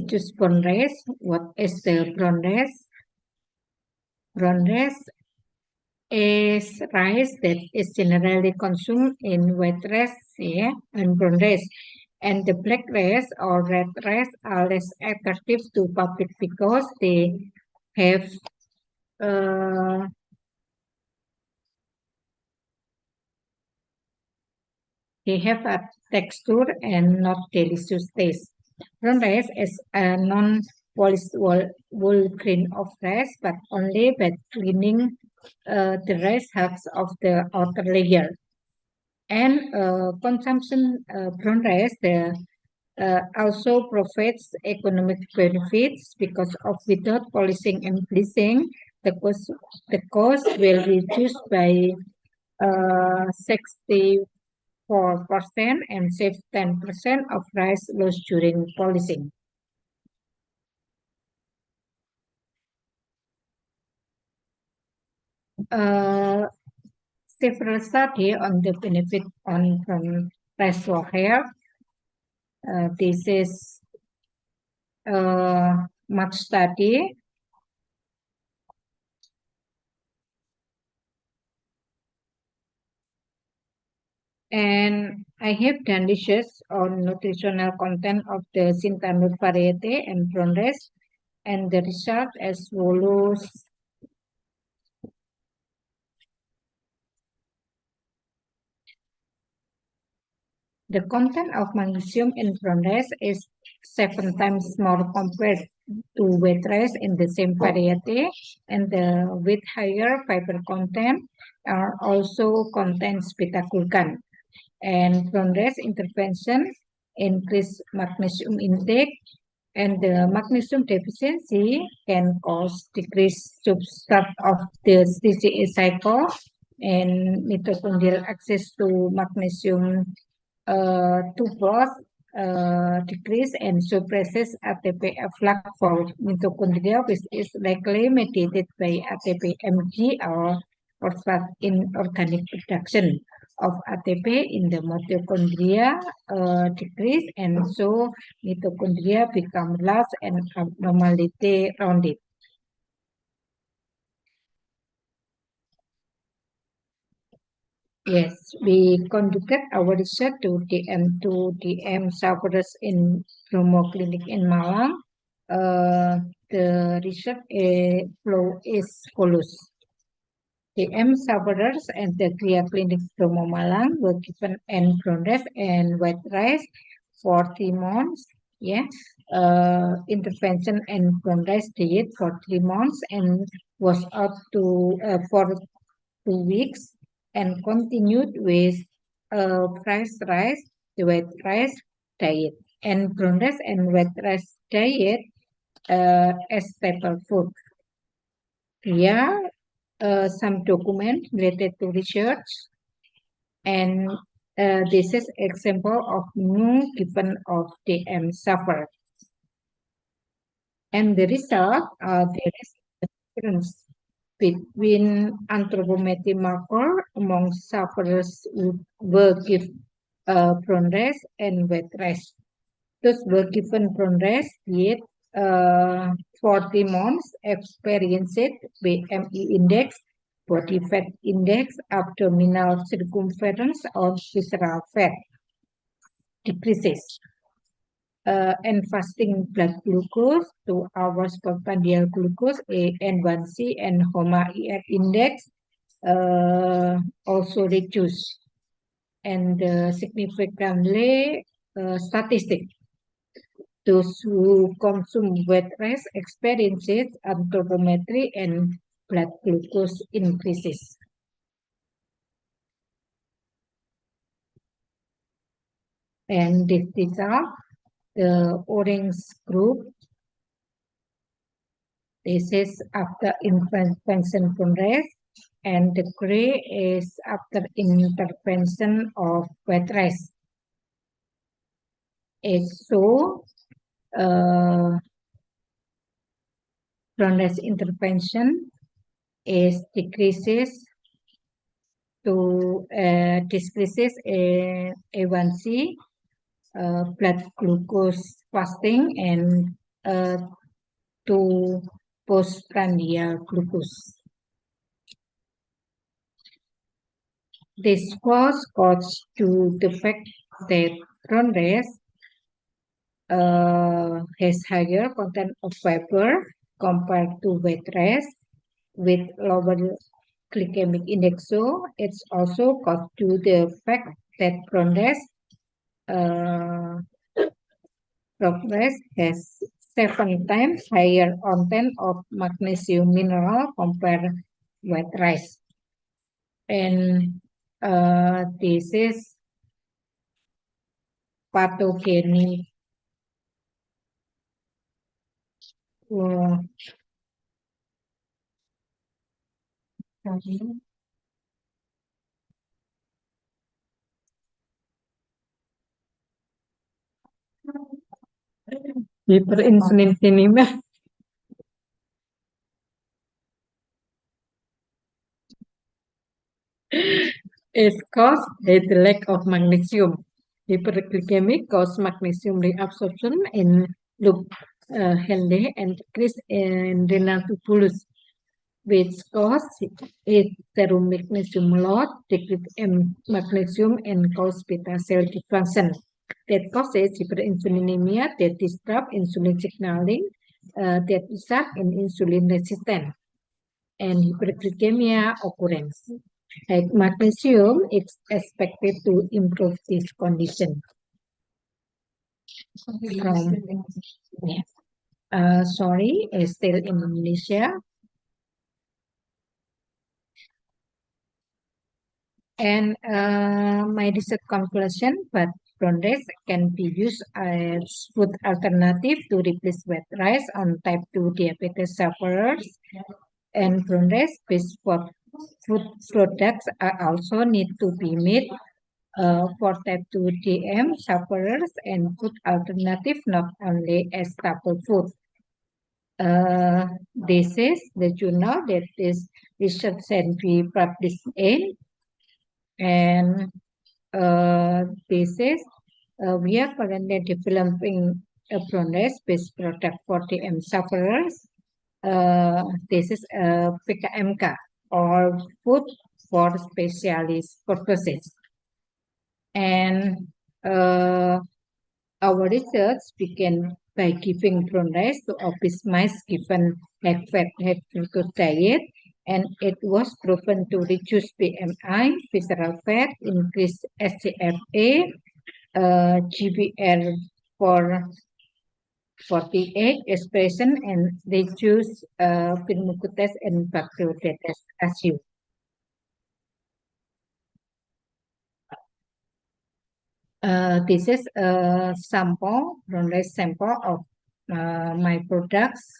choose brown rice. What is the brown rice? Brown rice is rice that is generally consumed in white rice, yeah, and brown rice. And the black rice or red rice are less attractive to public because have uh, they have a texture and not delicious taste. Brown rice is a non-polished wool grain of rice, but only by cleaning the rice helps of the outer layer. And consumption brown rice also provides economic benefits because of without polishing and bleaching, the cost will reduce by 64% and save 10% of rice lost during polishing. Uh, Several studies on the benefit on from rice for hair. This is much study. And I have done research on nutritional content of the Sintanur variety and brown rice, and the result as follows. The content of magnesium in brown rice is 7 times more compared to wheat rice in the same variety, and with higher fiber content also contains beta-glucan. And brown rice intervention increase magnesium intake, and the magnesium deficiency can cause decreased substrat of the TCA cycle and mitochondrial access to magnesium to both decrease and suppresses ATP efflux for mitochondria, which is likely mediated by ATP-MG or phosphate in organic production of ATP in the mitochondria decrease, and so mitochondria become large and abnormality rounded. Yes, we conducted our research to DM sufferers in Bromo Clinic in Malang. The research flow is follows. DM sufferers and the Kriya Clinic Bromo Malang were given N brown rice and white rice for 3 months. Yeah, intervention and brown rice diet for 3 months and was up to for 2 weeks and continued with fried rice, the white rice diet, and brown rice and white rice diet as staple food. Here, some document related to research, and this is example of new given of DM suffer. And the result, there is a difference between anthropometry marker among sufferers who were given brown rice and white rice. Those were given brown rice diet 40 months, experienced BMI index, body fat index, abdominal circumference, or visceral fat decreases. And fasting blood glucose, 2 hours postprandial glucose, A1C, and HOMA-IR index also reduced. And significantly, statistic. Those who consume wet rice experiences anthropometry and blood glucose increases. And these are the orange group. This is after intervention from rice, and the gray is after intervention of wet rice. So, brown rice intervention is decreases A1C, blood glucose fasting, and to postprandial glucose. This was caused to the fact that brown rice has higher content of fiber compared to white rice with lower glycemic index. So it's also caused to the fact that uh, brown rice has 7 times higher content of magnesium mineral compared white rice. And this is pathogenic uh, hyperinsulinemia is caused by the lack of magnesium. Hyperglycemic cause magnesium reabsorption in loop Henle and decrease in renal tubulus, which cause magnesium loss, decrease in magnesium, and cause beta cell dysfunction. That causes hyperinsulinemia that disrupt insulin signaling that result in insulin resistance and hyperglycemia occurrence. Like magnesium is expected to improve this condition. From yeah. Sorry, still in Indonesia. And my research conclusion, but brown rice can be used as food alternative to replace white rice on type 2 diabetes sufferers. And brown rice-based food products are also need to be made for type 2 DM sufferers and food alternative, not only as staple food. This is the journal that this research and be published in, and this is we are currently developing a brown-based product for DM sufferers. This is a PKMK or food for specialist purposes, and our research began by giving brown rice to obese mice given high-fat, high-fructose diet, and it was proven to reduce BMI, visceral fat, increase SCFA, GBR for 48 expression, and reduce pneumococcal and bacteroidetes as you. This is a sample, brown rice sample of my products,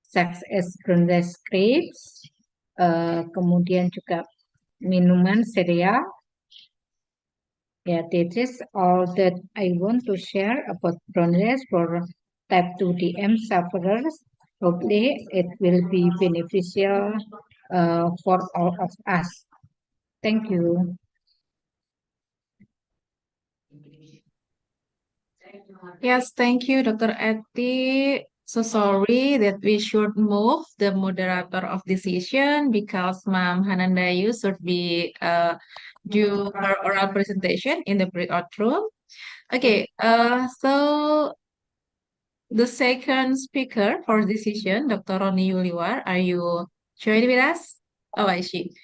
such as brown rice crepes, kemudian juga minuman cereal. Yeah, this is all that I want to share about brown rice for type 2 DM sufferers. Hopefully, it will be beneficial for all of us. Thank you. Yes, thank you, Dr. Eti. So sorry that we should move the moderator of this session because Ma'am Hanandayu should be do her oral presentation in the breakout room. Okay, so the second speaker for this session, Dr. Roni Yuliwar, are you joining with us? Oh, I see.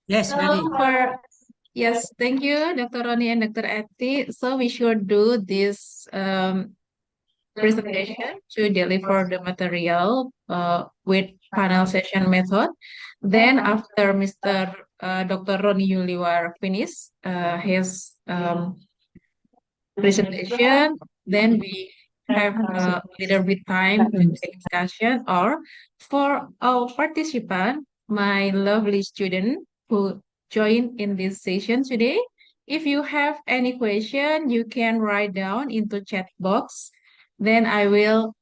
Yes, So ready. yes, thank you, Dr. Roni and Dr. Eti. So we should do this presentation to deliver the material with panel session method. Then after Mr. Dr. Roni Yuliwar finish his presentation, then we have a little bit time to take discussion, or for our participant, my lovely student who joined in this session today, if you have any question, you can write down into chat box. Then I will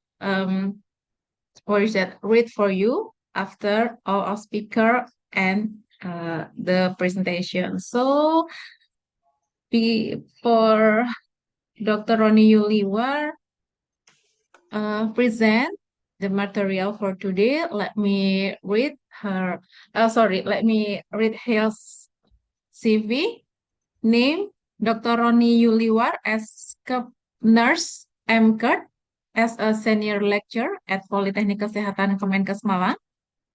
what is that, read for you after our speaker and the presentation. So for Dr. Roni Yuliwar, present the material for today. Let me read her. Let me read his CV. Name: Dr. Roni Yuliwar as nurse MCAT as a senior lecturer at Politeknik Kesehatan Kemenkes Malang.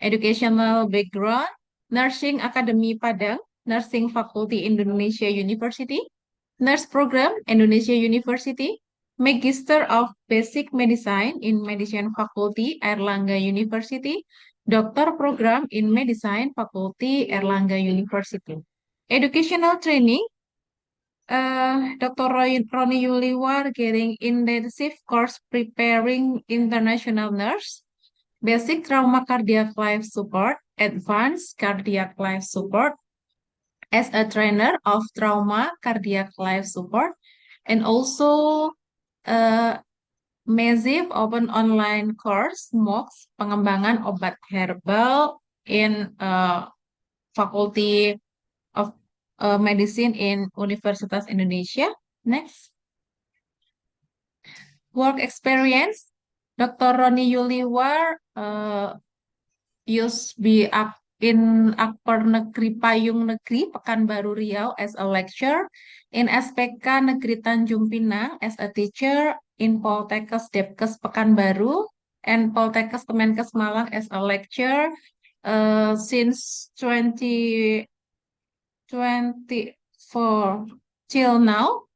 Educational background: Nursing Academy Padang, Nursing Faculty Indonesia University, Nurse Program Indonesia University, Magister of Basic Medicine in Medicine Faculty Airlangga University, Doctor Program in Medicine Faculty Airlangga University. Educational training: Dr. Roni Yuliwar getting intensive course preparing international nurse, basic trauma cardiac life support, advanced cardiac life support as a trainer of trauma cardiac life support, and also a massive open online course MOOCs pengembangan obat herbal in Faculty of Medicine in Universitas Indonesia. Next. Work experience: Dr. Roni Yuliwar used be in Akper Negeri Payung Negeri Pekanbaru Riau as a lecturer, in SPK Negeri Tanjung Pinang as a teacher, in Poltekkes Depkes Pekanbaru and Poltekkes Kemenkes Malang as a lecturer since 2024 till now.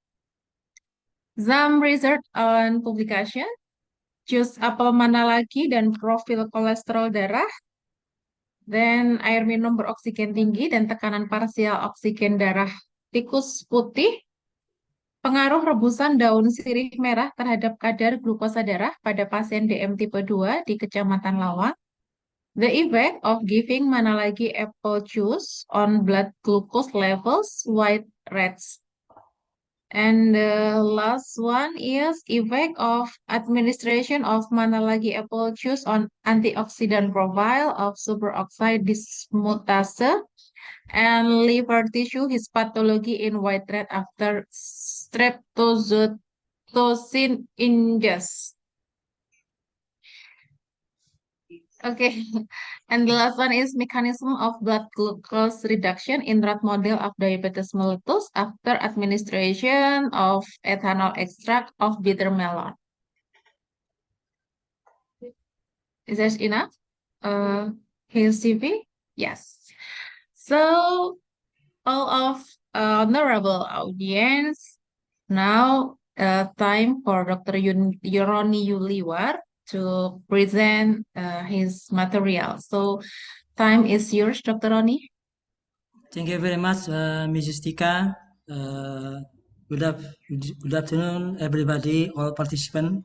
Zam Research on Publication, jus apel mana lagi dan profil kolesterol darah, dan air minum beroksigen tinggi dan tekanan parsial oksigen darah tikus putih, pengaruh rebusan daun sirih merah terhadap kadar glukosa darah pada pasien DM tipe 2 di Kecamatan Lawang, the effect of giving mana lagi apple juice on blood glucose levels, white rats. And the last one is effect of administration of mana lagi apple juice on antioxidant profile of superoxide dismutase and liver tissue histopathology in white rat after streptozotocin ingest. Okay, and the last one is mechanism of blood glucose reduction in rat model of diabetes mellitus after administration of ethanol extract of bitter melon. Is that enough? His CV? Yes. So, all of honorable audience, now time for Dr. Roni Yuliwar to present his material. So, time is yours, Dr. Roni. Thank you very much, Mrs. Tika. Good afternoon, everybody, all participants.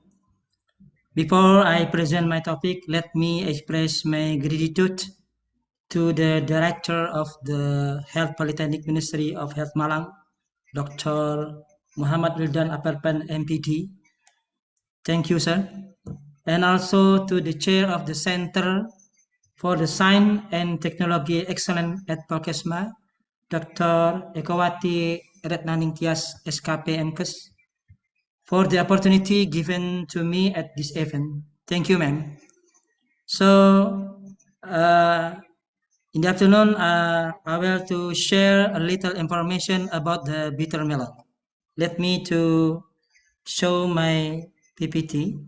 Before I present my topic, let me express my gratitude to the Director of the Health Polytechnic Ministry of Health Malang, Dr. Muhammad Wildan Apelpan, MPD. Thank you, sir. And also to the Chair of the Center for the Science and Technology Excellence at Polkesma, Dr. Ekawati Retnaning Tias, SKP MKes, for the opportunity given to me at this event. Thank you, ma'am. So, in the afternoon, I will to share a little information about the bitter melon. Let me to show my PPT.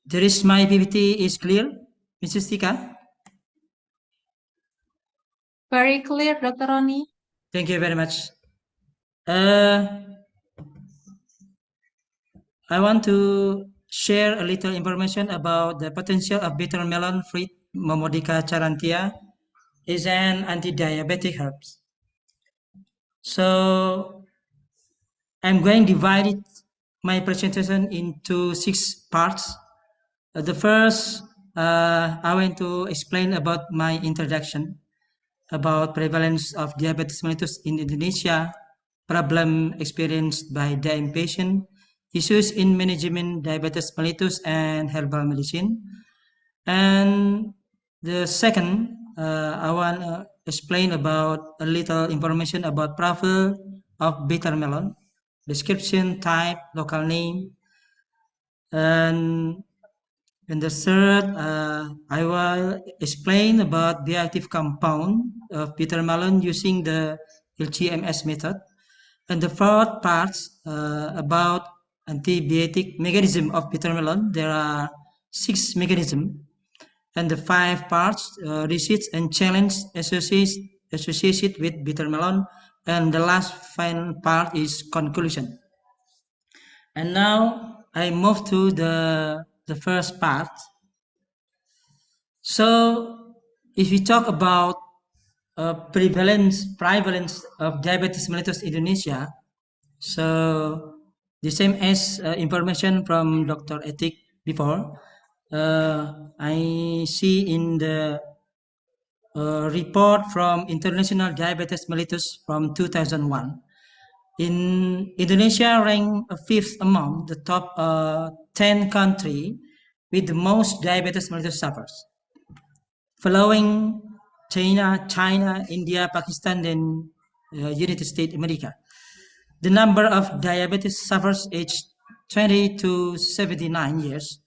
There is my PPT is clear, Mrs. Tika? Very clear, Dr. Roni. Thank you very much. I want to share a little information about the potential of bitter melon fruit, Momodica charantia, is an anti-diabetic herb. So I'm going to divide my presentation into 6 parts. The first, I want to explain about my introduction about prevalence of diabetes mellitus in Indonesia, problem experienced by DM patient, issues in management diabetes mellitus and herbal medicine. And the second, I want to explain about a little information about profile of bitter melon, description, type, local name, and in the third, I will explain about the active compound of bitter melon using the LGMS method. And the fourth part about antibiotic mechanism of bitter melon. There are 6 mechanisms. And the 5 parts, receipts and challenge associated with bitter melon. And the last final part is conclusion. And now I move to the first part. So if we talk about prevalence of diabetes mellitus in Indonesia, so the same as information from Dr. Etik before, I see in the report from International Diabetes Mellitus from 2001. In Indonesia ranked fifth among the top 10 country with the most diabetes mellitus sufferers, following China, India, Pakistan, and United States America. The number of diabetes sufferers aged 20 to 79 years,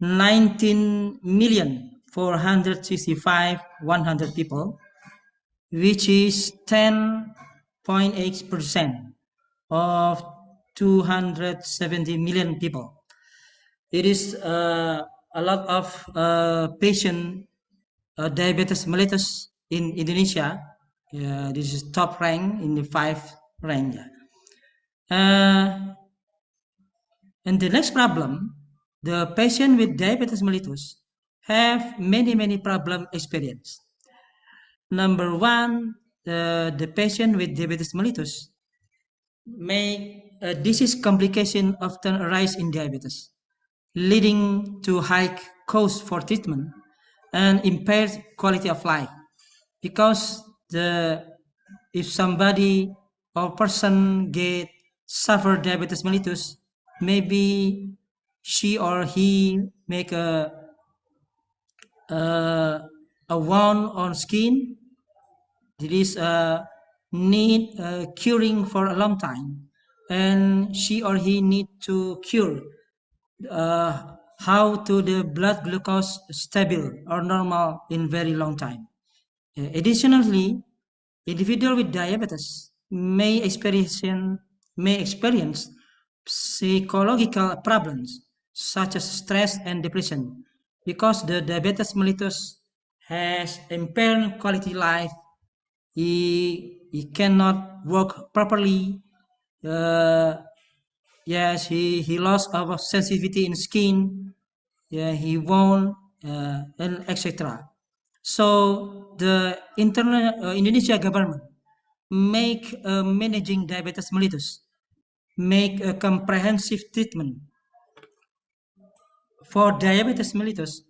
19,465,100 people, which is 10.8% of 270 million people. It is a lot of patient diabetes mellitus in Indonesia. This is top rank in the 5 rank. And the next problem, the patient with diabetes mellitus have many problem experience. Number one, the patient with diabetes mellitus may disease complication often arise in diabetes, leading to high cost for treatment and impaired quality of life. Because if somebody or person suffer diabetes mellitus, maybe she or he make a wound on skin. There is a need curing for a long time, and she or he need to cure how to the blood glucose stable or normal in very long time. Additionally, individual with diabetes may experience psychological problems such as stress and depression because the diabetes mellitus has impaired quality life. He cannot work properly. Yes, he lost of sensitivity in skin. Yeah, he won and etc. So the Indonesia government make managing diabetes mellitus, make a comprehensive treatment for diabetes mellitus,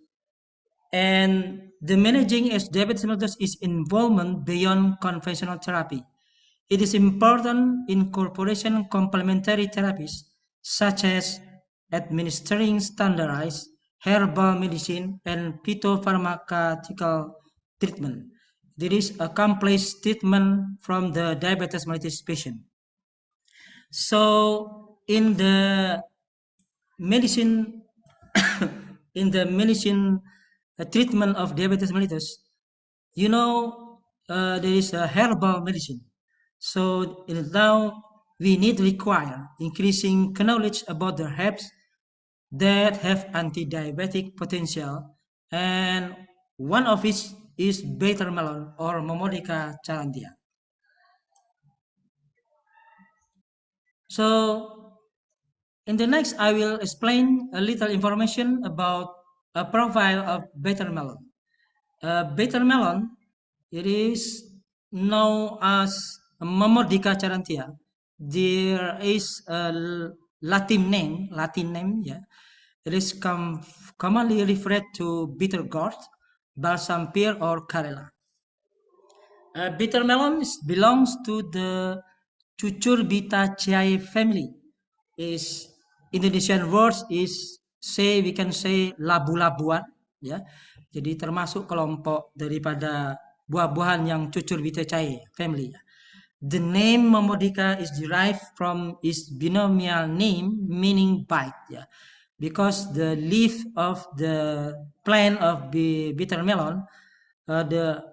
and the managing as diabetes mellitus is involvement beyond conventional therapy. It is important incorporation complementary therapies such as administering standardized herbal medicine and phytopharmaceutical treatment. There is a complex treatment from the diabetes mellitus patient. So in the medicine treatment of diabetes mellitus, there is a herbal medicine. So now we need require increasing knowledge about the herbs that have anti-diabetic potential, and one of it is bitter melon or Momodica charantia. So in the next, I will explain a little information about a profile of bitter melon. Bitter melon, it is known as Momodica charantia. There is a Latin name, yeah. It is commonly referred to bitter gourd, balsam pear, or Karela. Bitter melon belongs to the Cucurbitaceae family. Is Indonesian words is we can say labu-labuan, ya. Jadi termasuk kelompok daripada buah-buahan yang cucur bitecai family. The name Momodica is derived from its binomial name meaning bite, ya. Because the leaf of the plant of bitter melon,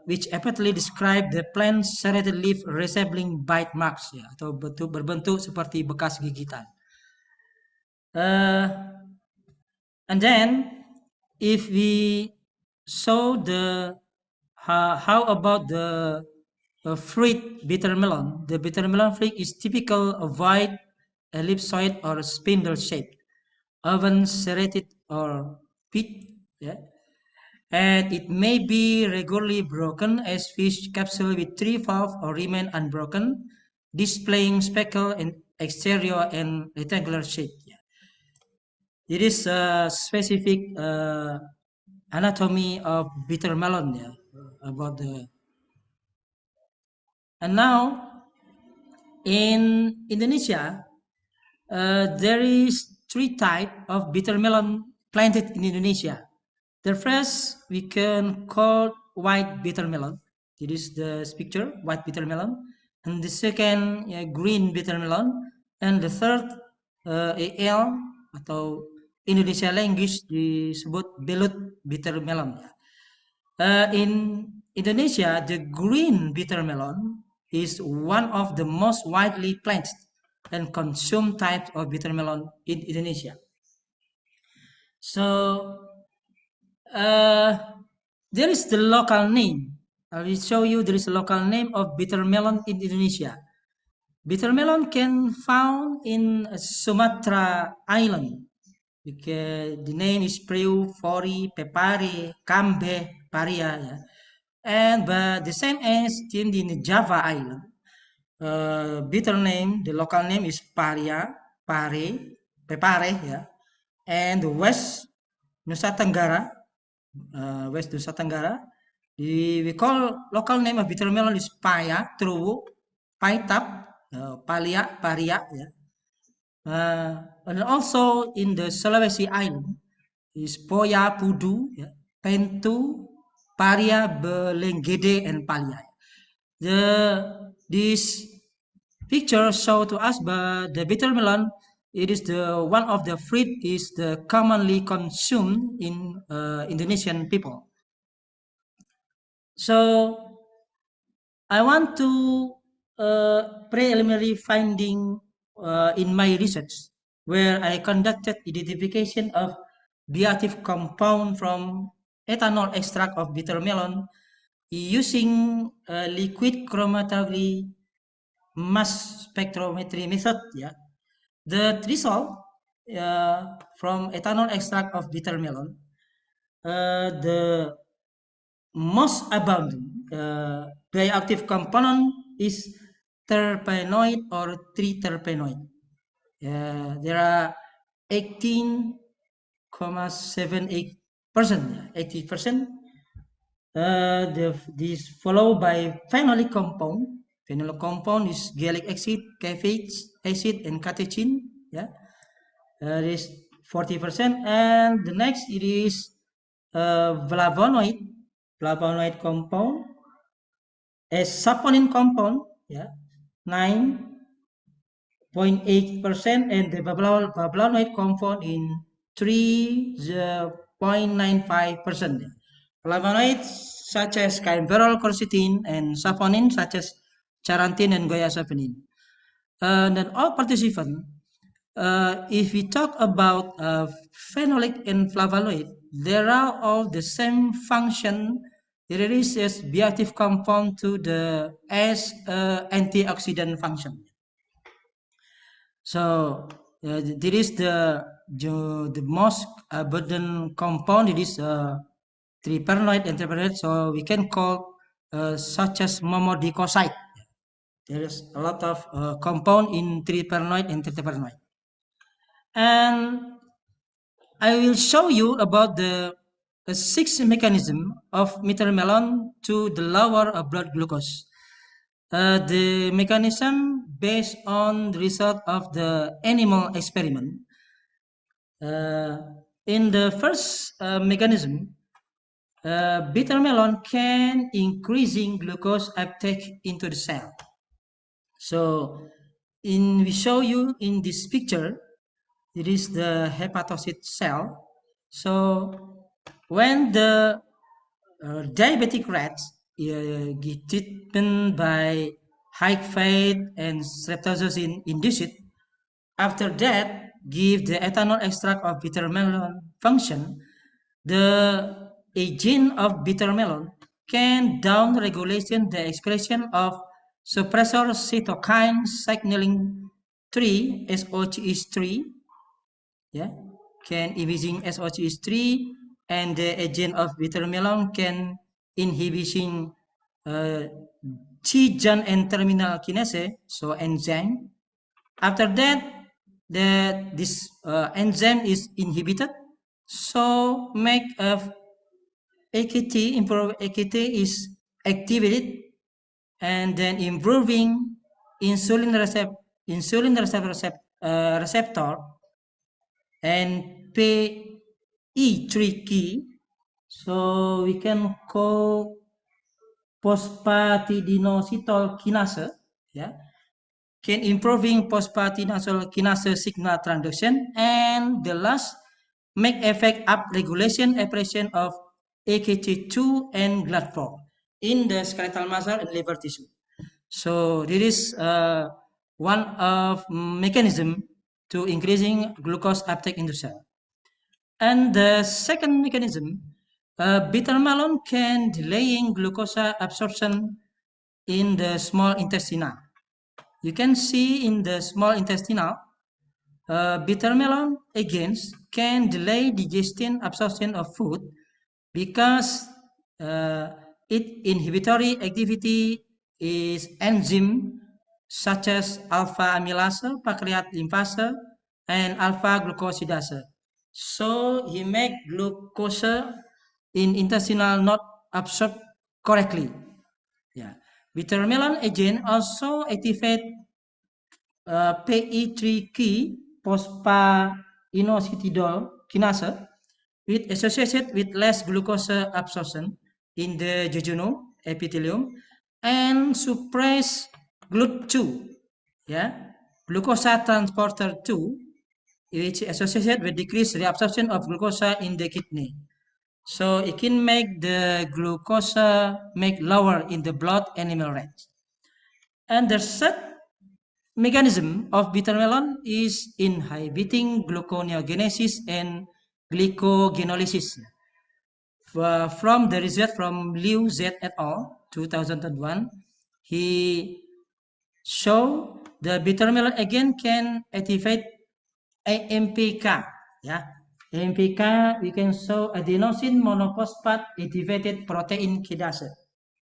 which aptly describe the plant's serrated leaf resembling bite marks, ya, atau berbentuk seperti bekas gigitan. And then if we saw how about the fruit bitter melon, the bitter melon fruit is typical of wide ellipsoid or spindle shape, often serrated or pit, yeah? And it may be regularly broken as fish capsule with 3 valves or remain unbroken, displaying speckle in exterior and rectangular shape. Yeah. It is a specific anatomy of bitter melon, yeah, about the. And now in Indonesia, there is 3 types of bitter melon planted in Indonesia. The first we can call white bitter melon. It is the picture, white bitter melon. And the second, green bitter melon. And the third, AL atau Indonesia language disebut belut bitter melon. In Indonesia, the green bitter melon is one of the most widely planted and consumed types of bitter melon in Indonesia. So there is the local name. I will show you there is a local name of bitter melon in Indonesia. Bitter melon can found in Sumatra Island. Because the name is Priu, Fori, Pepare, Kambe, Paria. Yeah. And but the same as in the Java Island. Bitter name, the local name is Paria, Pare, Pepare, yeah. And the West Nusa Tenggara, West Nusa Tenggara, we call local name of bitter melon is Paya, Truwu, Paitap, Palia, Paria, yeah. And also in the Sulawesi Island is Poya, Pudu, yeah, Pentu, Paria, Belenggede, and Palia. This picture show to us the bitter melon. It is the one of the fruit is the commonly consumed in Indonesian people. So I want to preliminary finding in my research where I conducted identification of bioactive compound from ethanol extract of bitter melon using liquid chromatography mass spectrometry method. Yeah, the result from ethanol extract of bitter melon, the most abundant bioactive component is terpenoid or triterpenoid. There are 18,78%, 80%. This followed by phenolic compound. Phenolic compound is gallic acid, caffeic acid, and catechin. Yeah, it is 40%. And the next it is flavonoid compound, a saponin compound, yeah, 9.8%, and the flavonoid compound in 3.95%. Flavonoids such as cyanberol, quercetin, and saponin such as charantin and goiasaponin. And then all participants, if we talk about phenolic and flavonoid, they are all the same function. There is a bioactive compound to the as antioxidant function. So there is the most abundant compound. It is tripenoid and tripenoid. So we can call such as momodicoside. There is a lot of compound in tripenoid and tripenoid. And I will show you about the sixth mechanism of bitter melon to the lower of blood glucose. The mechanism based on the result of the animal experiment. In the first mechanism, bitter melon can increasing glucose uptake into the cell. So we show you in this picture, it is the hepatocyte cell. So when the diabetic rats get treatment by high fat and streptozotocin induced, after that give the ethanol extract of bitter melon function, the a gene of bitter melon can down regulation the expression of suppressor cytokine signaling 3 SOCH3, yeah, can inhibiting SOCH3, and the agent of bitter melon can inhibiting uh, T-Jan and terminal kinase, so enzyme. After that, this enzyme is inhibited, so make of AKT, improve AKT is activated, and then improving receptor and PE3 key. So we can call phosphatidylinositol kinase, yeah, can improving phosphatidylinositol kinase signal transduction, and the last make effect up regulation expression of AKT2 and GLUT4 in the skeletal muscle and liver tissue. So this is one of mechanism to increasing glucose uptake in the cell. And the second mechanism, bitter melon can delaying glucose absorption in the small intestine. You can see in the small intestinal, bitter melon again can delay digestion absorption of food because its inhibitory activity is enzyme such as alpha amylase, pancreatic lymphase, and alpha glucosidase. So he make glucose in intestinal not absorbed correctly. Yeah. Bitter melon agent also activate PE3 key phosphainositidol kinase, which associated with less glucose absorption in the jejunum epithelium and suppress GLUT2, yeah, glucose transporter 2, which associated with decreased reabsorption of glucose in the kidney. So it can make the glucose make lower in the blood animal range. And the third mechanism of bitter melon is inhibiting gluconeogenesis and glycogenolysis. From the research from Liu Z et al. 2001, he showed the bitter melon again can activate AMPK. Yeah, AMPK we can show adenosine monophosphate activated protein kinase.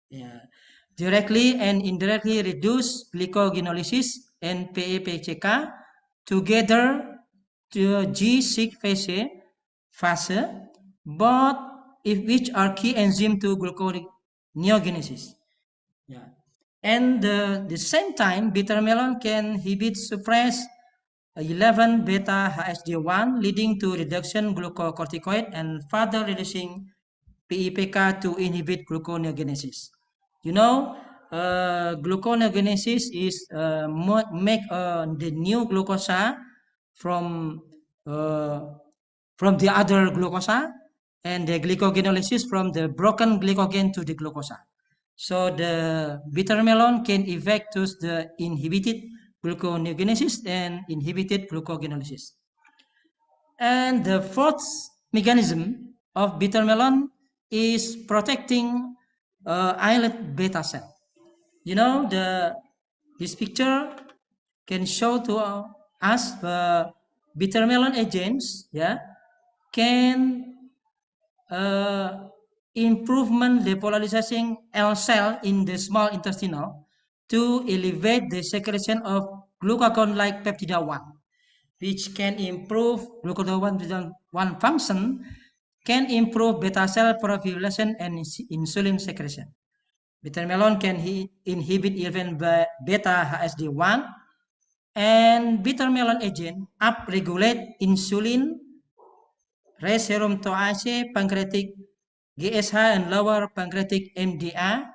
Yeah, directly and indirectly reduce glycogenolysis and PAPCK together to G6 phase, both if which are key enzyme to gluconeogenesis. Yeah. And the same time, bitter melon can inhibit suppress 11 beta HSD1, leading to reduction glucocorticoid and further reducing PEPK to inhibit gluconeogenesis. You know, gluconeogenesis is make the new glucose from uh, from the other glucose, and the glycogenolysis from the broken glycogen to the glucose. So the bitter melon can effect the inhibited gluconeogenesis and inhibited glucogenolysis. And the fourth mechanism of bitter melon is protecting islet beta cell. You know, this picture can show to us the bitter melon agents, yeah, can improvement depolarizing L cell in the small intestinal to elevate the secretion of glucagon-like peptide 1, which can improve glucagon 1 function, can improve beta cell proliferation and insulin secretion. Bitter melon can inhibit even beta HSD1, and bitter melon agent upregulate insulin raise serum TOAC, pancreatic GSH, and lower pancreatic MDA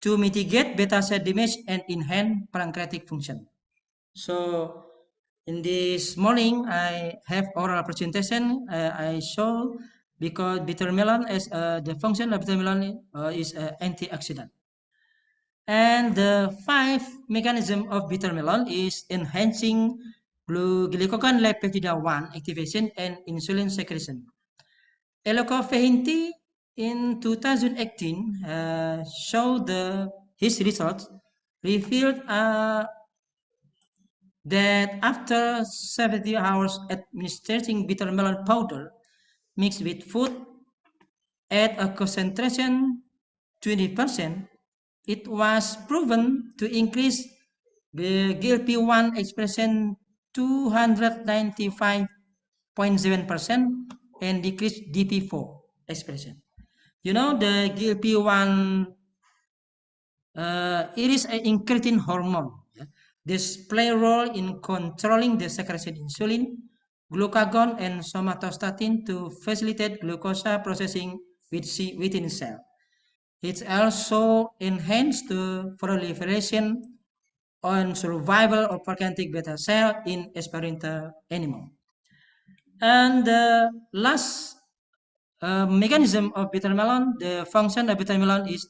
to mitigate beta cell damage and enhance pancreatic function. So in this morning, I have oral presentation. I show because bitter melon as the function of bitter melon is antioxidant. And the five mechanism of bitter melon is enhancing glucagon-like peptide 1 activation and insulin secretion. Elocofehinte in 2018 showed his results revealed that after 70 hours administering bitter melon powder mixed with food at a concentration 20%, it was proven to increase the GLP-1 expression 295.7% and decrease DP4 expression. You know, the GLP-1, it is an incretin hormone. Yeah? This play a role in controlling the secretion insulin, glucagon, and somatostatin to facilitate glucose processing within cell. It also enhances the proliferation and survival of pancreatic beta cell in experimental animal. And the last mechanism of bitter melon, the function of bitter melon is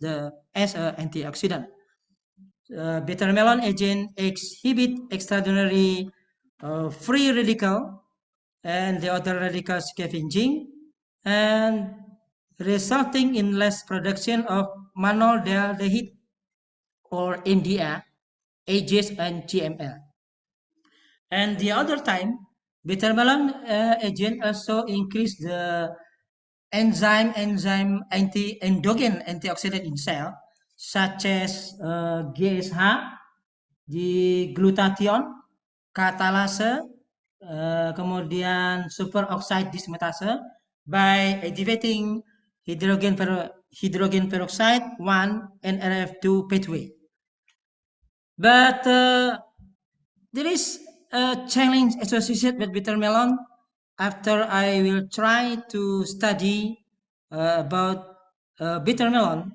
as an antioxidant. Bitter melon agent exhibit extraordinary free radical and the other radical scavenging and resulting in less production of malondialdehyde or MDA, AGs, and GML. And the other time, bitter melon agent also increase the enzyme endogenous antioxidant in cell, such as GSH, the glutathione, katalase, kemudian superoxide dismutase by activating hydrogen peroxide 1 and NRF2 pathway. But there is a challenge associated with bitter melon. After I will try to study about bitter melon,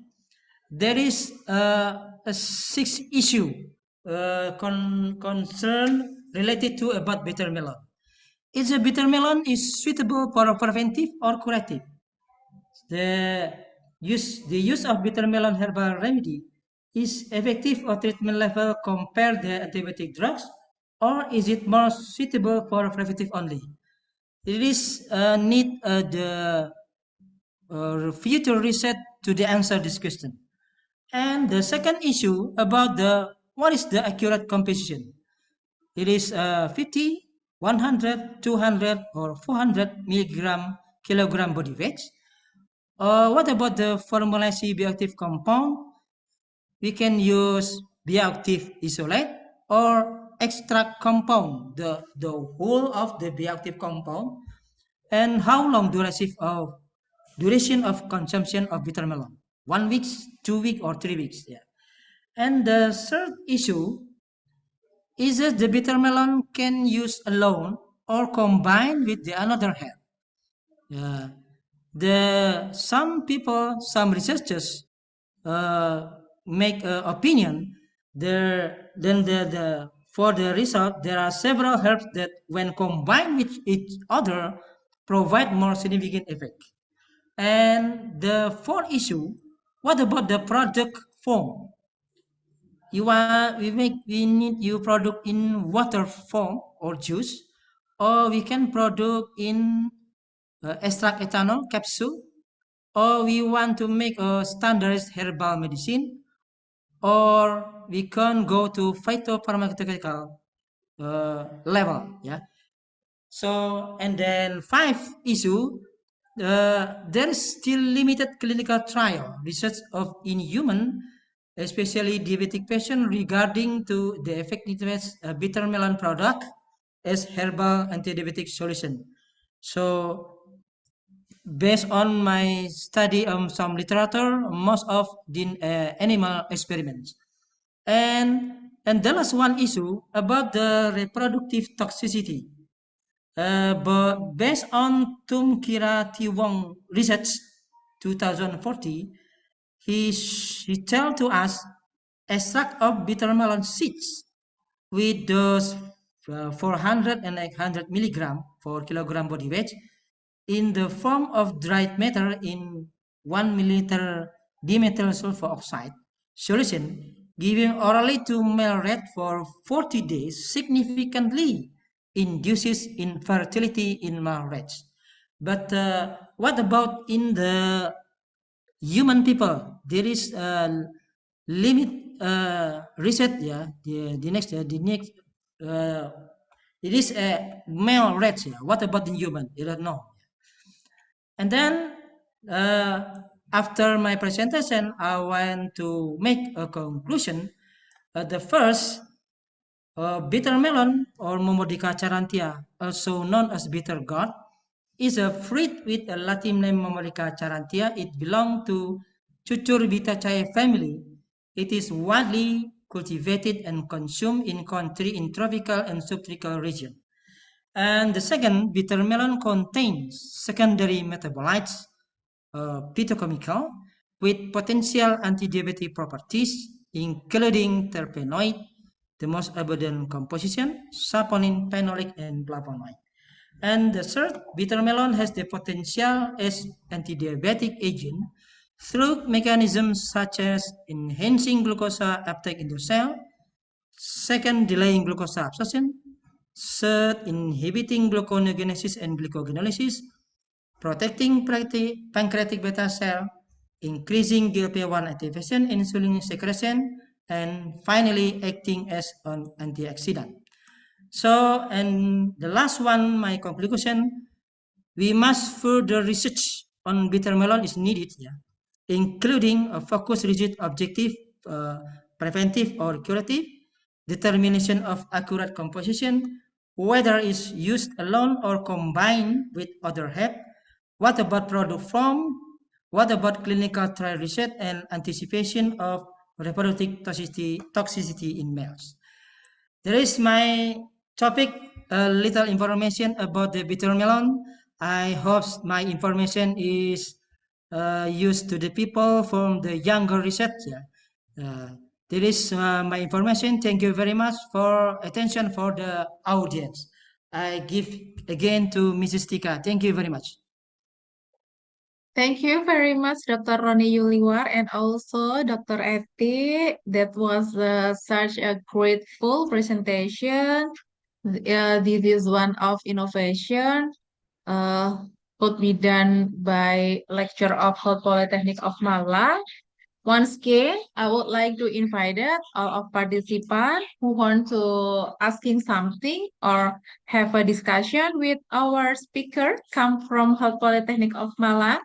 there is a six issue concern related to about bitter melon. Is a bitter melon is suitable for preventive or curative? The use of bitter melon herbal remedy is effective or treatment level compared to antibiotic drugs, or is it more suitable for preventive only? It is need the future research to answer this question. And the second issue about what is the accurate composition? It is 50, 100, 200, or 400 milligram kilogram body weight. What about the formulation bioactive compound? We can use bioactive isolate or extract compound, the whole of the bioactive compound, and how long duration of consumption of bitter melon? 1 week, 2 weeks, or 3 weeks? Yeah. And the third issue is that the bitter melon can use alone or combined with the another herb. Yeah. Some people, some researchers make opinion there. Then for the result, there are several herbs that, when combined with each other, provide more significant effect. And the fourth issue, what about the product form? We need you product in water form or juice, or we can product in extract ethanol capsule, or we want to make a standardized herbal medicine, or we can go to phytopharmaceutical level. Yeah. So, and then five issue, there is still limited clinical trial research in human, especially diabetic patient, regarding to the effectiveness of bitter melon product as herbal anti-diabetic solution. So, based on my study of some literature, most of the animal experiments. And the last one issue about the reproductive toxicity. But based on Tum Kira Tiwong research 2040, he tell to us extract of bitter melon seeds with dose 400 and 800 milligram per kilogram body weight in the form of dried matter in 1 milliliter dimethyl sulfur oxide solution, giving orally to male rat for 40 days significantly induces infertility in male rats. But what about in the human people? There is a limit research. Yeah, the next uh, it is a male rat. Yeah. What about the human? I don't know. And then after my presentation, I want to make a conclusion. The first, bitter melon or Momordica charantia, also known as bitter gourd, is a fruit with a Latin name Momordica charantia. It belongs to Cucurbitaceae family. It is widely cultivated and consumed in country in tropical and subtropical region. And the second, bitter melon contains secondary metabolites, phytochemical, with potential antidiabetic properties, including terpenoid, the most abundant composition, saponin, phenolic, and flavonoid. And the third, bitter melon has the potential as antidiabetic agent through mechanisms such as enhancing glucose uptake in the cell, second, delaying glucose absorption, third, inhibiting gluconeogenesis and glycogenolysis, protecting pancreatic beta cell, increasing GLP-1 activation, insulin secretion, and finally acting as an antioxidant. So, and the last one, my conclusion, we must further research on bitter melon is needed, yeah, including a focus rigid objective, preventive or curative, determination of accurate composition, whether it's used alone or combined with other help, what about product form, what about clinical trial research and anticipation of reproductive toxicity in males. There is my topic, a little information about the bitter melon. I hope my information is used to the people from the younger research. Yeah. There is my information. Thank you very much for attention for the audience. I give again to Mrs. Tika. Thank you very much. Thank you very much, Dr. Roni Yuliwar, and also Dr. Eti. That was such a grateful presentation. This is one of innovation uh, could be done by lecture of Health Polytechnic of Malang. Once again, I would like to invite all of participants who want to asking something or have a discussion with our speaker come from Health Polytechnic of Malang.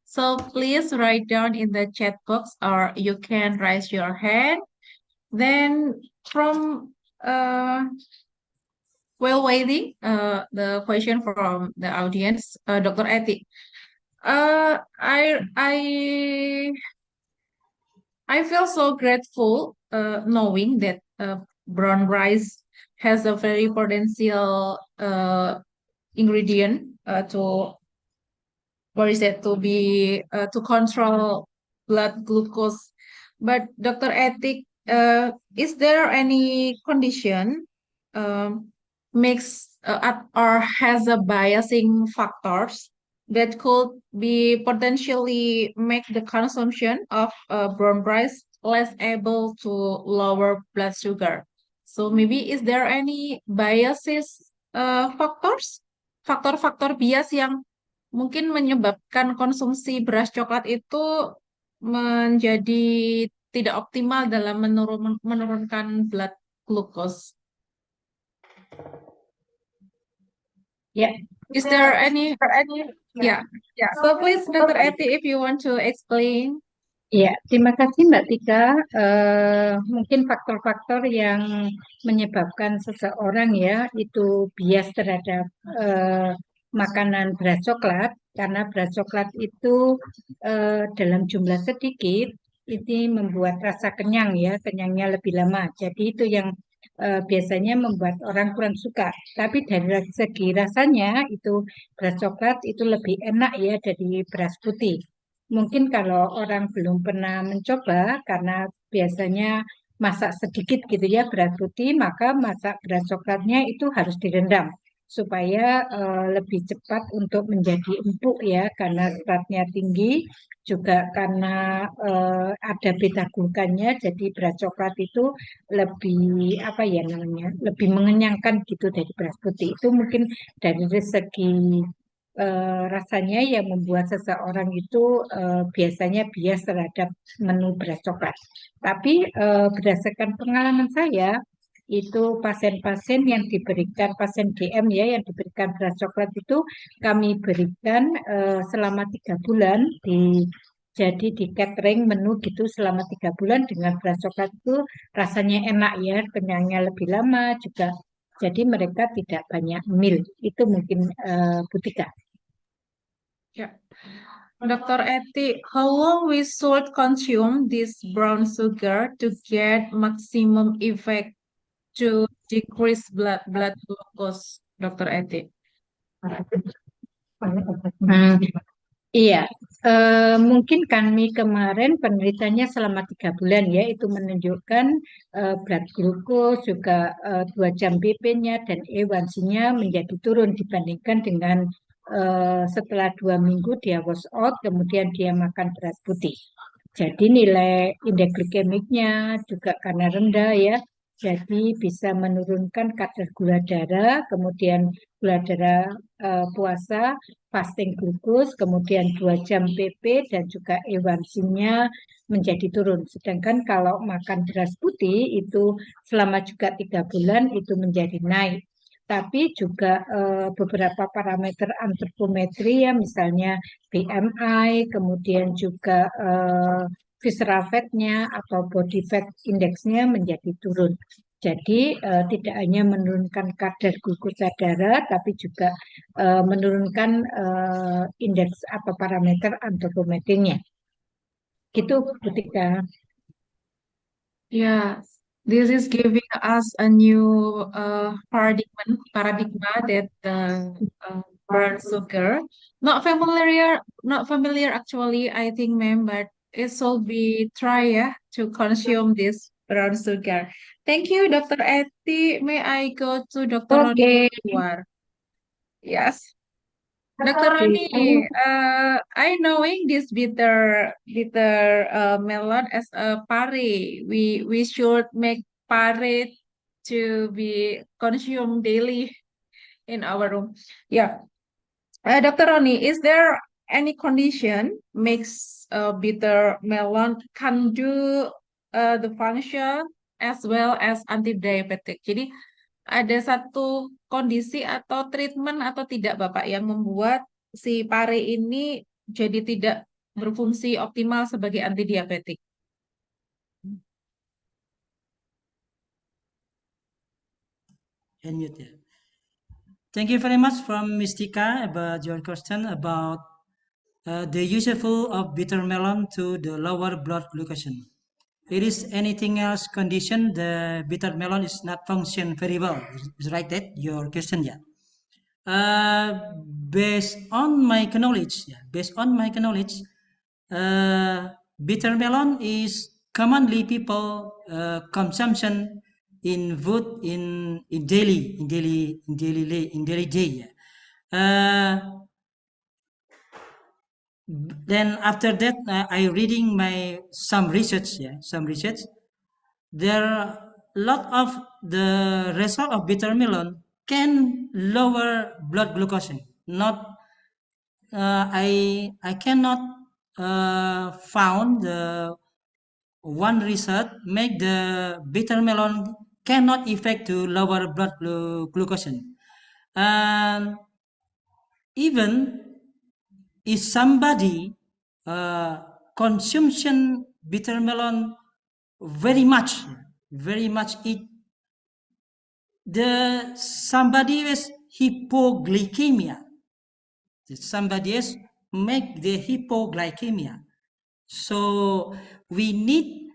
So please write down in the chat box or you can raise your hand. Then from while waiting the question from the audience, Dr. Eti, I feel so grateful knowing that brown rice has a very potential ingredient to what is it to be to control blood glucose. But Dr. Etik, is there any condition makes or has a biasing factors that could be potentially make the consumption of brown rice less able to lower blood sugar? So maybe is there any biases factors, faktor-faktor bias yang mungkin menyebabkan konsumsi beras coklat itu menjadi tidak optimal dalam menurunkan blood glucose. Yeah. Is there any? Yeah. So please, Dr. Eti, if you want to explain. Ya, terima kasih Mbak Tika. Mungkin faktor-faktor yang menyebabkan seseorang ya itu bias terhadap makanan beras coklat, karena beras coklat itu dalam jumlah sedikit ini membuat rasa kenyang ya, kenyangnya lebih lama. Jadi itu yang biasanya membuat orang kurang suka. Tapi dari segi rasanya itu beras coklat itu lebih enak ya dari beras putih. Mungkin kalau orang belum pernah mencoba karena biasanya masak sedikit gitu ya beras putih, maka masak beras coklatnya itu harus direndam supaya lebih cepat untuk menjadi empuk ya karena seratnya tinggi juga karena ada beta glukannya jadi beras coklat itu lebih apa ya namanya lebih mengenyangkan gitu dari beras putih itu mungkin dari segi rasanya yang membuat seseorang itu biasanya bias terhadap menu beras coklat. Tapi berdasarkan pengalaman saya, itu pasien-pasien yang diberikan pasien DM ya yang diberikan beras coklat itu kami berikan selama 3 bulan jadi di catering menu gitu selama 3 bulan dengan beras coklat itu rasanya enak ya kenyangnya lebih lama juga jadi mereka tidak banyak mil itu mungkin Butika. Yeah. Dr. Eti, how long we should consume this brown sugar to get maximum effect to decrease blood glucose, Dr. Eti? Iya, mungkin kami kemarin penelitiannya selama 3 bulan ya, itu menunjukkan blood glucose juga 2 jam BP-nya dan A1C-nya menjadi turun dibandingkan dengan setelah 2 minggu dia wash out, kemudian dia makan beras putih. Jadi nilai indeks glikemiknya juga karena rendah ya, jadi bisa menurunkan kadar gula darah, kemudian gula darah puasa, fasting glucose, kemudian 2 jam PP dan juga A1C-nya menjadi turun. Sedangkan kalau makan beras putih itu selama juga 3 bulan itu menjadi naik. Tapi juga beberapa parameter antropometri ya misalnya BMI, kemudian juga visceral fat-nya atau body fat index-nya menjadi turun. Jadi tidak hanya menurunkan kadar glukosa darah, tapi juga menurunkan indeks atau parameter antropometrinya. Gitu, Butika. Yeah, this is giving us a new paradigma that brown sugar not familiar actually I think ma'am, but it should be try yeah, to consume this brown sugar. Thank you, Dr. Eti. May I go to Dr. Roni Oke. Luar? Yes. Dr. Roni, I knowing this bitter melon as a pare. We should make pare to be consumed daily in our room. Yeah. Dr. Roni, is there any condition makes bitter melon can do the function as well as anti-diabetic? Jadi ada satu kondisi atau treatment atau tidak Bapak yang membuat si pare ini jadi tidak berfungsi optimal sebagai antidiabetik. Unmute, yeah. Thank you very much from Mystica about your question about the useful of bitter melon to the lower blood glucose. It is anything else condition the bitter melon is not function very well. Is right that your question, yeah? Based on my knowledge, yeah, based on my knowledge, bitter melon is commonly people consumption in food in daily day. Yeah. Then after that, I reading my some research. Yeah, some research. There are a lot of the result of bitter melon can lower blood glucose. Not I cannot found the one research make the bitter melon cannot effect to lower blood glucose. And even if somebody consumption bitter melon very much eat the somebody with hypoglycemia, somebody else make the hypoglycemia. So we need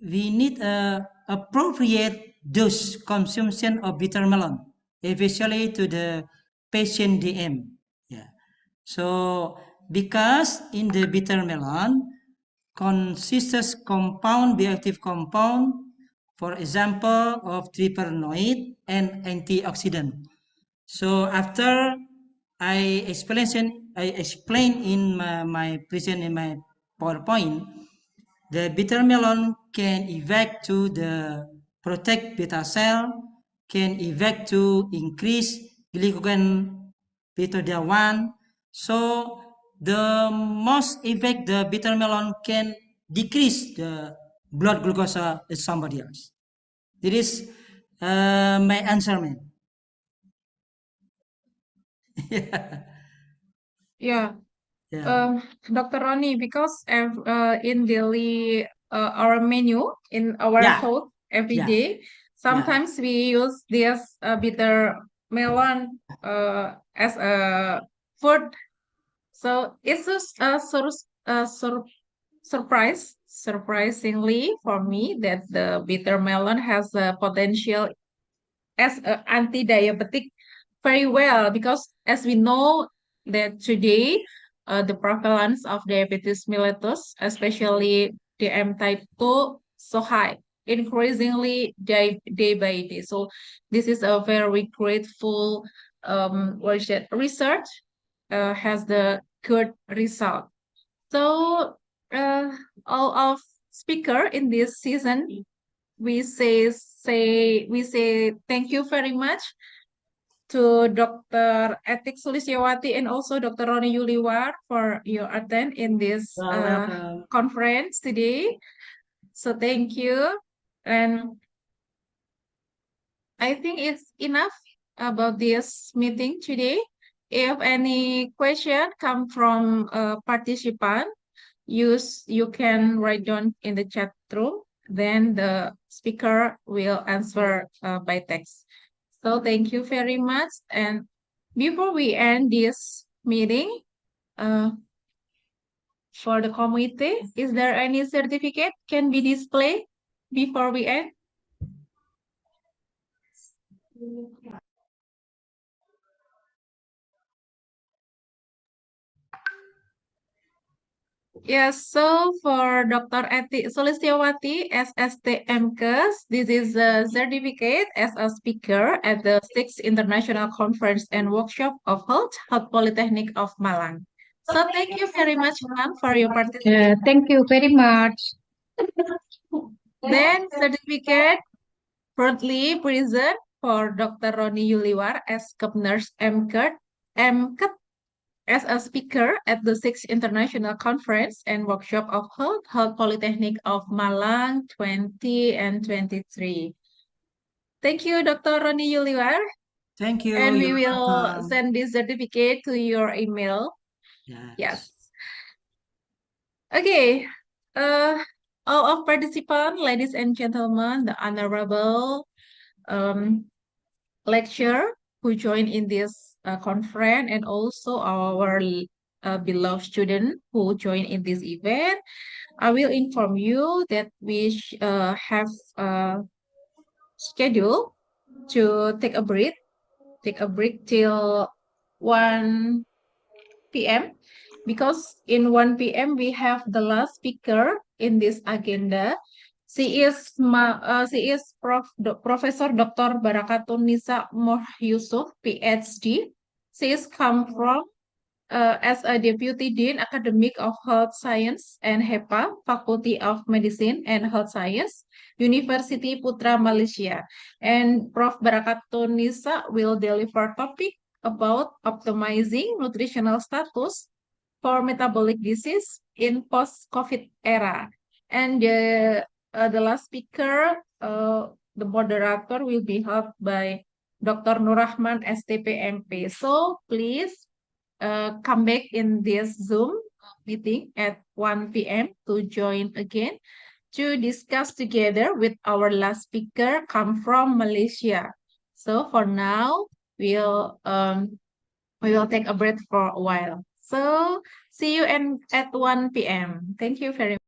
we need a appropriate dose consumption of bitter melon, especially to the patient DM. Yeah. So because in the bitter melon consists compound bioactive compound, for example of terpenoid and antioxidant. So after I explain in my present in my PowerPoint, the bitter melon can evac to the protect beta cell, can evac to increase glycogen beta 1. So the most effect the bitter melon can decrease the blood glucose in somebody else. This is my answer, man. Yeah. Yeah. Yeah. Dr. Ronnie, because in daily our menu in our Yeah. food every Yeah. day, Yeah. sometimes we use this bitter melon as a food. So it's just a surprisingly for me that the bitter melon has a potential as an anti-diabetic very well because as we know that today the prevalence of diabetes mellitus, especially DM type 2, so high, increasingly day by day. So this is a very grateful what is that research has the good result. So uh, all of speaker in this season we say thank you very much to Dr. Etik Sulistyawati and also Dr. Roni Yuliwar for your attend in this Welcome. conference today. So thank you. And I think it's enough about this meeting today. If any question come from a participant, you can write down in the chat room. Then the speaker will answer by text. So thank you very much. And before we end this meeting, uh, for the committee, is there any certificate can be displayed before we end? Yes, so for Dr. Eti Sulistyawati SST MKes, this is a certificate as a speaker at the 6th International Conference and Workshop of Health Polytechnic of Malang. So thank you very much, ma'am, for your participation. Thank you very much. Then certificate proudly present for Dr. Roni Yuliwar as Nurse MCAT as a speaker at the 6th International Conference and Workshop of Health Polytechnic of Malang 20 and 23. Thank you, Dr. Roni Yuliwar. Thank you. And we You're will welcome. send this certificate to your email. Yes. Yes. Okay. All of participants, ladies and gentlemen, the honorable lecturer who joined in this conference and also our beloved student who joined in this event. I will inform you that we have schedule to take a break till 1 p.m. because in 1 p.m. we have the last speaker in this agenda. She is Professor Dr. Barakatun Nisa Moh Yusuf, PhD. She is come from as a Deputy Dean Academic of Health Science and HEPA, Faculty of Medicine and Health Science, University Putra Malaysia. And Prof. Barakatun Nisa will deliver topic about optimizing nutritional status for metabolic disease in post-COVID era. And the last speaker, the moderator will be held by Dr. Nurrahman STPMP. So please come back in this Zoom meeting at 1 p.m. to join again to discuss together with our last speaker come from Malaysia. So for now, we will take a break for a while. So see you at 1 p.m. Thank you very much.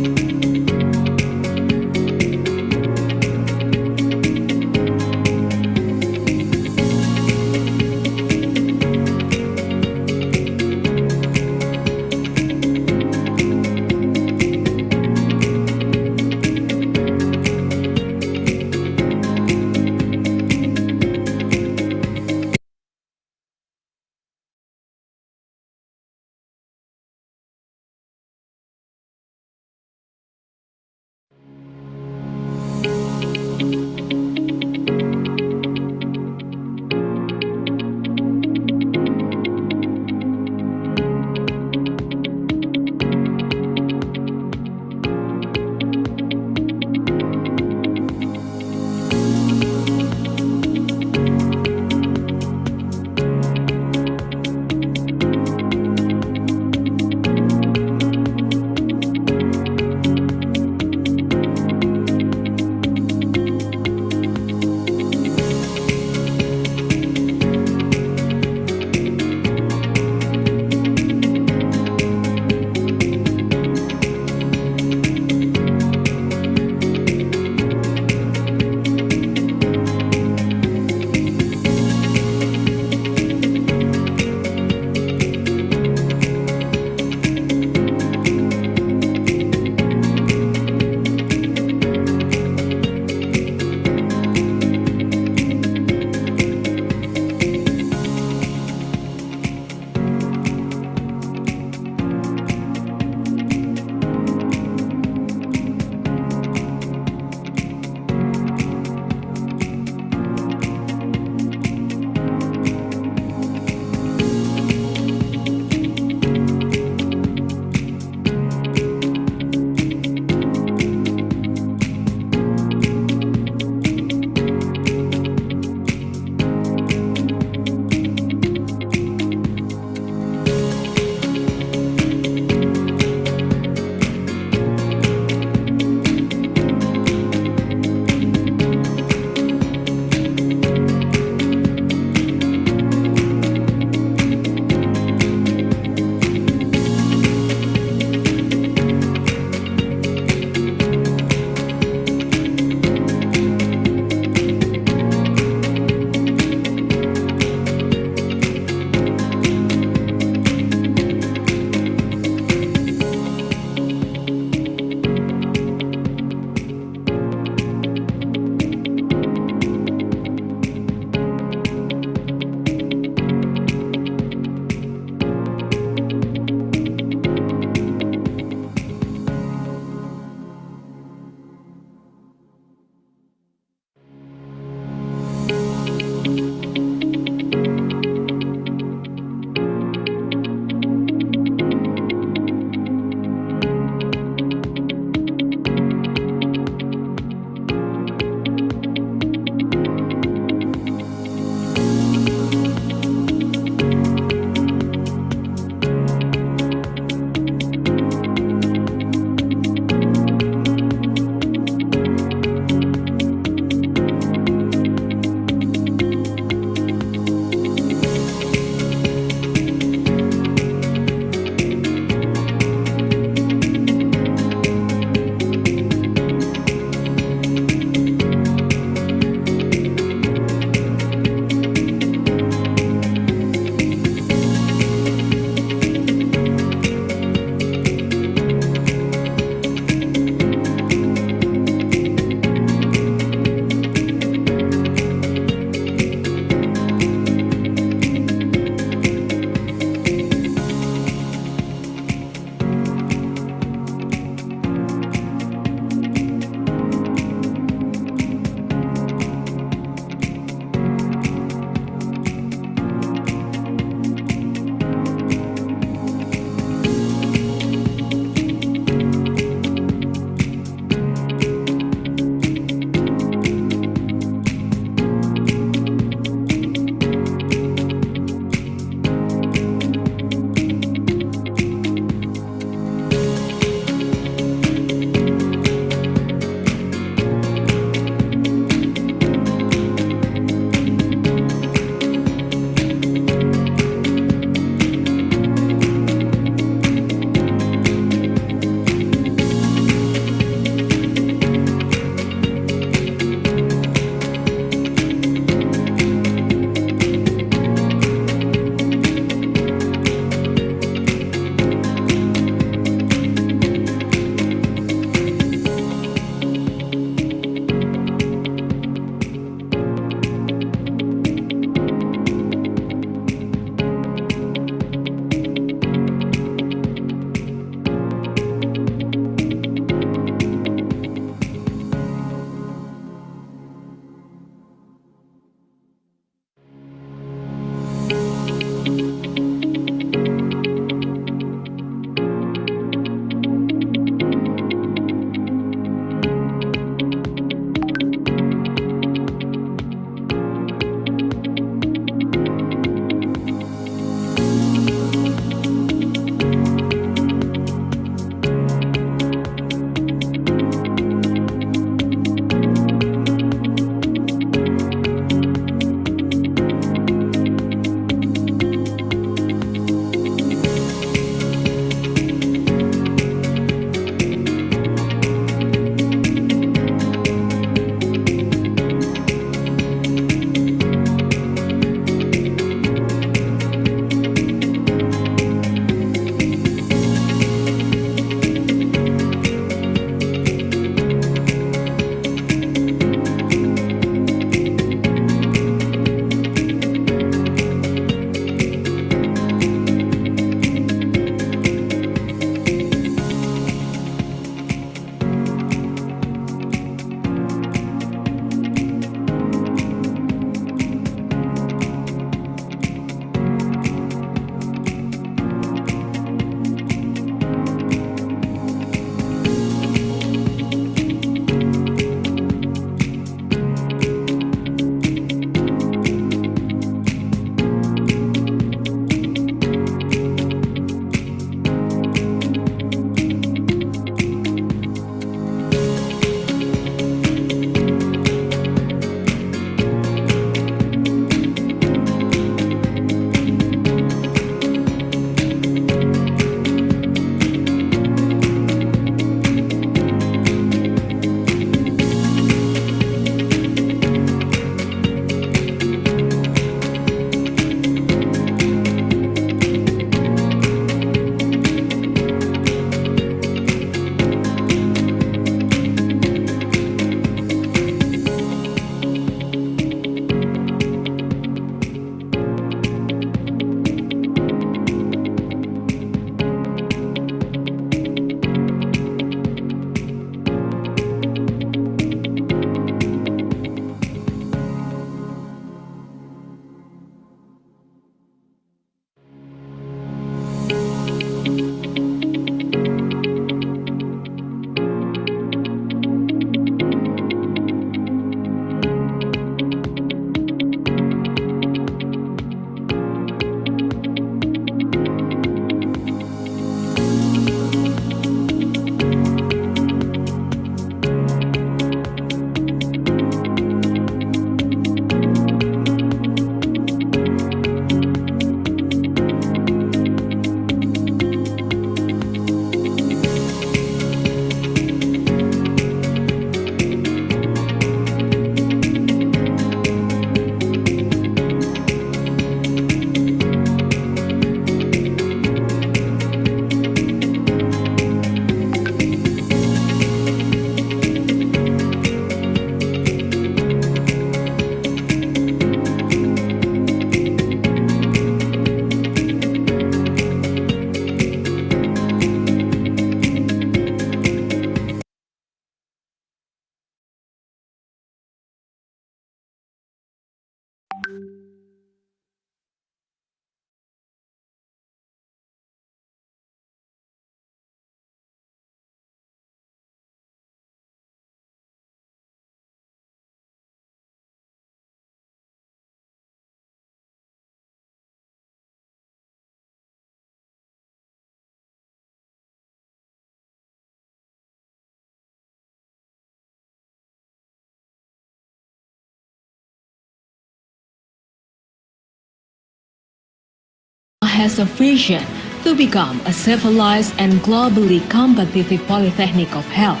has a vision to become a civilized and globally competitive polytechnic of health.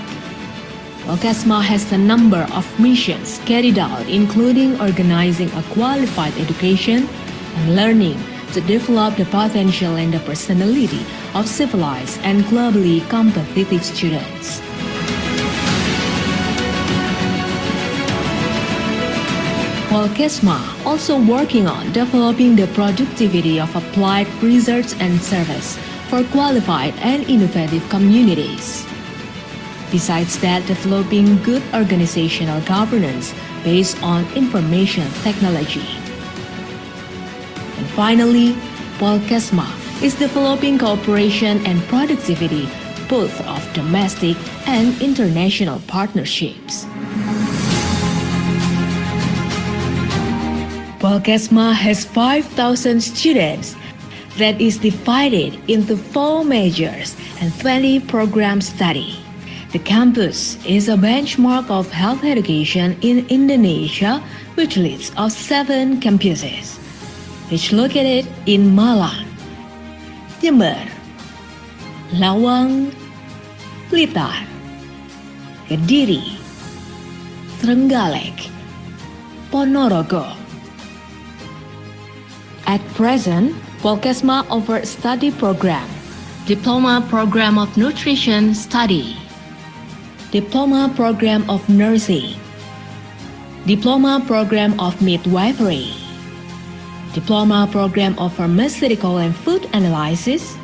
Polkesma has a number of missions carried out, including organizing a qualified education and learning to develop the potential and the personality of civilized and globally competitive students. Polkesma also working on developing the productivity of applied research and service for qualified and innovative communities. Besides that, developing good organizational governance based on information technology. And finally, Polkesma is developing cooperation and productivity both of domestic and international partnerships. Polkesma has 5,000 students that is divided into 4 majors and 20 programs study. The campus is a benchmark of health education in Indonesia, which leads of 7 campuses, which located in Malang, Jember, Lawang, Blitar, Kediri, Trenggalek, Ponorogo. At present, Polkesma offers study program, Diploma Program of Nutrition Study, Diploma Program of Nursing, Diploma Program of Midwifery, Diploma Program of Pharmaceutical and Food Analysis,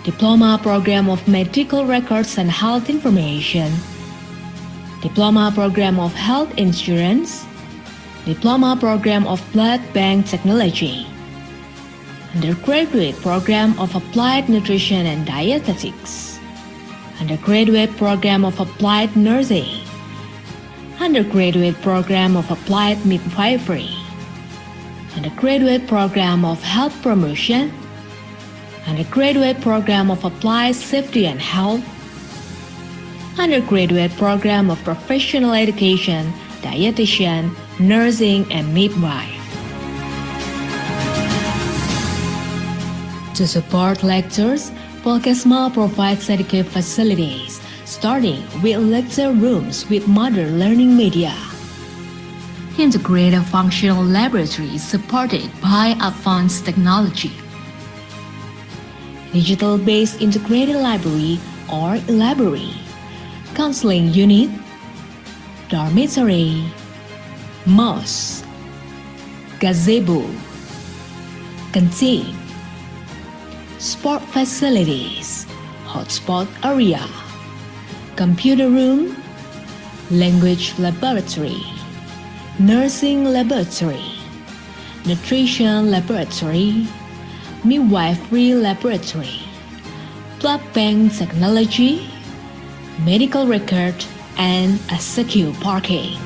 Diploma Program of Medical Records and Health Information, Diploma Program of Health Insurance, Diploma Program of Blood Bank Technology, Undergraduate Program of Applied Nutrition and Dietetics, Undergraduate Program of Applied Nursing, Undergraduate Program of Applied Midwifery, Undergraduate Program of Health Promotion, Undergraduate Program of Applied Safety and Health, Undergraduate Program of Professional Education, Dietitian, Nursing, and Midwife. To support lectures, Polkesma provides adequate facilities, starting with lecture rooms with modern learning media. Integrated functional laboratories supported by advanced technology. Digital-based integrated library or library, counseling unit, dormitory, mosque, gazebo, canteen, sport facilities, hotspot area, computer room, language laboratory, nursing laboratory, nutrition laboratory, midwifery laboratory, blood bank technology, medical record, and a secure parking.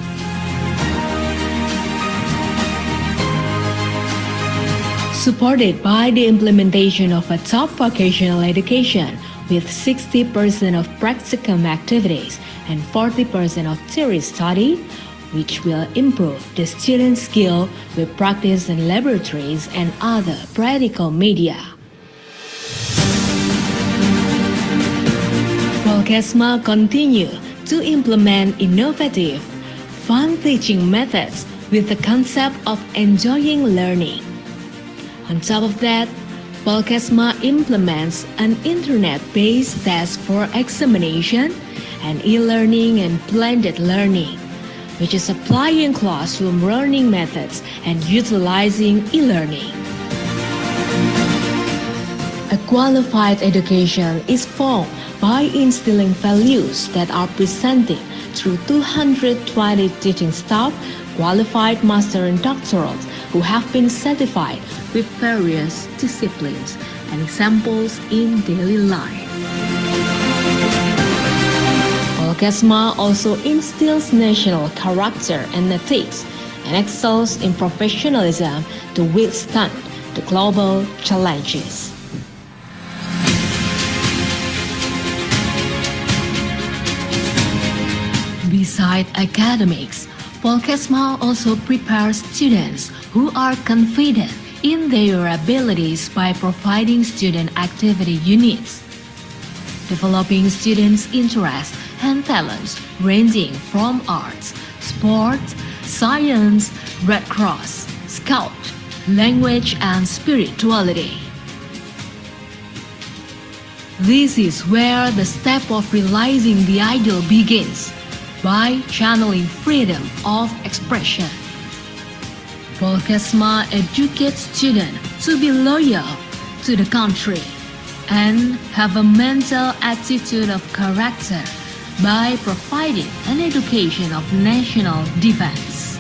Supported by the implementation of a top vocational education with 60% of practicum activities and 40% of theory study, which will improve the student skill with practice in laboratories and other practical media. Polkesma continue to implement innovative, fun teaching methods with the concept of enjoying learning. On top of that, Polkesma implements an internet-based test for examination and e-learning and blended learning, which is applying classroom learning methods and utilizing e-learning. A qualified education is formed by instilling values that are presented through 220 teaching staff, qualified master and doctorals who have been certified with various disciplines and examples in daily life. Polkesma also instills national character and ethics and excels in professionalism to withstand the global challenges. Besides academics, Polkesma also prepares students who are confident in their abilities by providing student activity units, developing students' interests and talents ranging from arts, sports, science, Red Cross, Scout, language and spirituality. This is where the step of realizing the ideal begins, by channeling freedom of expression. Polkesma educates students to be loyal to the country and have a mental attitude of character by providing an education of national defense.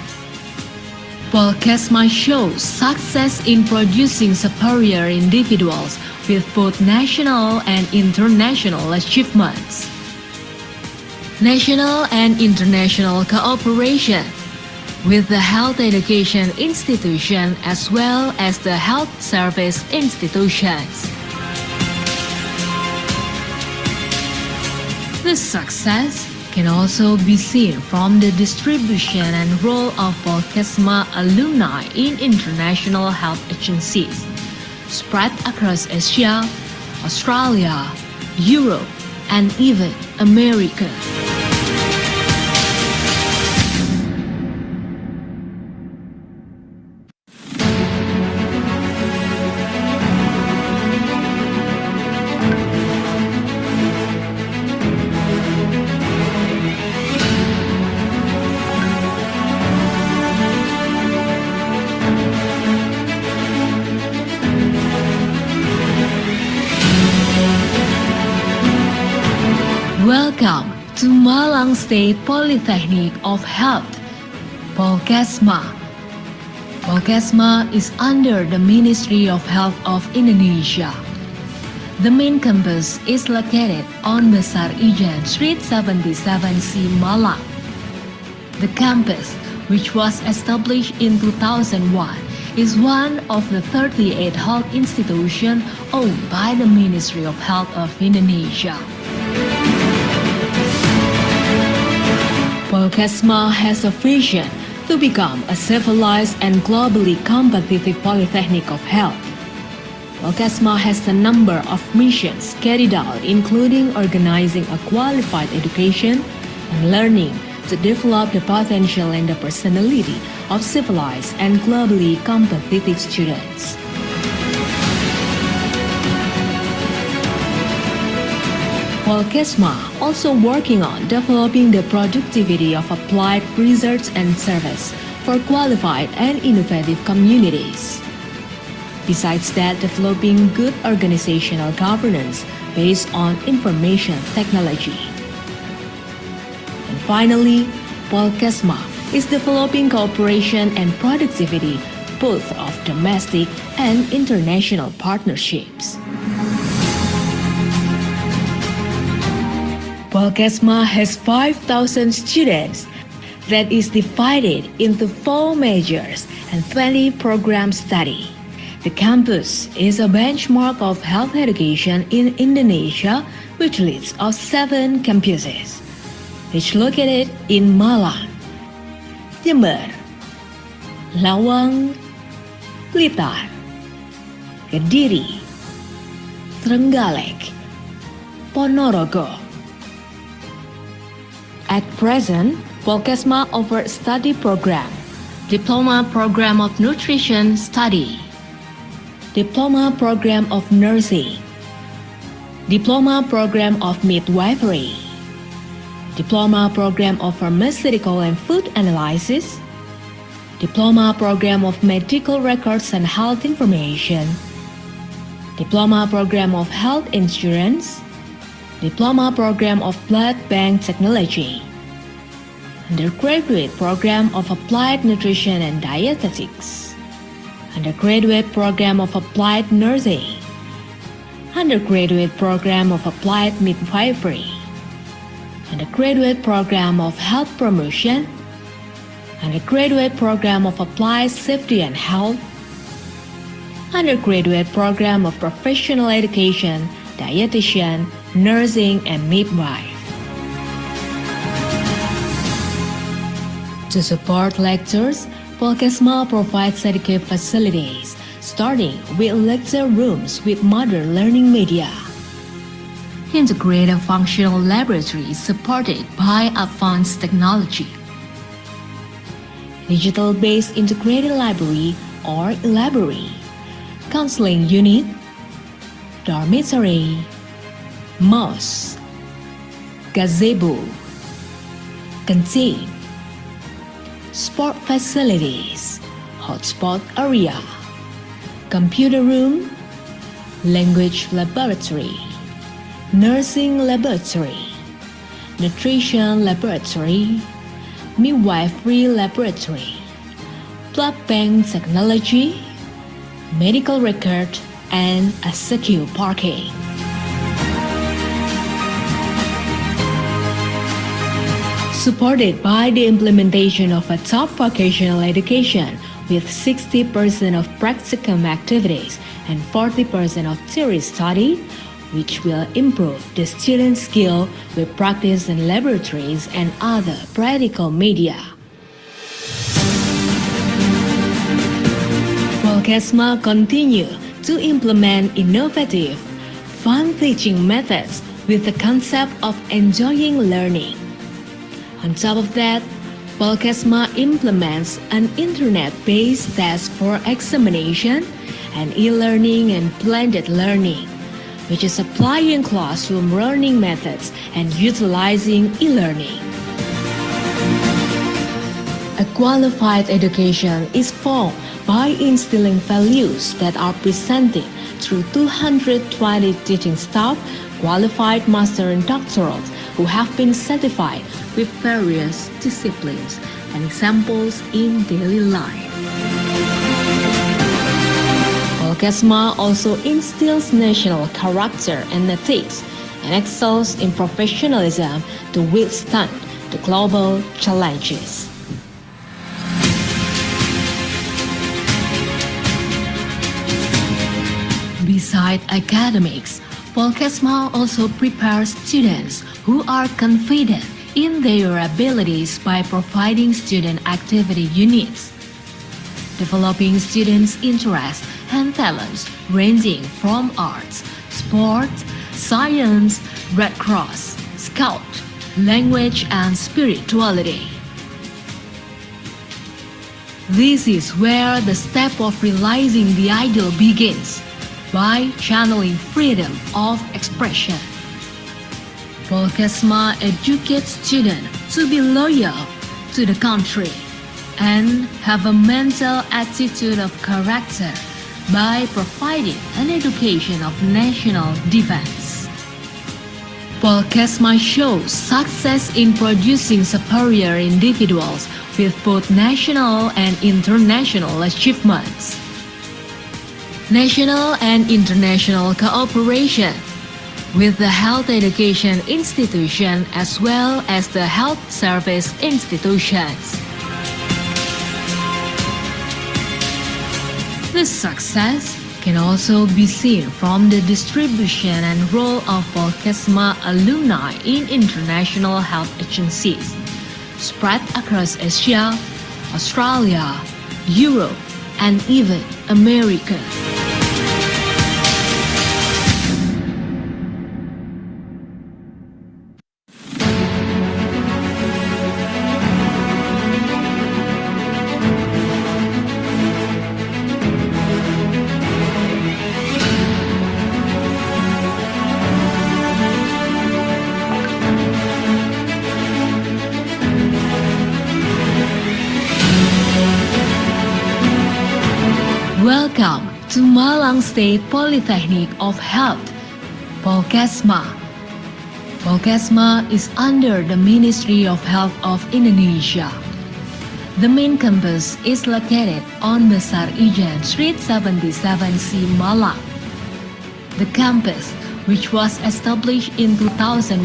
Polkesma shows success in producing superior individuals with both national and international achievements. National and international cooperation with the health education institution as well as the health service institutions. This success can also be seen from the distribution and role of Polkesma alumni in international health agencies spread across Asia, Australia, Europe, and even America. Welcome to Malang State Polytechnic of Health, Polkesma. Polkesma is under the Ministry of Health of Indonesia. The main campus is located on Besar Ijan Street 77C, Malang. The campus, which was established in 2001, is one of the 38 health institutions owned by the Ministry of Health of Indonesia. Polkesma has a vision to become a civilized and globally competitive polytechnic of health. Polkesma has a number of missions carried out, including organizing a qualified education and learning to develop the potential and the personality of civilized and globally competitive students. Polkesma also working on developing the productivity of applied research and service for qualified and innovative communities. Besides that, developing good organizational governance based on information technology. And finally, Polkesma is developing cooperation and productivity both of domestic and international partnerships. Polkesma has 5,000 students that is divided into 4 majors and 20 programs study. The campus is a benchmark of health education in Indonesia, which leads of 7 campuses, which located in Malang, Jember, Lawang, Blitar, Kediri, Trenggalek, Ponorogo. At present, Polkesma offers study program, Diploma Program of Nutrition Study, Diploma Program of Nursing, Diploma Program of Midwifery, Diploma Program of Pharmaceutical and Food Analysis, Diploma Program of Medical Records and Health Information, Diploma Program of Health Insurance, Diploma Program of Blood Bank Technology, Undergraduate Program of Applied Nutrition and Dietetics, Undergraduate Program of Applied Nursing, Undergraduate Program of Applied Midwifery, Undergraduate Program of Health Promotion, Undergraduate Program of Applied Safety and Health, Undergraduate Program of Professional Education, Dietitian, Nursing, and Midwife. To support lectures, Polkesma provides educative facilities starting with lecture rooms with modern learning media. Integrated functional laboratories supported by advanced technology. Digital-based integrated library or library, counseling unit, dormitory, mosque, gazebo, canteen, sport facilities, hotspot area, computer room, language laboratory, nursing laboratory, nutrition laboratory, midwifery laboratory, blood bank technology, medical record, and a secure parking. Supported by the implementation of a top vocational education with 60% of practicum activities and 40% of theory study, which will improve the student skill with practice in laboratories and other practical media. Polkesma continue to implement innovative, fun teaching methods with the concept of enjoying learning. On top of that, Polkesma implements an internet-based test for examination and e-learning and blended learning, which is applying classroom learning methods and utilizing e-learning. A qualified education is formed by instilling values that are presented through 220 teaching staff, qualified master and doctorals who have been certified with various disciplines and examples in daily life. Polkesma also instills national character and ethics and excels in professionalism to withstand the global challenges. Besides academics, Polkesma also prepares students who are confident in their abilities by providing student activity units, developing students' interests and talents ranging from arts, sports, science, Red Cross, Scout, language, and spirituality. This is where the step of realizing the ideal begins, by channeling freedom of expression. Polkesma educates students to be loyal to the country and have a mental attitude of character by providing an education of national defense. Polkesma shows success in producing superior individuals with both national and international achievements. National and international cooperation with the health education institution as well as the health service institutions. This success can also be seen from the distribution and role of Polkesma alumni in international health agencies spread across Asia, Australia, Europe, and even America. Welcome to Malang State Polytechnic of Health, Polkesma. Polkesma is under the Ministry of Health of Indonesia. The main campus is located on Besar Ijen Street 77C, Malang. The campus, which was established in 2001,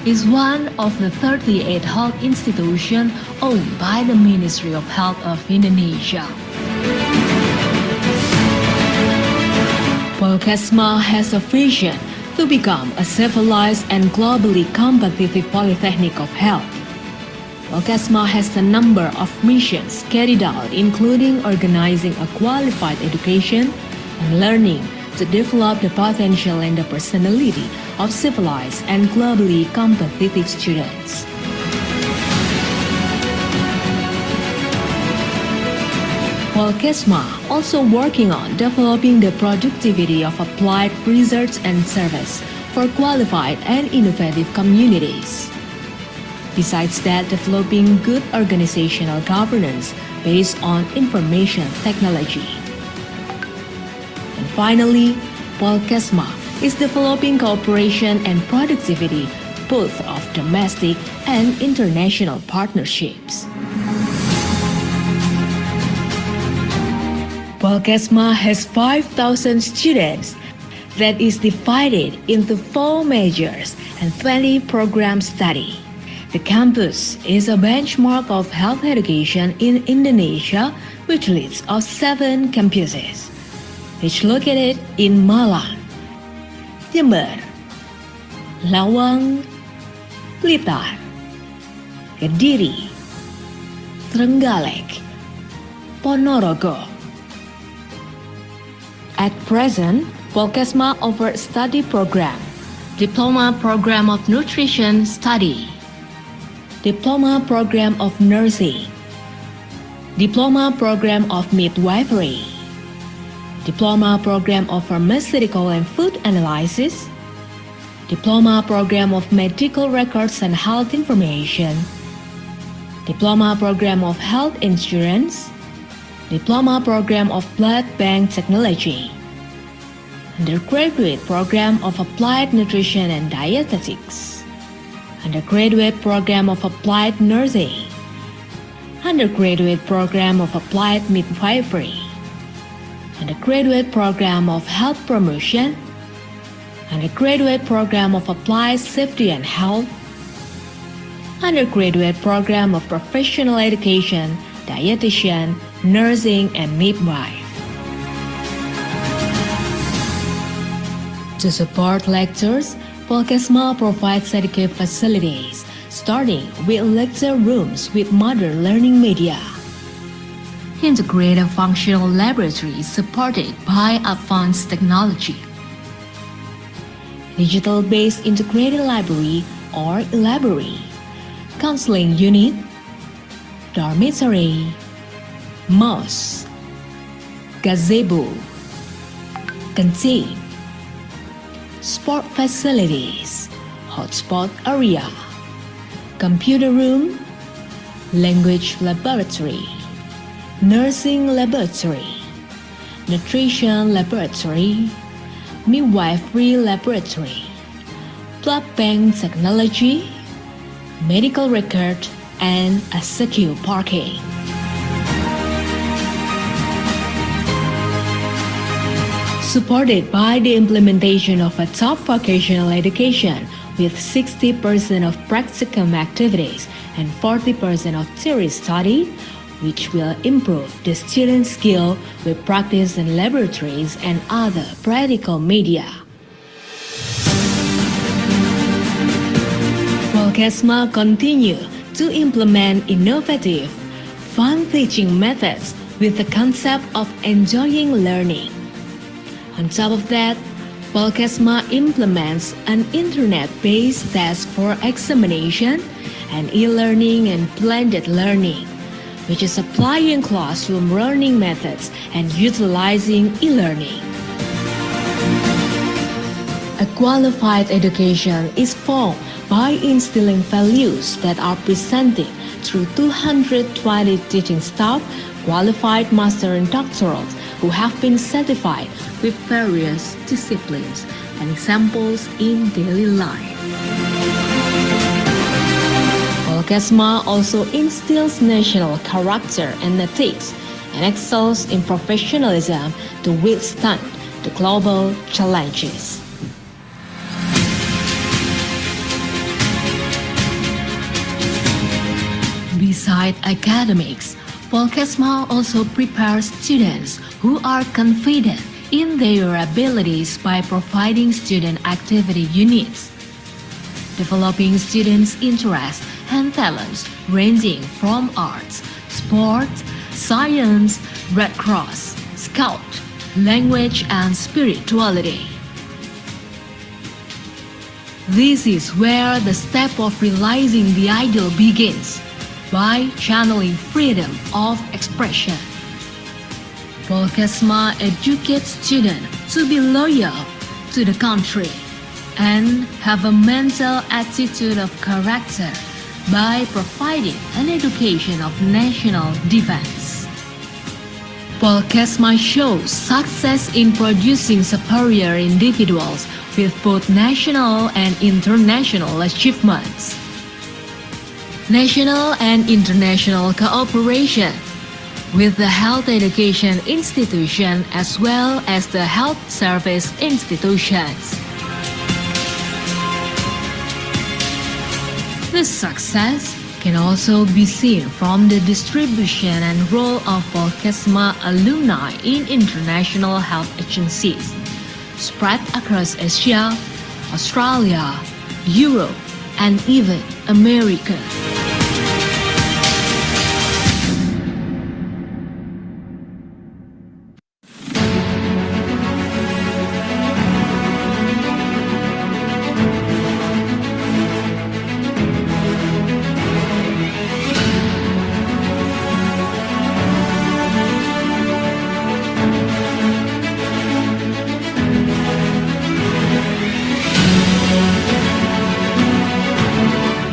is one of the 38 health institutions owned by the Ministry of Health of Indonesia. Polkesma has a vision to become a civilized and globally competitive polytechnic of health. Volcasma has a number of missions carried out, including organizing a qualified education and learning to develop the potential and the personality of civilized and globally competitive students. Volcasma also working on developing the productivity of applied research and service for qualified and innovative communities. Besides that, developing good organizational governance based on information technology. And finally, Volcasma is developing cooperation and productivity both of domestic and international partnerships. Volcasma has 5,000 students that is divided into 4 majors and 20 program study. The campus is a benchmark of health education in Indonesia, which leads of 7 campuses, which located in Malang, Jember, Lawang, Blitar, Kediri, Trenggalek, Ponorogo. At present, Volcasma offers study program, Diploma Program of Nutrition Study, Diploma Program of Nursing, Diploma Program of Midwifery, Diploma Program of Pharmaceutical and Food Analysis, Diploma Program of Medical Records and Health Information, Diploma Program of Health Insurance, Diploma Program of Blood Bank Technology, Undergraduate Program of Applied Nutrition and Dietetics, Undergraduate Program of Applied Nursing, Undergraduate Program of Applied Midwifery, Undergraduate Program of Health Promotion, Undergraduate Program of Applied Safety and Health, Undergraduate Program of Professional Education, Dietitian, Nursing, and Midwife. To support lectures, Volcasma provides adequate facilities, starting with lecture rooms with modern learning media. Integrated functional laboratories supported by advanced technology. Digital-based integrated library or library, counseling unit, dormitory, mosque, gazebo, canteen, sport facilities, hotspot area, computer room, language laboratory, nursing laboratory, nutrition laboratory, midwifery laboratory, blood bank technology, medical record, and a secure parking. Supported by the implementation of a top vocational education with 60% of practicum activities and 40% of theory study, which will improve the student skill with practice in laboratories and other practical media. Volcasma continue to implement innovative, fun teaching methods with the concept of enjoying learning. On top of that, Volcasma implements an internet-based test for examination and e-learning and blended learning, which is applying classroom learning methods and utilizing e-learning. A qualified education is formed by instilling values that are presented through 220 teaching staff, qualified master and doctorals who have been certified with various disciplines and examples in daily life. Volcasma also instills national character and ethics and excels in professionalism to withstand the global challenges. Besides academics, Volcasma also prepares students who are confident in their abilities by providing student activity units. developing students' interests and talents ranging from arts, sports, science, Red Cross, Scout, language, and spirituality. This is where the step of realizing the ideal begins, by channeling freedom of expression. Polkesma educates students to be loyal to the country and have a mental attitude of character by providing an education of national defense. Polkesma shows success in producing superior individuals with both national and international achievements. National and international cooperation with the health education institution as well as the health service institutions. This success can also be seen from the distribution and role of Polkesma alumni in international health agencies spread across Asia, Australia, Europe, and even America.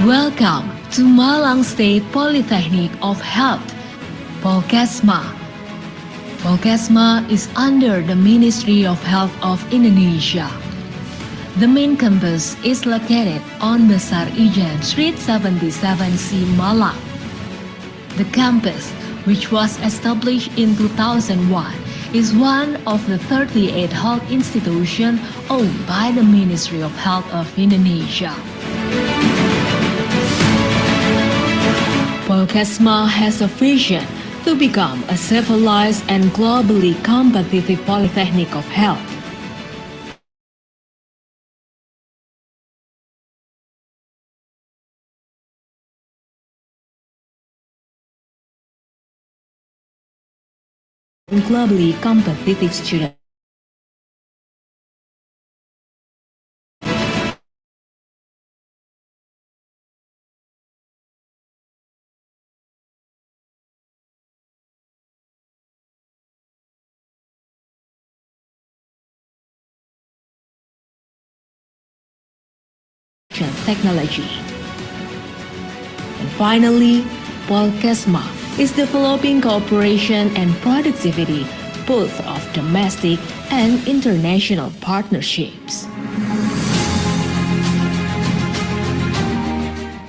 Welcome to Malang State Polytechnic of Health, Polkesma. Polkesma is under the Ministry of Health of Indonesia. The main campus is located on Besar Ijan Street 77C, Malang. The campus, which was established in 2001, is one of the 38 health institutions owned by the Ministry of Health of Indonesia. Polkesma has a vision to become a civilized and globally competitive polytechnic of health. Globally competitive student. Technology. And finally, Polkesma is developing cooperation and productivity both of domestic and international partnerships.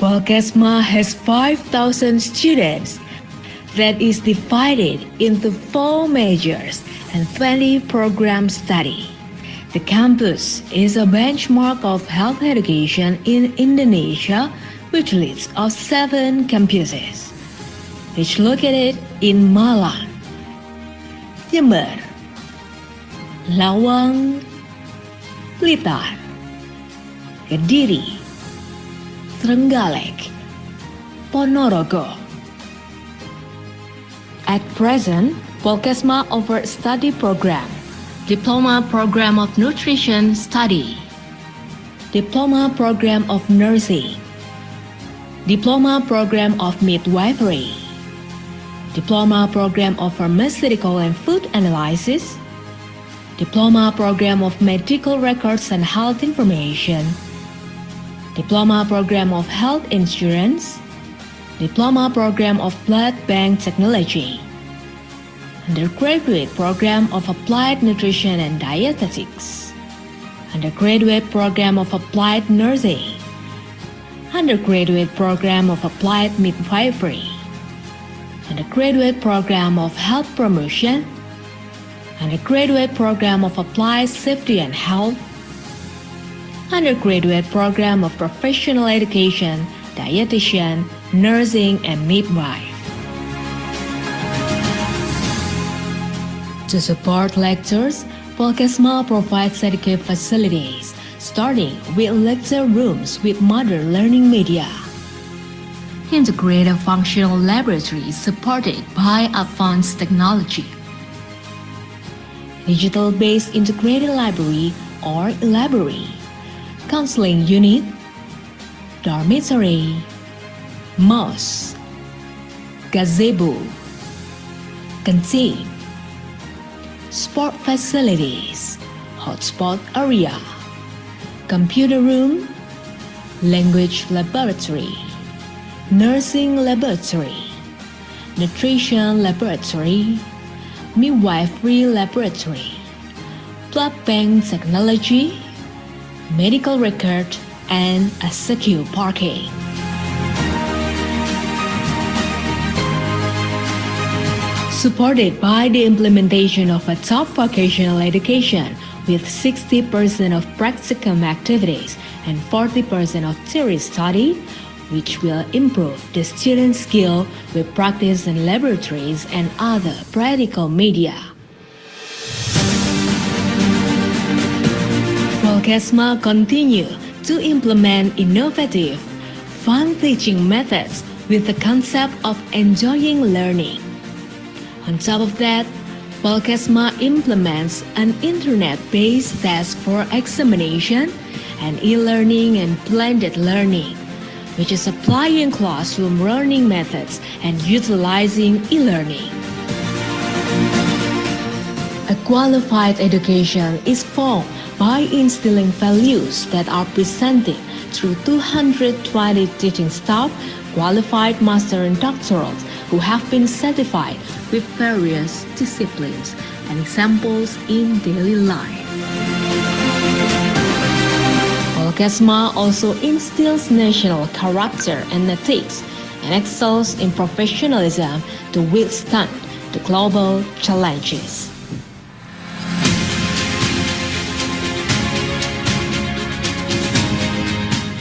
Polkesma has 5,000 students that is divided into 4 majors and 20 programs study. The campus is a benchmark of health education in Indonesia, which lists of 7 campuses, which located in Malang, Jember, Lawang, Blitar, Kediri, Trenggalek, Ponorogo. At present, Polkesma offers study program. Diploma Program of Nutrition Study, Diploma Program of Nursing, Diploma Program of Midwifery, Diploma Program of Pharmaceutical and Food Analysis, Diploma Program of Medical Records and Health Information, Diploma Program of Health Insurance, Diploma Program of Blood Bank Technology, Undergraduate Program of Applied Nutrition and Dietetics, Undergraduate Program of Applied Nursing, Undergraduate Program of Applied Midwifery, Undergraduate Program of Health Promotion, Undergraduate Program of Applied Safety and Health, Undergraduate Program of Professional Education, Dietitian, Nursing, and Midwife. To support lectures, Polkesma provides adequate facilities starting with lecture rooms with modern learning media. Integrated functional laboratories supported by advanced technology. Digital-based integrated library or library. Counseling unit. Dormitory. Mosque. Gazebo. Canteen. Sport facilities. Hotspot area. Computer room. Language laboratory. Nursing laboratory. Nutrition laboratory. Midwifery laboratory. Blood bank technology. Medical record and a secure parking. Supported by the implementation of a top vocational education with 60% of practicum activities and 40% of theory study, which will improve the student's skill with practice in laboratories and other practical media. Volkesma continue to implement innovative, fun teaching methods with the concept of enjoying learning. On top of that, Volkesma implements an internet-based test for examination and e-learning and blended learning, which is applying classroom learning methods and utilizing e-learning. A qualified education is formed by instilling values that are presented through 220 teaching staff, qualified master and doctorals who have been certified with various disciplines and examples in daily life. Volkesma also instills national character and ethics and excels in professionalism to withstand the global challenges.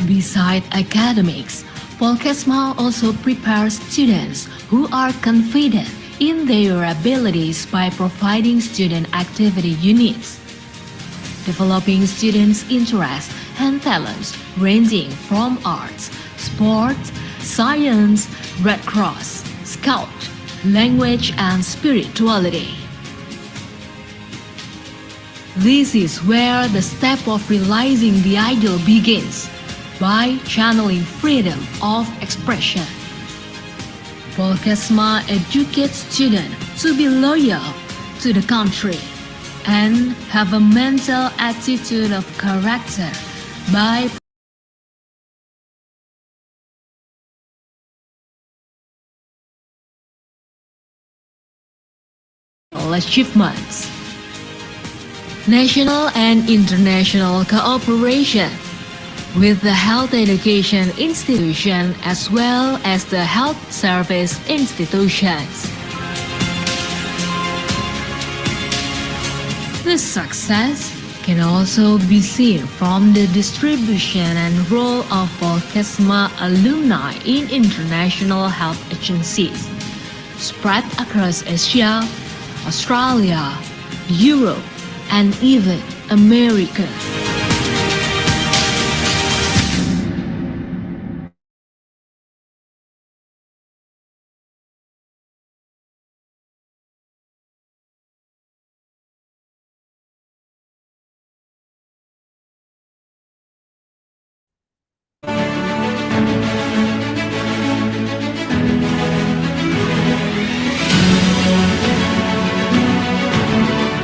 Besides academics, Volkesma also prepares students who are confident in their abilities by providing student activity units, developing students' interests and talents ranging from arts, sports, science, Red Cross, Scout, language, and spirituality. This is where the step of realizing the ideal begins, by channeling freedom of expression. Volkesma educates students to be loyal to the country and have a mental attitude of character by achievements. National and international cooperation with the health education institution as well as the health service institutions. This success can also be seen from the distribution and role of Volkesma alumni in international health agencies, spread across Asia, Australia, Europe, and even America.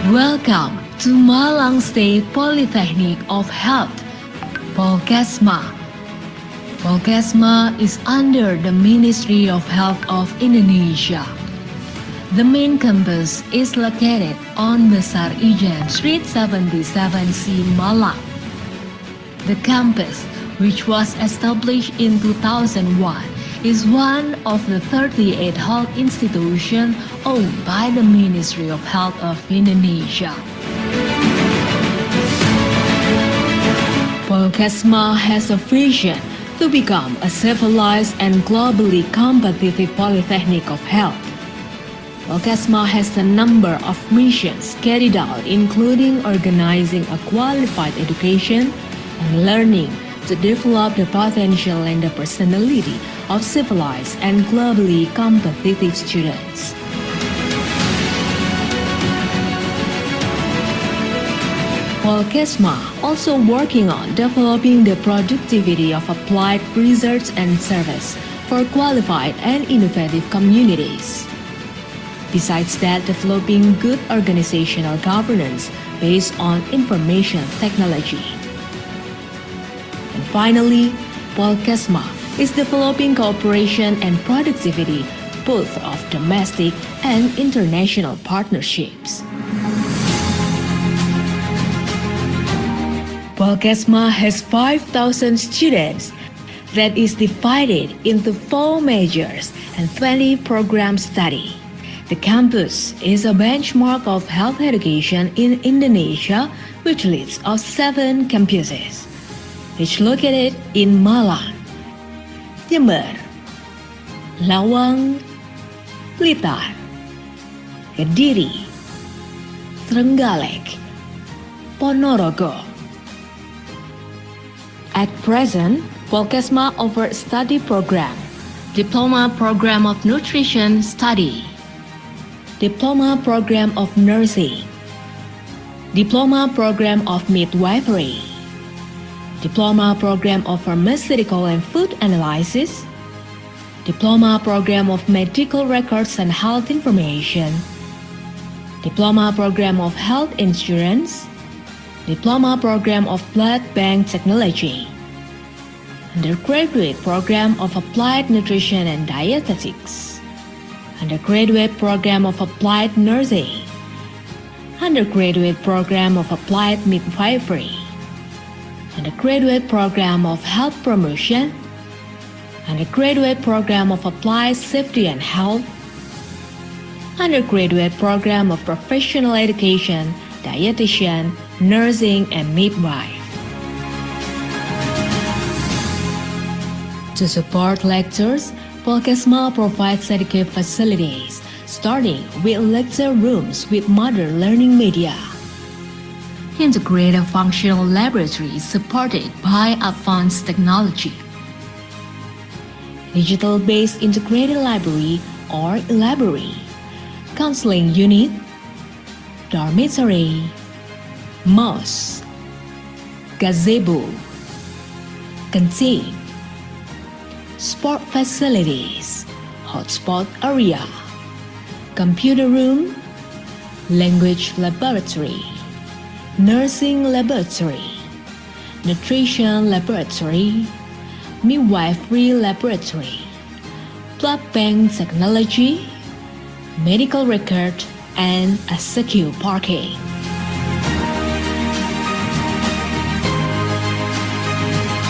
Welcome to Malang State Polytechnic of Health, Volkesma. Volkesma is under the Ministry of Health of Indonesia. The main campus is located on Besar Ijen Street 77C, Malang. The campus, which was established in 2001, is one of the 38 health institutions owned by the Ministry of Health of Indonesia. Volkesma has a vision to become a civilized and globally competitive polytechnic of health. Volkesma has a number of missions carried out, including organizing a qualified education, and learning to develop the potential and the personality of civilized and globally competitive students. Kesma also working on developing the productivity of applied research and service for qualified and innovative communities. Besides that, developing good organizational governance based on information technology. And finally, Kesma is developing cooperation and productivity both of domestic and international partnerships. Kesma has 5,000 students that is divided into 4 majors and 20 programs study. The campus is a benchmark of health education in Indonesia, which leads of 7 campuses, which located in Malang, Jember, Lawang, Blitar, Kediri, Trenggalek, Ponorogo. At present, Kesma offers study program, Diploma Program of Nutrition Study, Diploma Program of Nursing, Diploma Program of Midwifery, Diploma Program of Pharmaceutical and Food Analysis, Diploma Program of Medical Records and Health Information, Diploma Program of Health Insurance, Diploma Program of Blood Bank Technology, Undergraduate Program of Applied Nutrition and Dietetics, Undergraduate Program of Applied Nursing, Undergraduate Program of Applied Midwifery, Undergraduate Program of Health Promotion, Undergraduate Program of Applied Safety and Health, Undergraduate Program of Professional Education, Dietitian, Nursing, and Midwife. To support lectures, Kesma provides educative facilities, starting with lecture rooms with modern learning media. Integrated functional laboratories supported by advanced technology. Digital-based integrated library or library, counseling unit, dormitory, mosque, gazebo, canteen, sport facilities, hotspot area, computer room, language laboratory, nursing laboratory, nutrition laboratory, midwifery laboratory, blood bank technology, medical record, and a secure parking.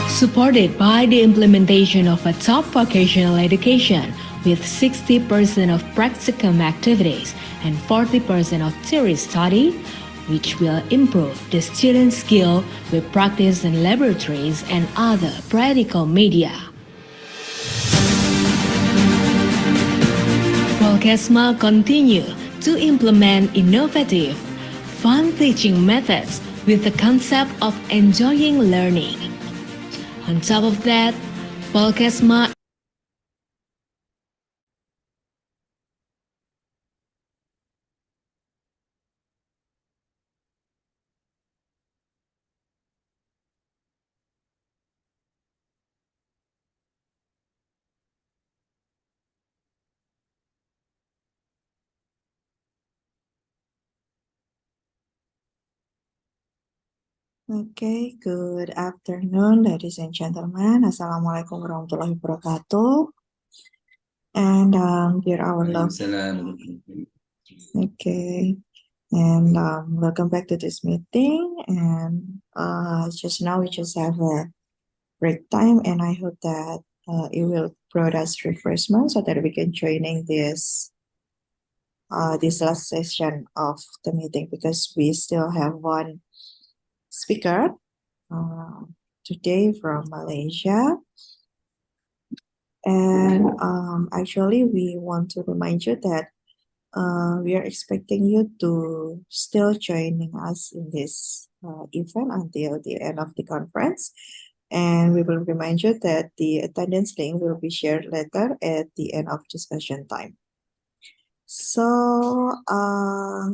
Supported by the implementation of a top vocational education with 60% of practicum activities and 40% of theory study, which will improve the student's skill with practice in laboratories and other practical media. Kesma continue to implement innovative, fun teaching methods with the concept of enjoying learning. On top of that, Kesma Okay, good afternoon, ladies and gentlemen. Assalamualaikum warahmatullahi wabarakatuh. And dear our love. Okay, and welcome back to this meeting. And just now we just have a break time, and I hope that it will provide us refreshment so that we can joining this last session of the meeting, because we still have one speaker today from Malaysia. And actually we want to remind you that We are expecting you to still joining us in this event until the end of the conference. And we will remind you that the attendance link will be shared later at the end of discussion time. So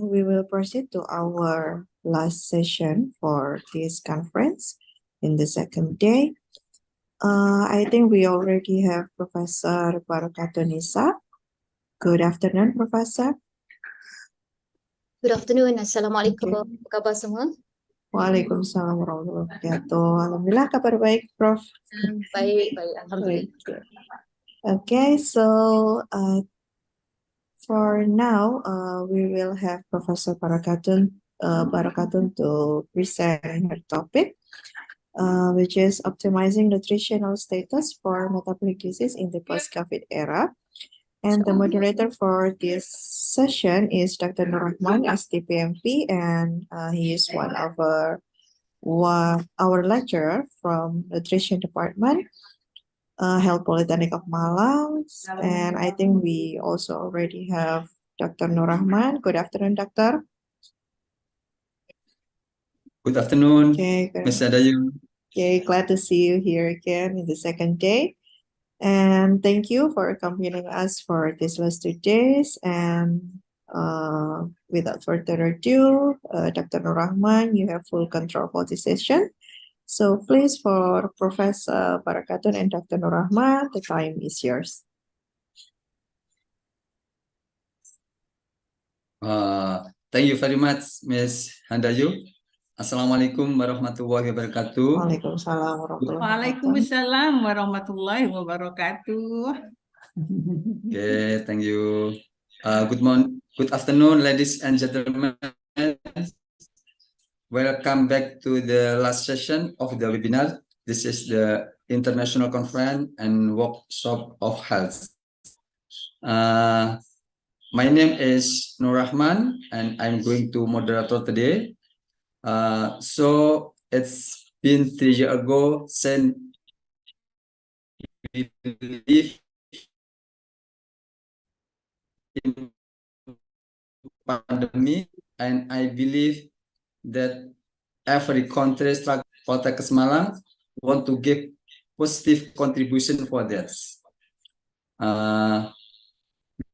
we will proceed to our last session for this conference in the second day. I think we already have Professor Barakatunisa. Good afternoon, Professor. Good afternoon. Assalamualaikum. Okay. Apa khabar semua? Waalaikumsalam warahmatullahi wabarakatuh. Alhamdulillah, kabar baik, Prof. Baik, alhamdulillah. Okay, so for now, we will have Professor Barakatun to present her topic, which is optimizing nutritional status for metabolic disease in the post-COVID era. And the moderator for this session is Dr. Nur Rahman, STPMP, and he is one of our lecturer from Nutrition Department, Health Polytechnic of Malang. And I think we also already have Dr. Nur Rahman. Good afternoon, Doctor. Good afternoon, Okay, good. Ms. Adayu. Okay, glad to see you here again in the second day. And thank you for accompanying us for these last 2 days. And without further ado, Dr. Nur Rahman, you have full control for this session. So please, for Professor Barakatun and Dr. Nur Rahman, the time is yours. Thank you very much, Ms. Handayu. Assalamualaikum warahmatullahi wabarakatuh. Waalaikumsalam warahmatullahi wabarakatuh. Waalaikumsalam warahmatullahi wabarakatuh. Okay, thank you. Good afternoon, ladies and gentlemen. Welcome back to the last session of the webinar. This is the International Conference and Workshop of Health. My name is Nur Rahman, and I'm going to moderator today. So it's been 3 years ago since we believe in pandemic, and I believe that every country struck Poltekkes Malang want to give positive contribution for that.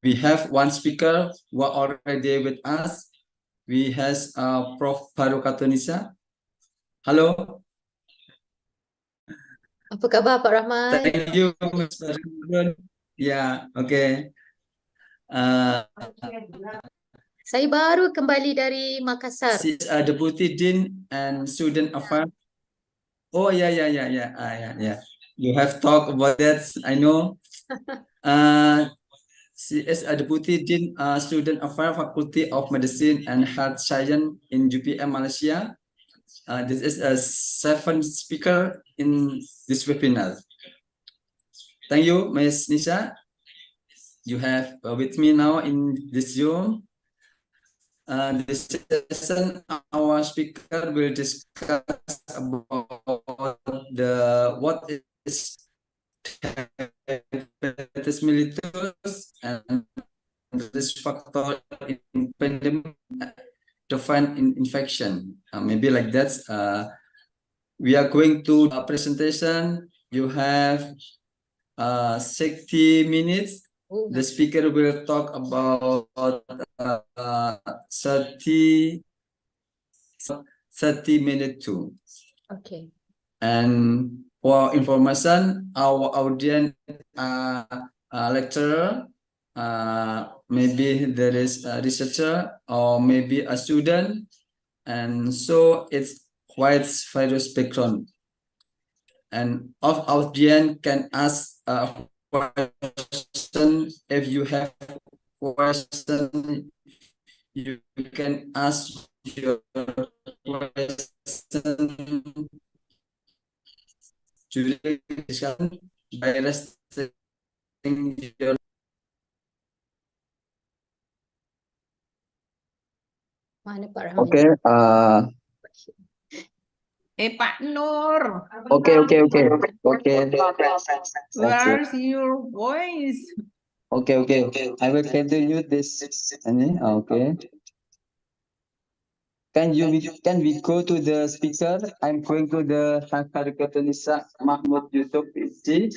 We have one speaker who are already with us. We has Prof. Barakatunisa. Halo. Apa khabar Pak Rahman? Thank you, Mr. Rahman. Yeah, okay. Saya baru kembali dari Makassar. She's a Deputy Dean and Student Affairs. Oh, yeah. You have talked about that, I know. She is a Deputy Dean, Student Affairs, Faculty of Medicine and Health Science in UPM, Malaysia. This is a 7th speaker in this webinar. Thank you, Ms. Nisha. You have with me now in this Zoom. This session, our speaker will discuss about what is diabetes mellitus and risk factor in pandemic define infection. Maybe like that. We are going to a presentation. You have 60 minutes. The speaker will talk about 30 minutes too. Okay. And for information, our audience lecturer, maybe there is a researcher or maybe a student, and so it's quite various background. And of audience can ask a question. If you have question, you can ask your question during discussion by resting your. Mana Pak Rahman? Okay. Pak Nur. Okay. Where's your voice? Okay, okay. I will continue this. Okay. Can we go to the speaker? I'm going to the Hakarikatanisa Mahmud Yusuf Isi.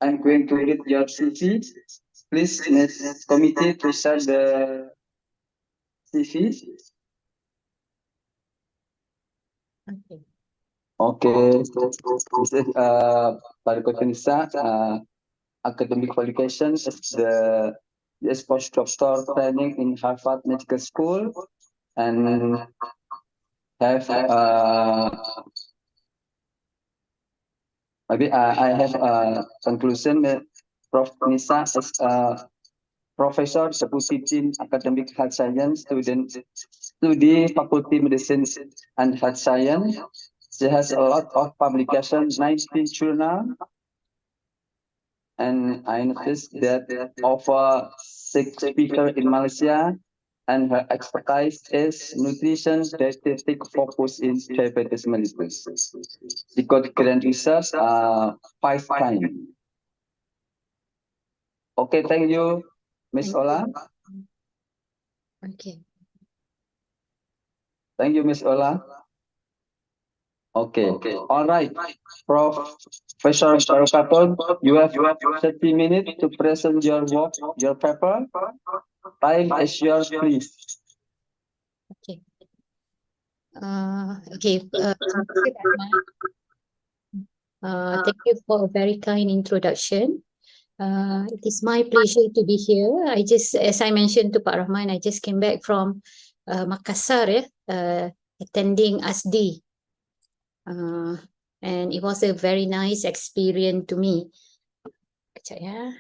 I'm going to read your CV. Please, next committee to share the CV. Okay. Okay. This is Parikotanisa academic qualifications is the postdoctoral training in Harvard Medical School and have maybe I have a conclusion. Prof. Nisa is Professor Deputy Dean Academic Health Science student Studi Faculty Medicine and Health Science. She has a lot of publications, 19 journals, and I noticed that over 6 speakers in Malaysia, and her expertise is nutrition dietetic focus in diabetes mellitus. She got grant research 5 times. Okay, thank you, Miss Ola. Okay. Thank you, Miss Ola. Okay. All right. Professor Barokaton, you have 30 minutes to present your work, your paper. Time is yours, please. Okay. Okay. Thank you, Rahman. Thank you for a very kind introduction. It is my pleasure to be here. As I mentioned to Pak Rahman, I just came back from Makassar, attending ASDI. And it was a very nice experience to me. Kejap ya.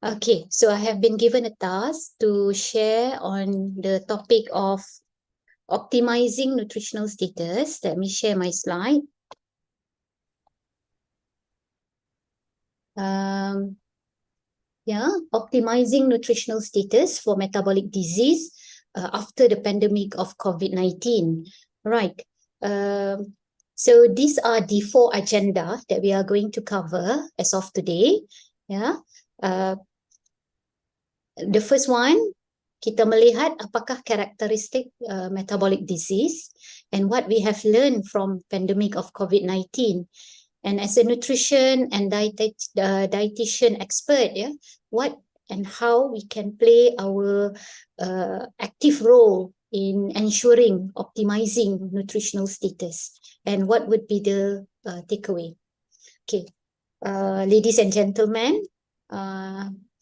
Okay, so I have been given a task to share on the topic of optimizing nutritional status. Let me share my slide. Optimizing nutritional status for metabolic disease after the pandemic of COVID-19. Right. So these are the 4 agenda that we are going to cover as of today. The first one, kita melihat apakah karakteristik metabolic disease and what we have learned from pandemic of COVID-19. And as a nutrition and dietitian expert, what and how we can play our active role in ensuring optimizing nutritional status, and what would be the takeaway. Okay, ladies and gentlemen,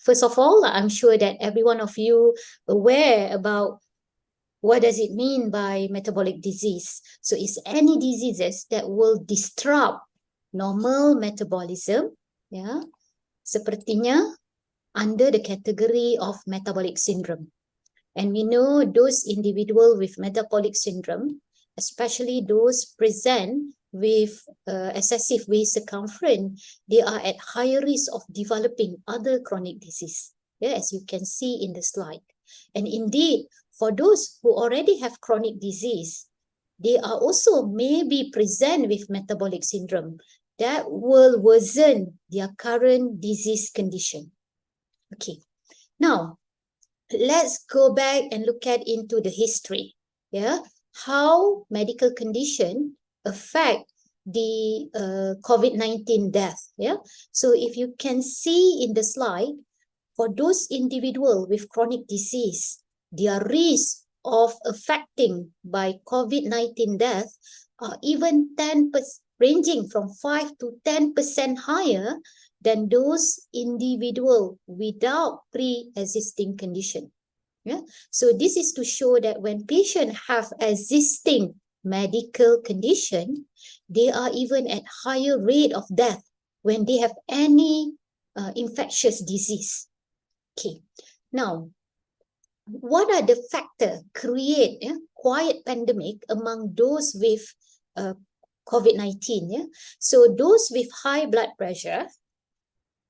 first of all, I'm sure that every one of you aware about what does it mean by metabolic disease. So it's any diseases that will disrupt normal metabolism, sepertinya under the category of metabolic syndrome. And we know those individuals with metabolic syndrome, especially those present with excessive waist circumference, they are at higher risk of developing other chronic disease, as you can see in the slide. And indeed, for those who already have chronic disease, they are also maybe present with metabolic syndrome that will worsen their current disease condition. Okay, now let's go back and look at into the history. How medical condition affect the COVID-19 death. So if you can see in the slide, for those individuals with chronic disease, their risk of affecting by COVID-19 death are even 10%, ranging from 5 to 10% higher than those individuals without pre-existing condition. So this is to show that when patients have existing medical condition, they are even at higher rate of death when they have any infectious disease. Okay, now what are the factors create quiet pandemic among those with COVID-19? So those with high blood pressure,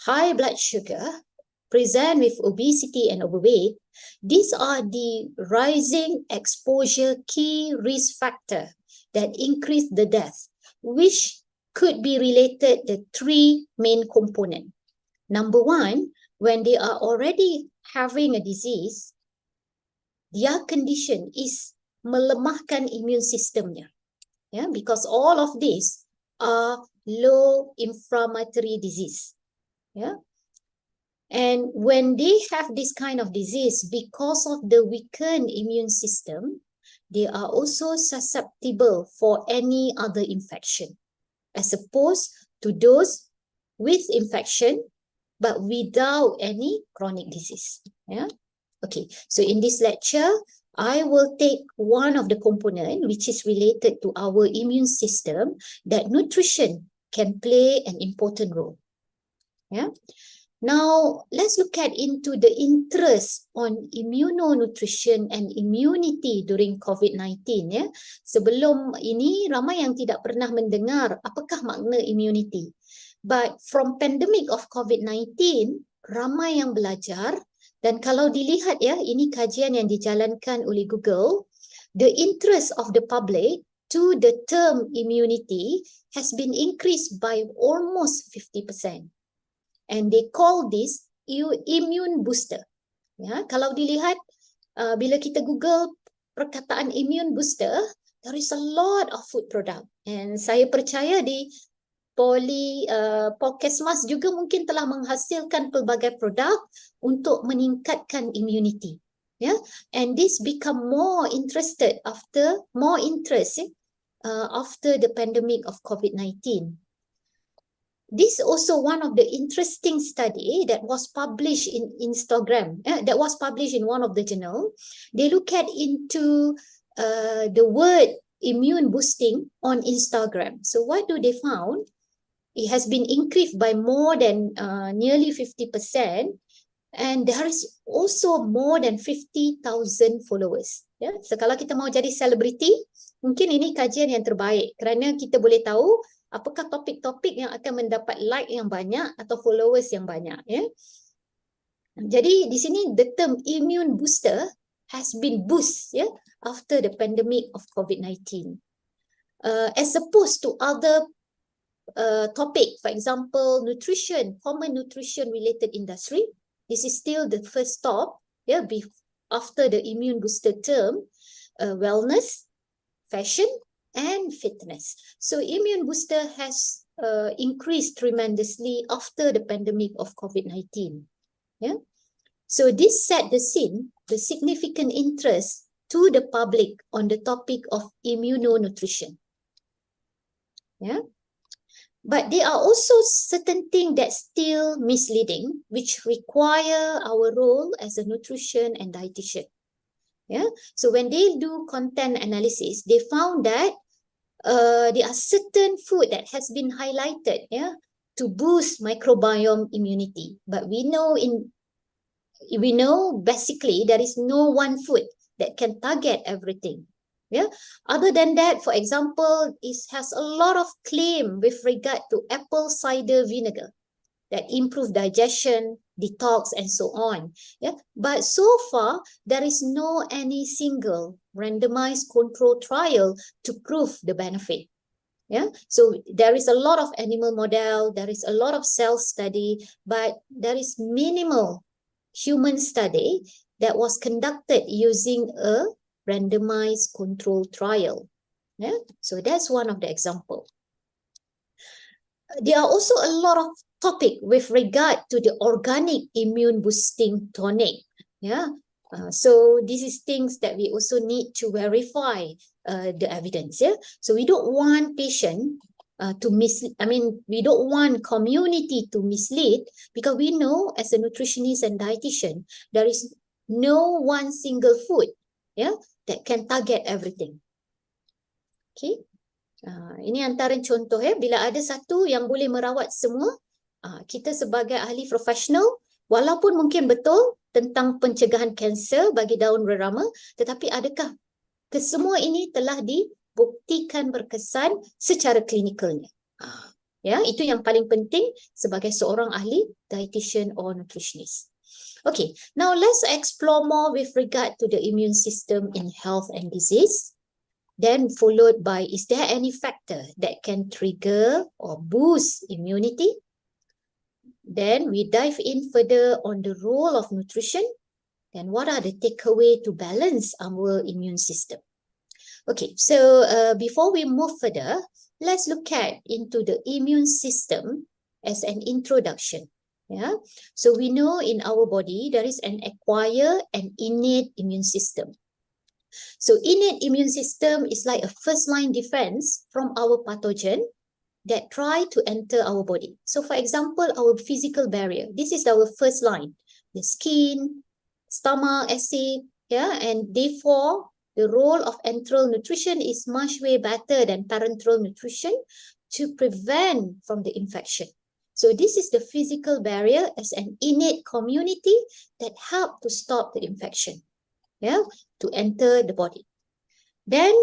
high blood sugar, present with obesity and overweight, these are the rising exposure key risk factor that increase the death, which could be related to 3 main components. Number one, when they are already having a disease, their condition is melemahkan immune systemnya. Yeah, because all of these are low inflammatory disease. Yeah. And when they have this kind of disease, because of the weakened immune system, they are also susceptible for any other infection, as opposed to those with infection but without any chronic disease. Yeah. Okay, so in this lecture, I will take one of the component which is related to our immune system that nutrition can play an important role. Yeah. Now, let's look at into the interest on immunonutrition and immunity during COVID-19. Ya. Sebelum ini, ramai yang tidak pernah mendengar apakah makna immunity. But from pandemic of COVID-19, ramai yang belajar. Dan kalau dilihat ya, ini kajian yang dijalankan oleh Google, the interest of the public to the term immunity has been increased by almost 50%. And they call this immune booster. Ya, kalau dilihat, bila kita Google perkataan immune booster, there is a lot of food product. And saya percaya di Podcastmas juga mungkin telah menghasilkan pelbagai produk untuk meningkatkan immunity. Yeah? And this become more interest after the pandemic of COVID-19. This also one of the interesting study that was published in Instagram, that was published in one of the journal. They look at into the word immune boosting on Instagram. So what do they found? It has been increased by more than nearly 50%, and there is also more than 50,000 followers. Ya, so kalau kita mau jadi selebriti, mungkin ini kajian yang terbaik kerana kita boleh tahu apakah topik-topik yang akan mendapat like yang banyak atau followers yang banyak. Ya. Jadi di sini the term immune booster has been boost after the pandemic of COVID-19. As opposed to other topic, for example, nutrition, common nutrition related industry. This is still the first stop, after the immune booster term, wellness, fashion, and fitness. So immune booster has increased tremendously after the pandemic of COVID-19. Yeah. So this set the scene, the significant interest to the public on the topic of immunonutrition. Yeah. But there are also certain things that still misleading, which require our role as a nutrition and dietitian. Yeah. So when they do content analysis, they found that there are certain food that has been highlighted, to boost microbiome immunity. But we know basically there is no one food that can target everything. Yeah. Other than that, for example, it has a lot of claim with regard to apple cider vinegar that improve digestion, detox, and so on. Yeah. But so far, there is no any single randomized control trial to prove the benefit. Yeah. So there is a lot of animal model, there is a lot of cell study, but there is minimal human study that was conducted using a randomized control trial. Yeah? So that's one of the examples. There are also a lot of topic with regard to the organic immune boosting tonic. Yeah. So this is things that we also need to verify the evidence. Yeah. So we don't want patient we don't want community to mislead, because we know as a nutritionist and dietitian, there is no one single food, that can target everything. Okay. Ini antara contoh bila ada satu yang boleh merawat semua, kita sebagai ahli profesional, walaupun mungkin betul tentang pencegahan kanser bagi daun rerama, tetapi adakah kesemua ini telah dibuktikan berkesan secara klinikalnya? Ya, itu yang paling penting sebagai seorang ahli dietitian or nutritionist. Okay, now let's explore more with regard to the immune system in health and disease. Then followed by, is there any factor that can trigger or boost immunity? Then we dive in further on the role of nutrition. Then what are the takeaway to balance our immune system? Okay, so before we move further, let's look at into the immune system as an introduction. Yeah, so we know in our body there is an acquired and innate immune system. So innate immune system is like a first line defense from our pathogen that try to enter our body. So for example, our physical barrier, this is our first line, the skin, stomach, acid, yeah, and therefore the role of enteral nutrition is much way better than parenteral nutrition to prevent from the infection. So this is the physical barrier as an innate community that help to stop the infection, yeah, to enter the body. Then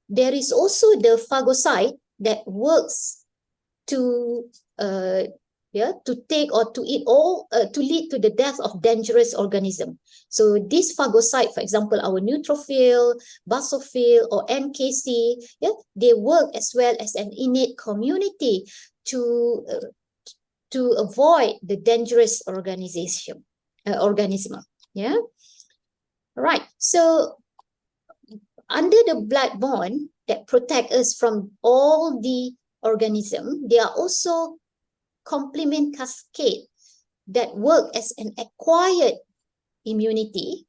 there is also the phagocyte that works to to take or to eat all to lead to the death of dangerous organism. So this phagocyte, for example, our neutrophil, basophil, or NKC, yeah, they work as well as an innate community to avoid the dangerous organism. Yeah, right. So under the blood-borne that protect us from all the organism, there are also complement cascade that work as an acquired immunity,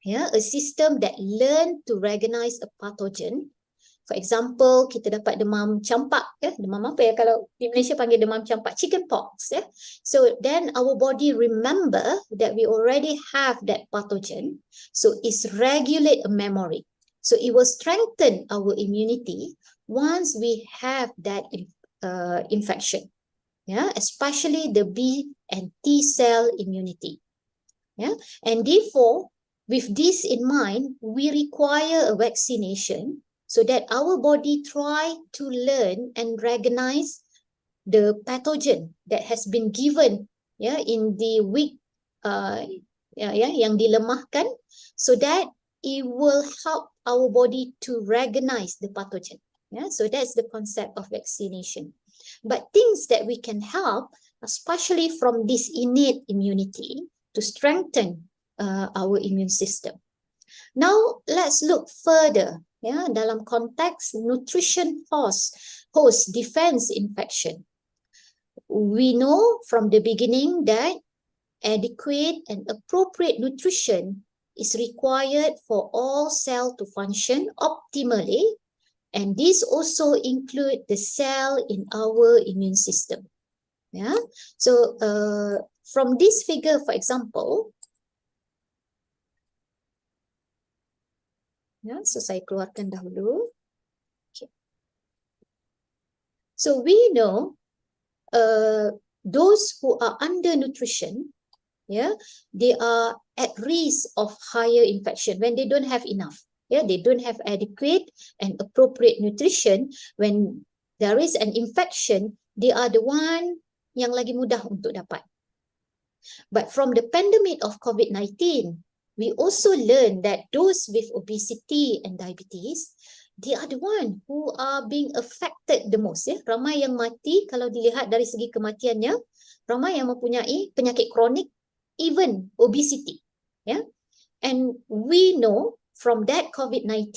yeah, a system that learn to recognize a pathogen. For example, kita dapat demam campak, demam apa ya kalau di Malaysia panggil demam campak, chicken pox, So then our body remember that we already have that pathogen, so it's regulate a memory. So it will strengthen our immunity once we have that infection. Yeah, especially the B and T cell immunity. Yeah, and therefore, with this in mind, we require a vaccination so that our body try to learn and recognize the pathogen that has been given, yeah, in the weak, yang dilemahkan, so that it will help our body to recognize the pathogen. Yeah, so that's the concept of vaccination. But things that we can help, especially from this innate immunity, to strengthen our immune system. Now, let's look further. Yeah, dalam konteks nutrition host defense infection. We know from the beginning that adequate and appropriate nutrition is required for all cells to function optimally. And this also include the cell in our immune system. Yeah. So from this figure, for example, yeah, so saya keluarkan dahulu. Okay. So we know those who are undernutrition, yeah, they are at risk of higher infection when they don't have enough. Yeah, they don't have adequate and appropriate nutrition. When there is an infection, they are the one yang lagi mudah untuk dapat. But from the pandemic of COVID-19, we also learn that those with obesity and diabetes, they are the one who are being affected the most. Ya, ramai yang mati kalau dilihat dari segi kematiannya, ramai yang mempunyai penyakit kronik, even obesity. Yeah, and we know from that COVID-19,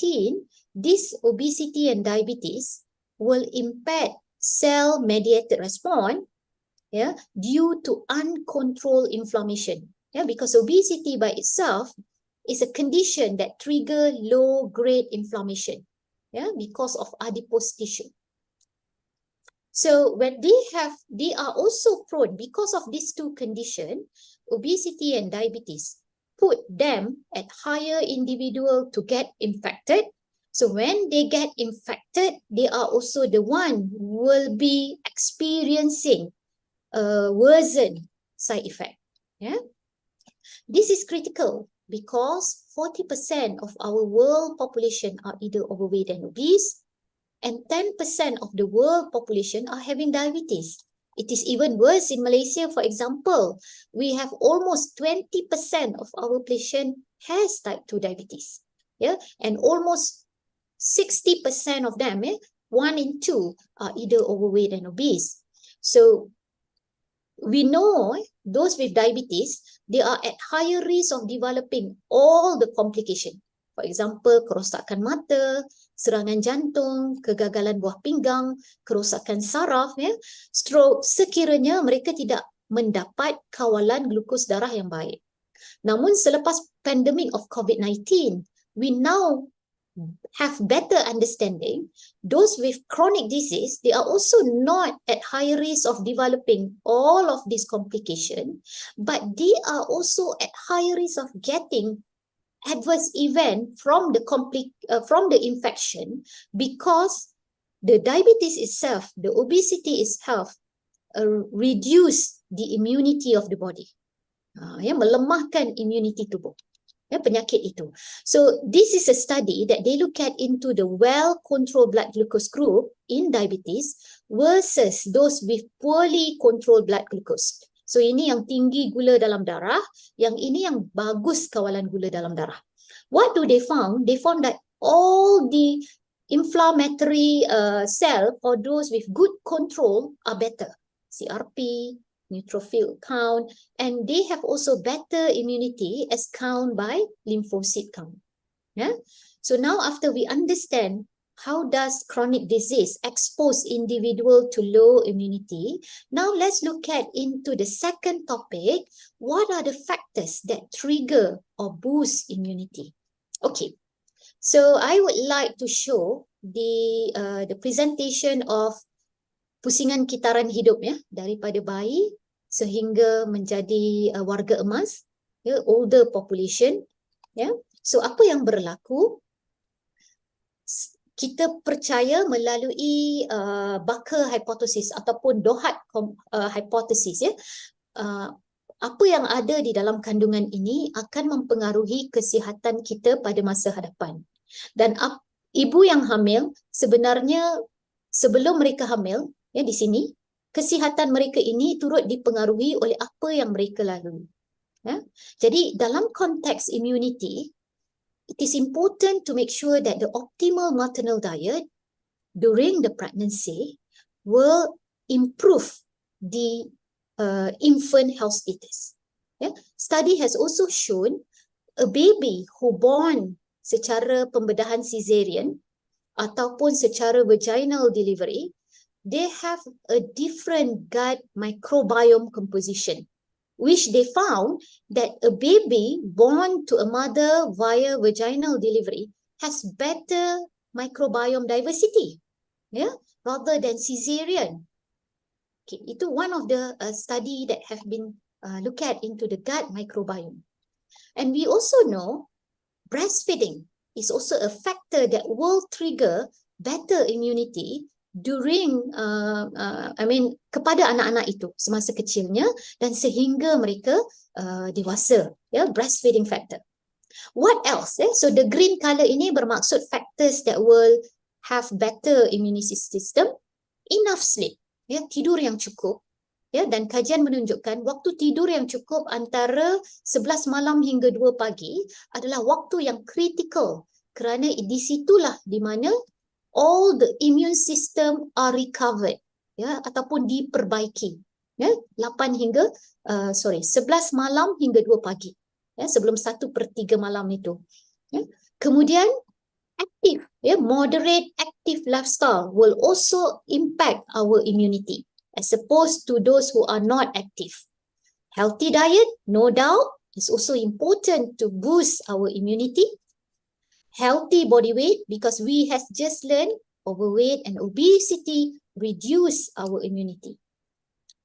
this obesity and diabetes will impact cell-mediated response, yeah, due to uncontrolled inflammation. Yeah, because obesity by itself is a condition that trigger low-grade inflammation, yeah, because of adipose tissue. So when they are also prone, because of these two conditions, obesity and diabetes, put them at higher individual to get infected. So when they get infected, they are also the one who will be experiencing a worsened side effect. Yeah, this is critical because 40% of our world population are either overweight and obese, and 10% of the world population are having diabetes. It is even worse in Malaysia, for example. We have almost 20% of our population has type 2 diabetes. Yeah, and almost 60% of them, 1 in 2, are either overweight and obese. So we know those with diabetes, they are at higher risk of developing all the complication. For example, kerosakan mata, serangan jantung, kegagalan buah pinggang, kerosakan saraf, stroke, sekiranya mereka tidak mendapat kawalan glukos darah yang baik. Namun selepas pandemic of COVID-19, we now have better understanding. Those with chronic disease, they are also not at higher risk of developing all of these complications, but they are also at higher risk of getting adverse event from the infection, because the diabetes itself, the obesity itself, reduce the immunity of the body. Melemahkan immunity tubuh. Penyakit itu. So this is a study that they look at into the well-controlled blood glucose group in diabetes versus those with poorly controlled blood glucose. So ini yang tinggi gula dalam darah, yang ini yang bagus kawalan gula dalam darah. What do they found? They found that all the inflammatory cell for those with good control are better. CRP, neutrophil count, and they have also better immunity as count by lymphocyte count. So now after we understand how does chronic disease expose individual to low immunity, now let's look at into the second topic. What are the factors that trigger or boost immunity? Okay, so I would like to show the presentation of pusingan kitaran hidup daripada bayi sehingga menjadi warga emas, older population. So apa yang berlaku? Kita percaya melalui Barker hypothesis ataupun Dohat hypothesis, apa yang ada di dalam kandungan ini akan mempengaruhi kesihatan kita pada masa hadapan. Dan ibu yang hamil sebenarnya sebelum mereka hamil, di sini, kesihatan mereka ini turut dipengaruhi oleh apa yang mereka lalui. Jadi dalam konteks immunity, it is important to make sure that the optimal maternal diet during the pregnancy will improve the infant health status. Study has also shown a baby who born secara pembedahan caesarean ataupun secara vaginal delivery, they have a different gut microbiome composition, which they found that a baby born to a mother via vaginal delivery has better microbiome diversity, rather than caesarean. Okay, itu one of the study that have been looked at into the gut microbiome. And we also know breastfeeding is also a factor that will trigger better immunity during kepada anak-anak itu semasa kecilnya dan sehingga mereka dewasa, breastfeeding factor. What else? So the green color ini bermaksud factors that will have better immunity system. Enough sleep, tidur yang cukup, dan kajian menunjukkan waktu tidur yang cukup antara 11 malam hingga 2 pagi adalah waktu yang kritikal, kerana di situlah di mana all the immune system are recovered, ataupun diperbaiki. 11 malam hingga 2 pagi, sebelum 1/3 malam itu. Kemudian active, moderate active lifestyle will also impact our immunity as opposed to those who are not active. Healthy diet, no doubt, is also important to boost our immunity. Healthy body weight, because we have just learned overweight and obesity reduce our immunity.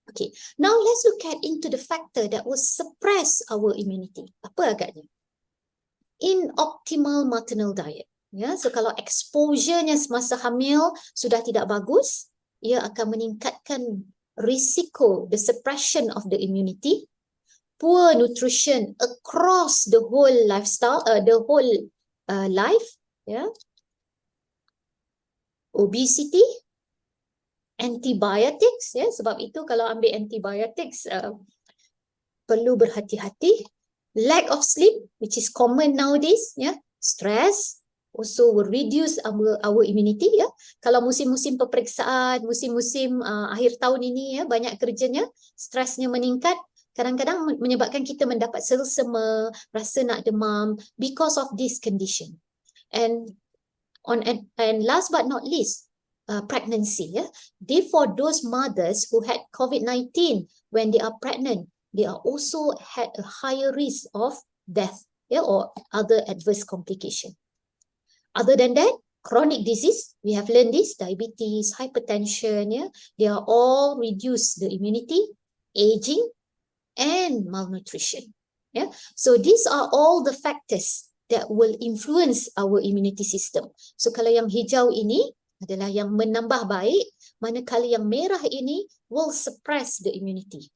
Okay, now let's look at into the factor that will suppress our immunity. Apa agaknya? Inoptimal maternal diet. So kalau exposure-nya semasa hamil sudah tidak bagus, ia akan meningkatkan risiko the suppression of the immunity. Poor nutrition across the whole lifestyle, life, obesity, antibiotics, sebab itu kalau ambil antibiotics perlu berhati-hati. Lack of sleep, which is common nowadays, stress, also will reduce our immunity ya. Kalau musim-musim peperiksaan, musim-musim akhir tahun ini ya, banyak kerjanya, stresnya meningkat, kadang-kadang menyebabkan kita mendapat selsema, rasa nak demam because of this condition. And last but not least, pregnancy ya. Therefore, those mothers who had COVID-19 when they are pregnant, they are also had a higher risk of death ya, or other adverse complication. Other than that, chronic disease, we have learned this, diabetes, hypertension, yeah, they are all reduce the immunity, aging, and malnutrition. Yeah, so these are all the factors that will influence our immunity system. So kalau yang hijau ini adalah yang menambah baik, manakala yang merah ini will suppress the immunity.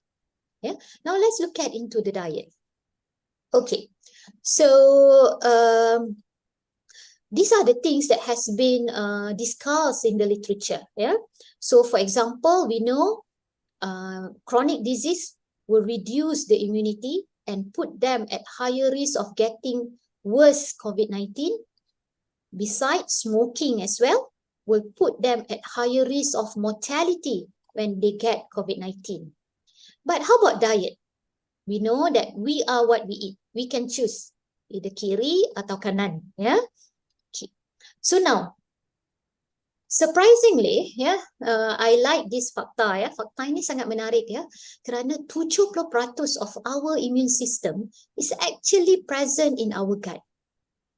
Yeah, now let's look at into the diet. Okay, so these are the things that has been discussed in the literature. Yeah. So for example, we know chronic disease will reduce the immunity and put them at higher risk of getting worse COVID-19. Besides, smoking as well will put them at higher risk of mortality when they get COVID-19. But how about diet? We know that we are what we eat. We can choose either kiri atau kanan. Yeah. So now, surprisingly, I like this fakta. Fakta ini sangat menarik kerana 70% of our immune system is actually present in our gut.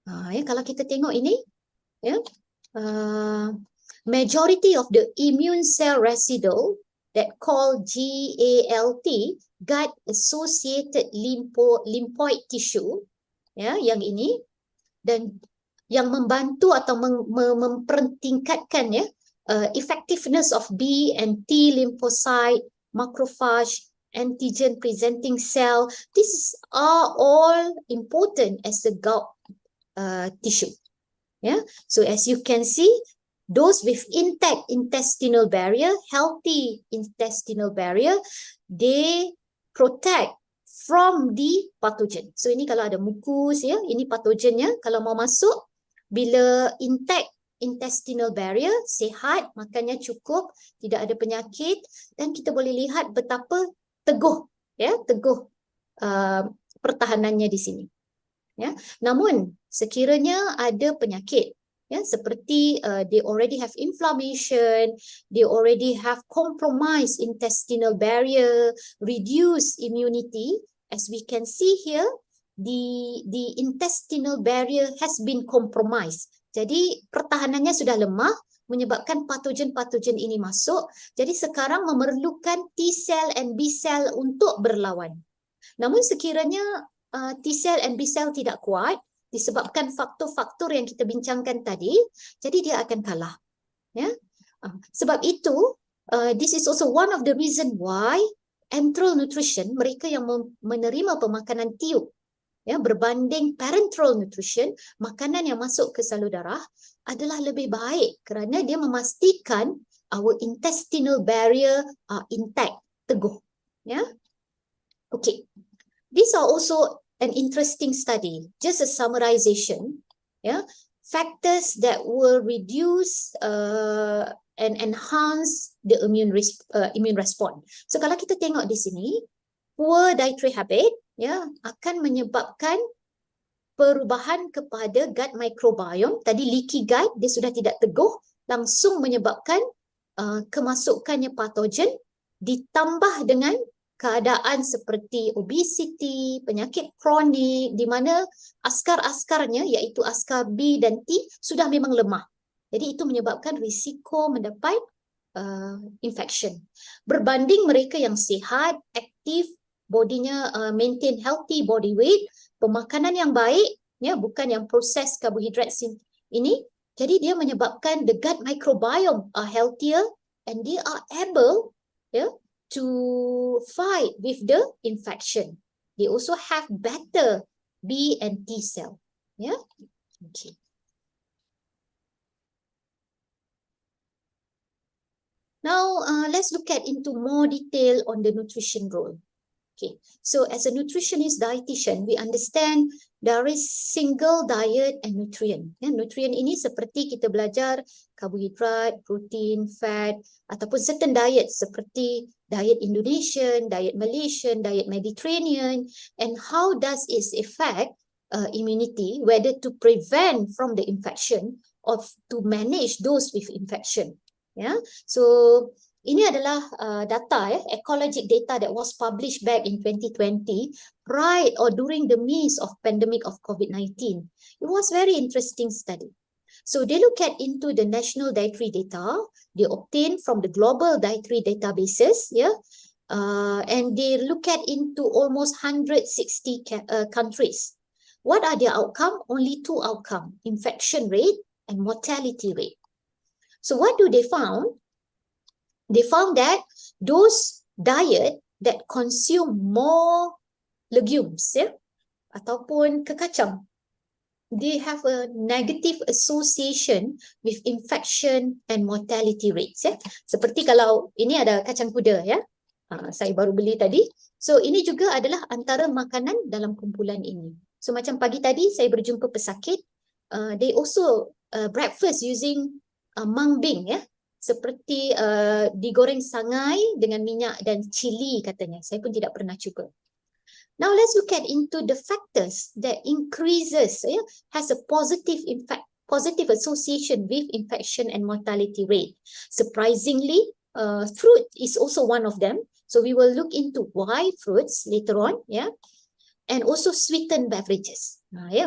Kalau kita tengok ini, majority of the immune cell residue that called GALT, gut associated lymphoid tissue, yang ini, dan yang membantu atau mempertingkatkan effectiveness of B and T lymphocyte, macrophage, antigen presenting cell. These are all important as a gut tissue. So as you can see, those with intact intestinal barrier, healthy intestinal barrier, they protect from the pathogen. So ini kalau ada mukus ini patogennya, kalau mau masuk, bila intact intestinal barrier, sihat, makannya cukup, tidak ada penyakit, dan kita boleh lihat betapa teguh, teguh pertahanannya di sini. Namun sekiranya ada penyakit, seperti they already have inflammation, they already have compromised intestinal barrier, reduced immunity, as we can see here, the intestinal barrier has been compromised. Jadi pertahanannya sudah lemah, menyebabkan patogen-patogen ini masuk. Jadi sekarang memerlukan T cell and B cell untuk berlawan. Namun sekiranya T cell and B cell tidak kuat, disebabkan faktor-faktor yang kita bincangkan tadi, jadi dia akan kalah. Sebab itu, this is also one of the reason why enteral nutrition, mereka yang menerima pemakanan tiup, berbanding parenteral nutrition, makanan yang masuk ke salur darah adalah lebih baik kerana dia memastikan our intestinal barrier are intact, teguh. Okay, these are also an interesting study, just a summarization, factors that will reduce and enhance the immune response. So kalau kita tengok di sini, poor dietary habit akan menyebabkan perubahan kepada gut microbiome. Tadi leaky gut, dia sudah tidak teguh, langsung menyebabkan kemasukannya patogen, ditambah dengan keadaan seperti obesity, penyakit kronik, di mana askar-askarnya, iaitu askar B dan T, sudah memang lemah. Jadi itu menyebabkan risiko mendapat infection. Berbanding mereka yang sihat, aktif, bodinya maintain healthy body weight, pemakanan yang baik, bukan yang proses karbohidrat ini, jadi dia menyebabkan the gut microbiome are healthier and they are able to fight with the infection. They also have better B and T cell. Okay. Now let's look at into more detail on the nutrition role. Okay, so as a nutritionist dietitian, we understand there is single diet and nutrient. Nutrient ini seperti kita belajar karbohidrat, protein, fat, ataupun certain diet seperti diet Indonesian, diet Malaysian, diet Mediterranean, and how does it affect immunity, whether to prevent from the infection or to manage those with infection. So ini adalah data, ecologic data that was published back in 2020, right or during the midst of pandemic of COVID-19. It was very interesting study. So they look at into the national dietary data, they obtain from the global dietary databases, and they look at into almost 160 countries. What are their outcome? Only two outcome, infection rate and mortality rate. So what do they found? They found that those diet that consume more legumes, ataupun kekacang, they have a negative association with infection and mortality rates. Seperti kalau ini ada kacang kuda, saya baru beli tadi. So ini juga adalah antara makanan dalam kumpulan ini. So macam pagi tadi saya berjumpa pesakit, they also breakfast using mung bean, seperti digoreng sangai dengan minyak dan cili katanya. Saya pun tidak pernah cuba. Now let's look at into the factors that increases, has a positive association with infection and mortality rate. Surprisingly, fruit is also one of them. So we will look into why fruits later on, and also sweetened beverages,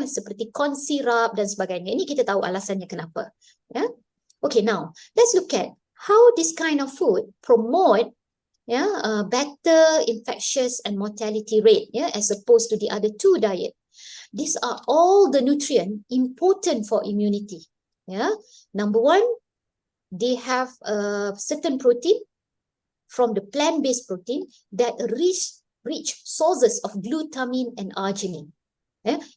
seperti corn syrup dan sebagainya. Ini kita tahu alasannya kenapa. Okay, now let's look at how this kind of food promote better infectious and mortality rate, as opposed to the other two diet. These are all the nutrients important for immunity. Number one, they have a certain protein from the plant-based protein that rich sources of glutamine and arginine.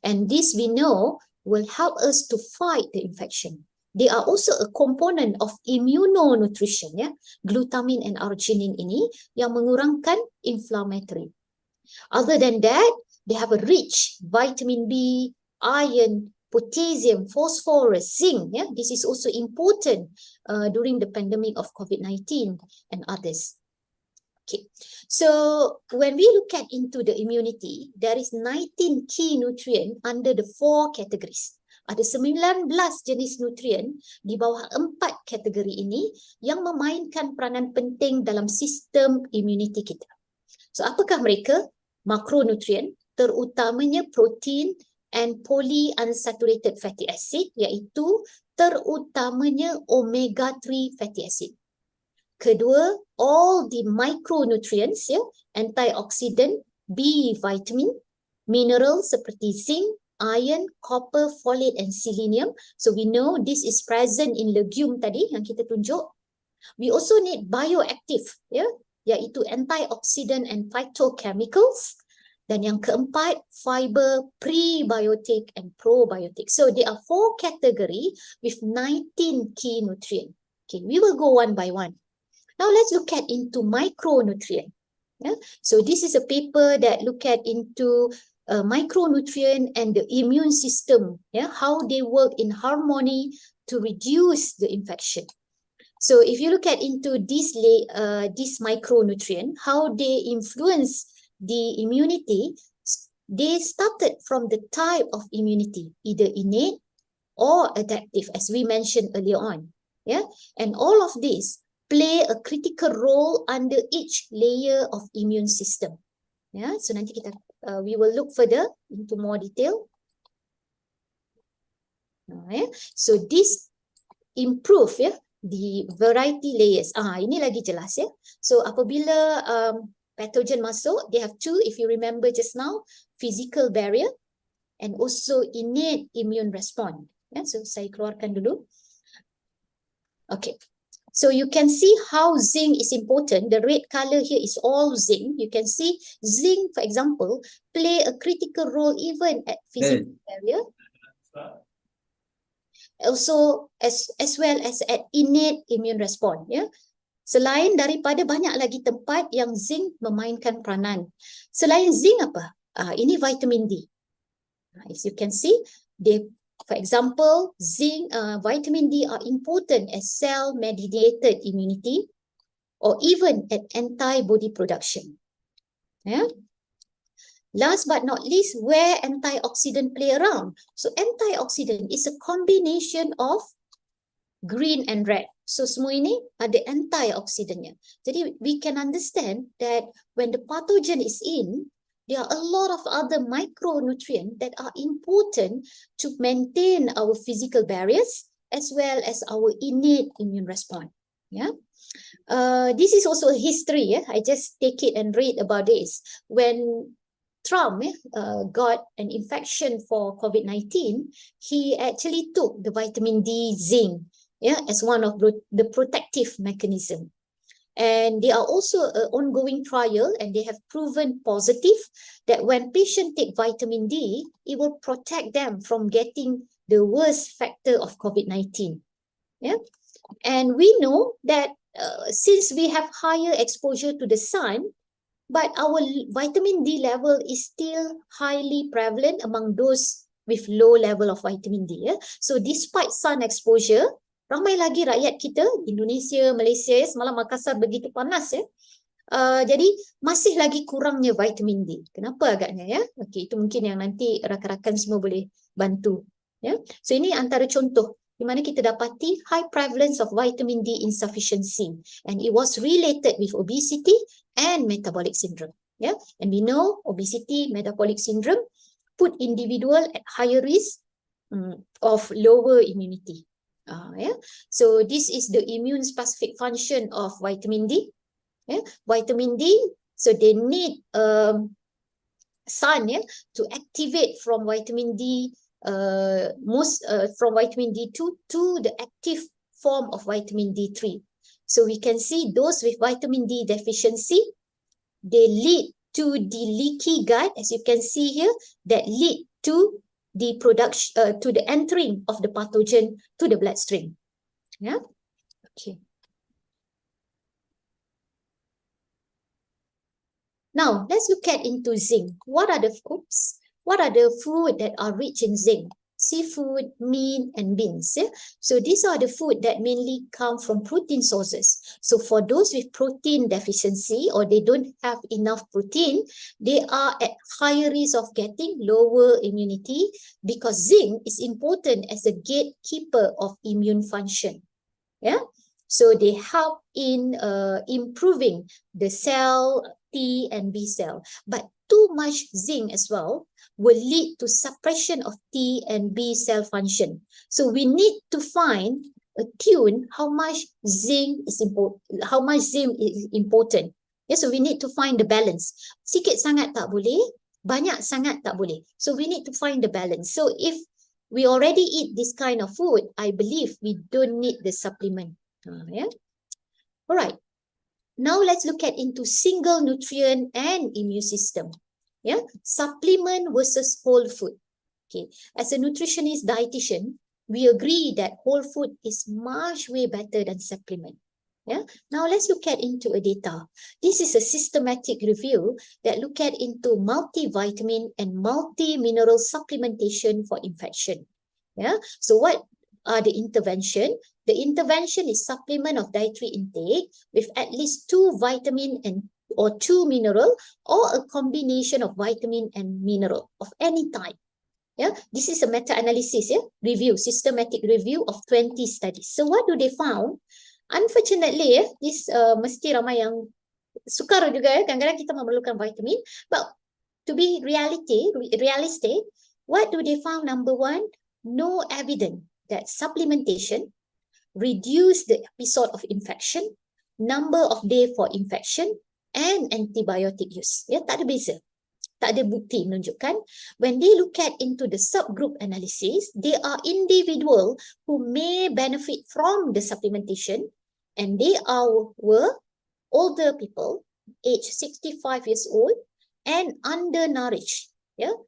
And this we know will help us to fight the infection. They are also a component of immunonutrition, glutamine and arginine ini yang mengurangkan inflammatory. Other than that, they have a rich vitamin B, iron, potassium, phosphorus, zinc. This is also important during the pandemic of COVID-19 and others. Okay, so when we look at into the immunity, there is 19 key nutrients under the 4 categories. Ada 19 jenis nutrien di bawah 4 kategori ini yang memainkan peranan penting dalam sistem immunity kita. So apakah mereka? Makronutrien, terutamanya protein and polyunsaturated fatty acid, iaitu terutamanya omega-3 fatty acid. Kedua, all the micronutrients, antioxidant, B vitamin, mineral seperti zinc, iron, copper, folate and selenium. So we know this is present in legume tadi yang kita tunjuk. We also need bioactive, iaitu antioxidant and phytochemicals. Dan yang keempat, fiber, prebiotic and probiotic. So there are 4 category with 19 key nutrient. Okay, we will go one by one. Now let's look at into micronutrient. So this is a paper that look at into micronutrient and the immune system, how they work in harmony to reduce the infection. So if you look at into this micronutrient, how they influence the immunity, they started from the type of immunity, either innate or adaptive, as we mentioned earlier on. And all of this play a critical role under each layer of immune system. So nanti kita we will look further into more detail. So this improve the variety layers. Ini lagi jelas So apabila pathogen masuk, they have 2, if you remember just now, physical barrier and also innate immune response. So saya keluarkan dulu. Okay. So you can see how zinc is important. The red color here is all zinc. You can see zinc, for example, play a critical role even at physical barrier. Also, as well as at innate immune response. Selain daripada banyak lagi tempat yang zinc memainkan peranan. Selain zinc apa? Ini vitamin D. As you can see, for example, zinc, vitamin D are important as cell-mediated immunity or even at antibody production. Yeah. Last but not least, where antioxidant play around. So antioxidant is a combination of green and red. So semua ini ada antioxidantnya. Jadi we can understand that when the pathogen is in, there are a lot of other micronutrients that are important to maintain our physical barriers as well as our innate immune response. Yeah. This is also a history. I just take it and read about this. When Trump got an infection for COVID-19, he actually took the vitamin D, zinc, as one of the protective mechanism. And they are also an ongoing trial, and they have proven positive that when patients take vitamin D, it will protect them from getting the worst factor of COVID-19. Yeah, and we know that since we have higher exposure to the sun, but our vitamin D level is still highly prevalent among those with low level of vitamin D. So despite sun exposure, ramai lagi rakyat kita, Indonesia, Malaysia, semalam Makassar begitu panas jadi masih lagi kurangnya vitamin D. Kenapa agaknya ya? Okey, itu mungkin yang nanti rakan-rakan semua boleh bantu. Ya. So ini antara contoh di mana kita dapati high prevalence of vitamin D insufficiency, and it was related with obesity and metabolic syndrome. Yeah, and we know obesity, metabolic syndrome put individual at higher risk of lower immunity. Yeah, so this is the immune specific function of vitamin D. Yeah, vitamin D, so they need sun to activate from vitamin D. From vitamin D2 to the active form of vitamin D3. So we can see those with vitamin D deficiency, they lead to the leaky gut, as you can see here, that lead to the production, to the entering of the pathogen to the bloodstream. Yeah. Okay. Now let's look at into zinc. What are the foods? What are the food that are rich in zinc? Seafood, meat, and beans. Yeah? So these are the food that mainly come from protein sources. So for those with protein deficiency or they don't have enough protein, they are at higher risk of getting lower immunity because zinc is important as a gatekeeper of immune function. Yeah. So they help in improving the cell T and B cell. But too much zinc as well will lead to suppression of T and B cell function. So we need to find a tune how much zinc is important. Yeah, so we need to find the balance. Sikit sangat tak boleh, banyak sangat tak boleh. So we need to find the balance. So if we already eat this kind of food, I believe we don't need the supplement. Yeah. All right. Now let's look at into single nutrient and immune system. Yeah, supplement versus whole food. Okay, as a nutritionist dietitian, we agree that whole food is much way better than supplement. Yeah, now let's look at into a data. This is a systematic review that look at into multivitamin and multi-mineral supplementation for infection. Yeah, so what are the intervention? The intervention is supplement of dietary intake with at least 2 vitamin or 2 mineral or a combination of vitamin and mineral of any type. Yeah, this is a meta-analysis, review, systematic review of 20 studies. So what do they found? Unfortunately, this mesti ramai yang sukar juga kadang-kadang kita memerlukan vitamin. But to be realistic, what do they found? Number one, no evidence that supplementation reduce the episode of infection, number of day for infection, and antibiotic use. Ya, tak ada beza. Tak ada bukti menunjukkan. When they look at into the subgroup analysis, they are individual who may benefit from the supplementation, and they were older people, age 65 years old, and undernourished. Yeah,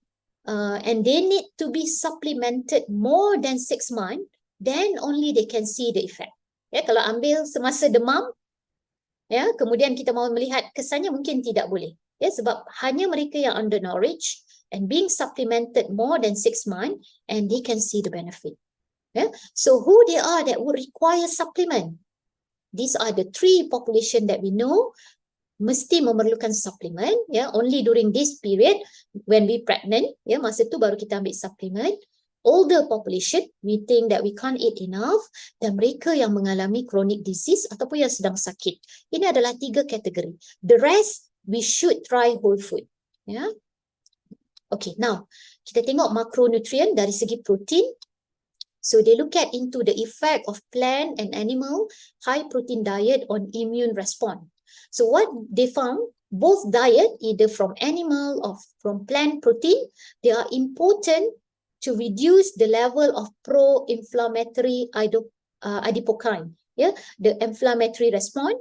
and they need to be supplemented more than 6 months, then only they can see the effect. Ya, kalau ambil semasa demam, ya, kemudian kita mau melihat kesannya mungkin tidak boleh. Ya, sebab hanya mereka yang undernourished and being supplemented more than 6 months and they can see the benefit. Yeah. So who they are that would require supplement? These are the 3 population that we know mesti memerlukan supplement, ya, only during this period when we pregnant, ya, masa tu baru kita ambil supplement. Older population, we think that we can't eat enough, dan mereka yang mengalami chronic disease ataupun yang sedang sakit. Ini adalah 3 kategori. The rest, we should try whole food. Ya. Okay, now kita tengok makronutrien dari segi protein. So they look at into the effect of plant and animal high protein diet on immune response. So what they found, both diet, either from animal or from plant protein, they are important to reduce the level of pro-inflammatory adipokine, yeah, the inflammatory response.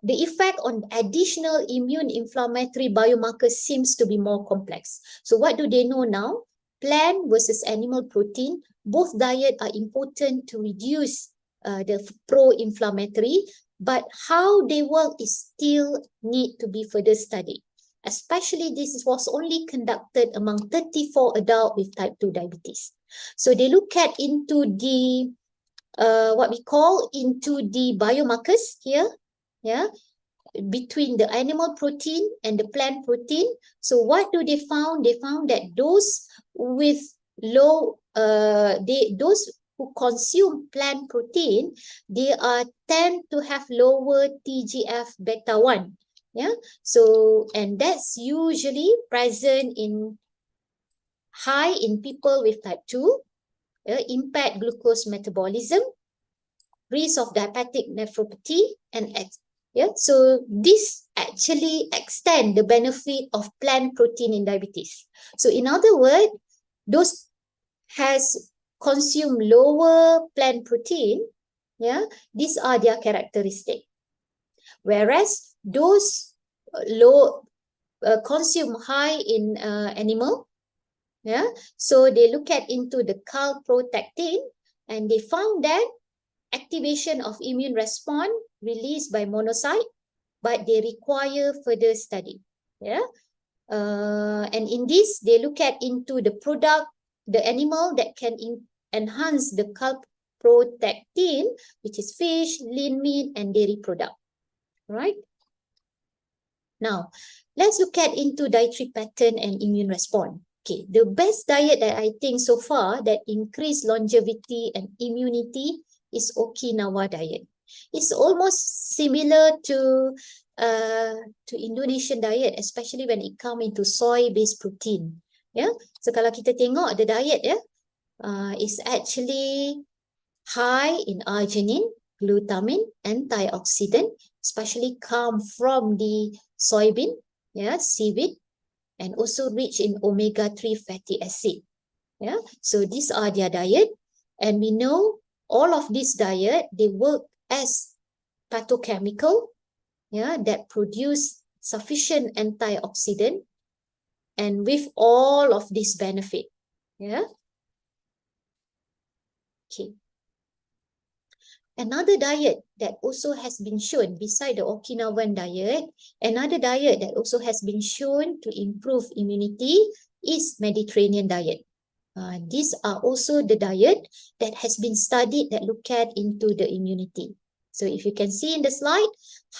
The effect on additional immune inflammatory biomarkers seems to be more complex. So what do they know now? Plant versus animal protein, both diet are important to reduce the pro-inflammatory, but how they work is still need to be further studied. Especially this was only conducted among 34 adults with type 2 diabetes. So they look at into the, what we call into the biomarkers here, yeah, between the animal protein and the plant protein. So what do they found? They found that those with low, those who consume plant protein, they tend to have lower TGF beta 1. Yeah, so and that's usually present in high in people with type 2, impact glucose metabolism, risk of diabetic nephropathy, and yeah, so this actually extend the benefit of plant protein in diabetes. So in other words, those has consumed lower plant protein, yeah, these are their characteristics. Whereas those low consume high in animal, yeah, so they look at into the calprotectin and they found that activation of immune response released by monocyte, but they require further study. Yeah, and in this they look at into the product, the animal that can enhance the calprotectin, which is fish, lean meat, and dairy product. Right. Now, let's look at into dietary pattern and immune response. Okay, the best diet that I think so far that increase longevity and immunity is Okinawa diet. It's almost similar to Indonesian diet, especially when it comes into soy-based protein. Yeah, so kalau kita tengok the diet, is actually high in arginine, glutamine, antioxidant, especially come from the soybean, yeah, seaweed, and also rich in omega-3 fatty acid. Yeah, so these are their diet, and we know all of this diet, they work as phytochemical, yeah, that produce sufficient antioxidant, and with all of this benefit, yeah. Okay. Another diet that also has been shown beside the Okinawan diet, another diet that also has been shown to improve immunity is Mediterranean diet. These are also the diet that has been studied that look at into the immunity. So if you can see in the slide,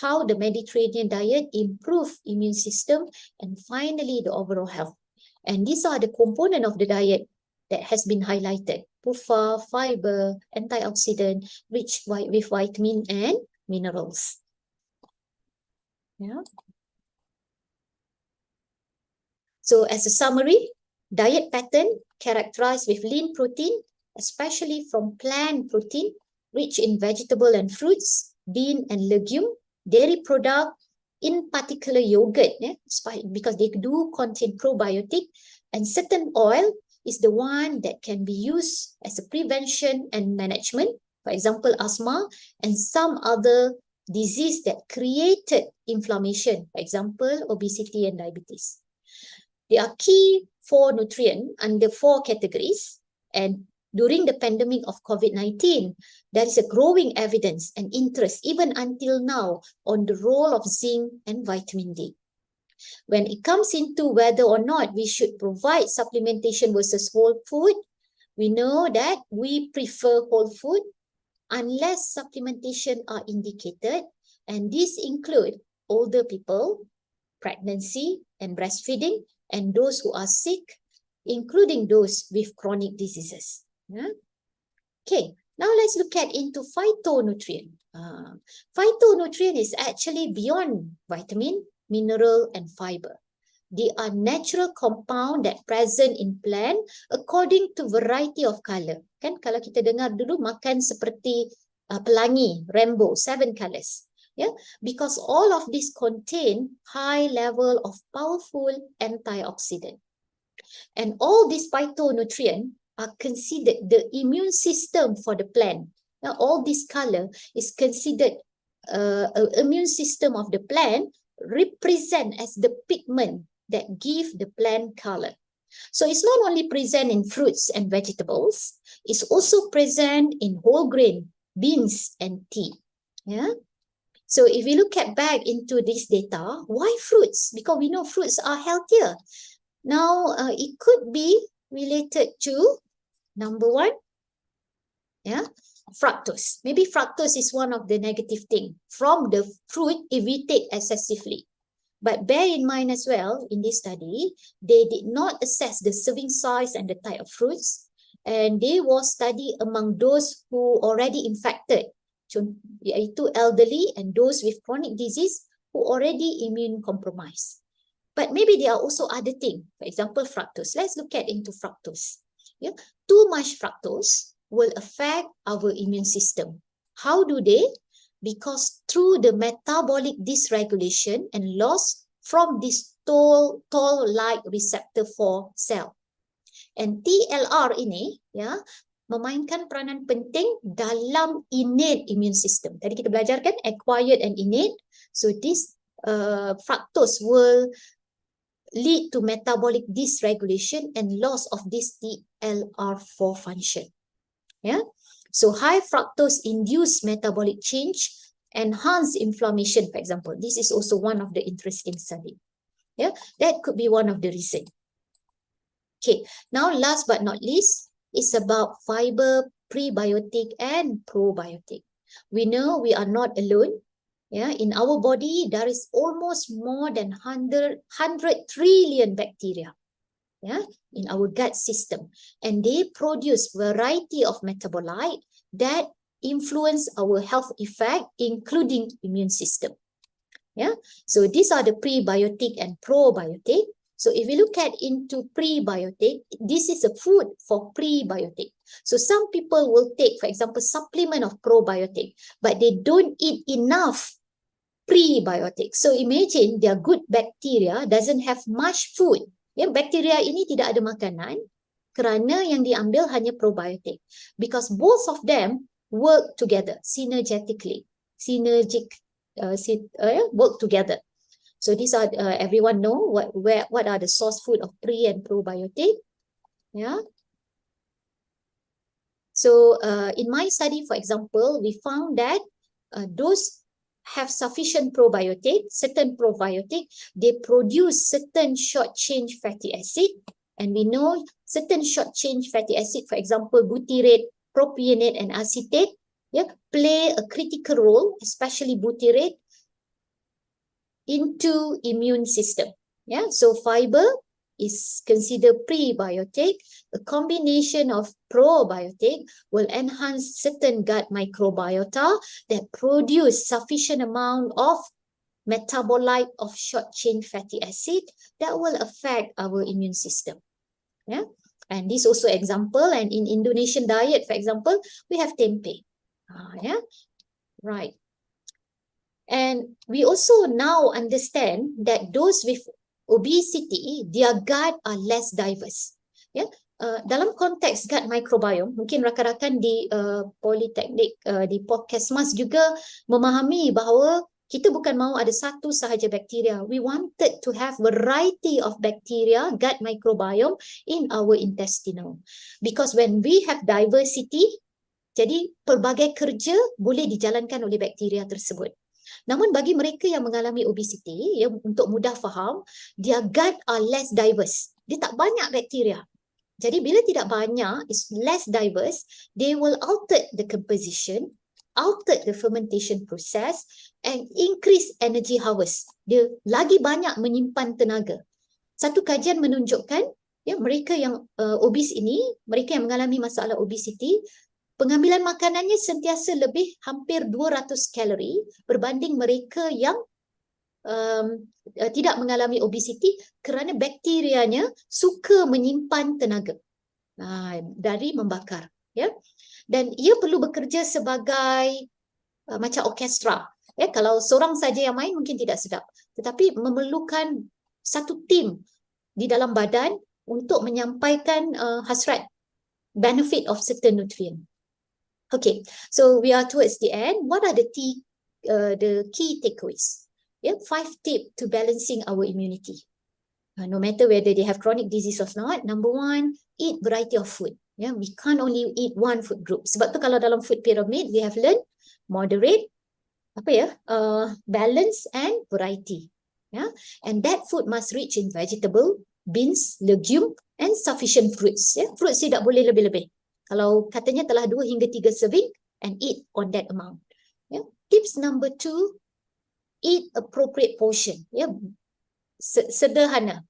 how the Mediterranean diet improve immune system and finally the overall health. And these are the component of the diet that has been highlighted. PUFA, fiber, antioxidant, rich with vitamin and minerals. Yeah. So as a summary, diet pattern characterized with lean protein, especially from plant protein, rich in vegetable and fruits, bean and legume, dairy product, in particular yogurt, because they do contain probiotic, and certain oil is the one that can be used as a prevention and management, for example, asthma and some other disease that created inflammation, for example, obesity and diabetes. There are key 4 nutrients under 4 categories, and during the pandemic of COVID-19, there is a growing evidence and interest even until now on the role of zinc and vitamin D. When it comes into whether or not we should provide supplementation versus whole food, we know that we prefer whole food unless supplementation are indicated, and these include older people, pregnancy and breastfeeding, and those who are sick, including those with chronic diseases. Yeah? Okay, now let's look at into phytonutrient. Phytonutrient is actually beyond vitamin, mineral, and fiber. They are natural compound that present in plant according to variety of color. Kan kalau kita dengar dulu makan seperti pelangi, rainbow, 7 colors. Yeah, because all of these contain high level of powerful antioxidant. And all these phytonutrients are considered the immune system for the plant. Now, all this color is considered immune system of the plant, represent as the pigment that give the plant color. So it's not only present in fruits and vegetables, it's also present in whole grain, beans, and tea. Yeah. So if we look at back into this data, why fruits? Because we know fruits are healthier. Now, it could be related to number one, yeah, fructose. Maybe fructose is one of the negative things from the fruit if we take excessively. But bear in mind as well, in this study, they did not assess the serving size and the type of fruits, and they was studied among those who already infected, iaitu elderly and those with chronic disease who already immune compromised. But maybe there are also other things. For example, fructose. Let's look at into fructose. Yeah? Too much fructose will affect our immune system. How do they? Because through the metabolic dysregulation and loss from this toll-like receptor 4 cell. And TLR ini ya memainkan peranan penting dalam innate immune system. Tadi kita belajar kan acquired and innate. So this fructose will lead to metabolic dysregulation and loss of this TLR4 function. Yeah. So high fructose induce metabolic change, enhance inflammation, for example. This is also one of the interesting study. Yeah, that could be one of the reasons. Okay, now last but not least, it's about fiber, prebiotic and probiotic. We know we are not alone. Yeah, in our body, there is almost more than 100 trillion bacteria. Yeah, in our gut system, and they produce variety of metabolite that influence our health effect, including immune system. Yeah, so these are the prebiotic and probiotic. So if we look at into prebiotic, this is a food for prebiotic. So some people will take, for example, supplement of probiotic, but they don't eat enough prebiotic. So imagine their good bacteria doesn't have much food. Ya, bakteria ini tidak ada makanan kerana yang diambil hanya probiotik. Because both of them work together synergetically. Work together. So these are everyone know what are the source food of pre and probiotic. Yeah. So in my study, for example, we found that those have sufficient probiotic, certain probiotic, they produce certain short-chain fatty acid. And we know certain short-chain fatty acid, for example, butyrate, propionate, and acetate, yeah, play a critical role, especially butyrate, into immune system. Yeah, so fiber is considered prebiotic. A combination of probiotic will enhance certain gut microbiota that produce sufficient amount of metabolite of short-chain fatty acid that will affect our immune system. Yeah, and this also example, and in Indonesian diet, for example, we have tempeh. Yeah, right. And we also now understand that those with obesity, their gut are less diverse. Ya, dalam konteks gut microbiome, mungkin rakan-rakan di Politeknik, di podcast Mas juga memahami bahawa kita bukan mahu ada satu sahaja bakteria. We wanted to have variety of bacteria, gut microbiome in our intestinal. Because when we have diversity, jadi pelbagai kerja boleh dijalankan oleh bakteria tersebut. Namun bagi mereka yang mengalami obesity, ya, untuk mudah faham, their gut are less diverse. Dia tak banyak bakteria. Jadi bila tidak banyak, is less diverse, they will alter the composition, alter the fermentation process and increase energy harvest. Dia lagi banyak menyimpan tenaga. Satu kajian menunjukkan ya mereka yang obes ini, mereka yang mengalami masalah obesity, pengambilan makanannya sentiasa lebih hampir 200 kalori berbanding mereka yang tidak mengalami obesity kerana bakterianya suka menyimpan tenaga dari membakar, ya. Dan ia perlu bekerja sebagai macam orkestra. Ya, kalau seorang saja yang main mungkin tidak sedap, tetapi memerlukan satu tim di dalam badan untuk menyampaikan hasrat benefit of certain nutrient. Okay, so we are towards the end. What are the key takeaways? Yeah, 5 tips to balancing our immunity. No matter whether they have chronic disease or not. Number 1, eat variety of food. Yeah, we can't only eat one food group. Sebab tu kalau dalam food pyramid, we have learned moderate, balance and variety. Yeah, and that food must rich in vegetable, beans, legume and sufficient fruits. Yeah, fruits tidak boleh lebih-lebih. Kalau katanya telah 2 hingga 3 serving and eat on that amount. Yeah. Tips number 2, eat appropriate portion. Yeah. Sederhana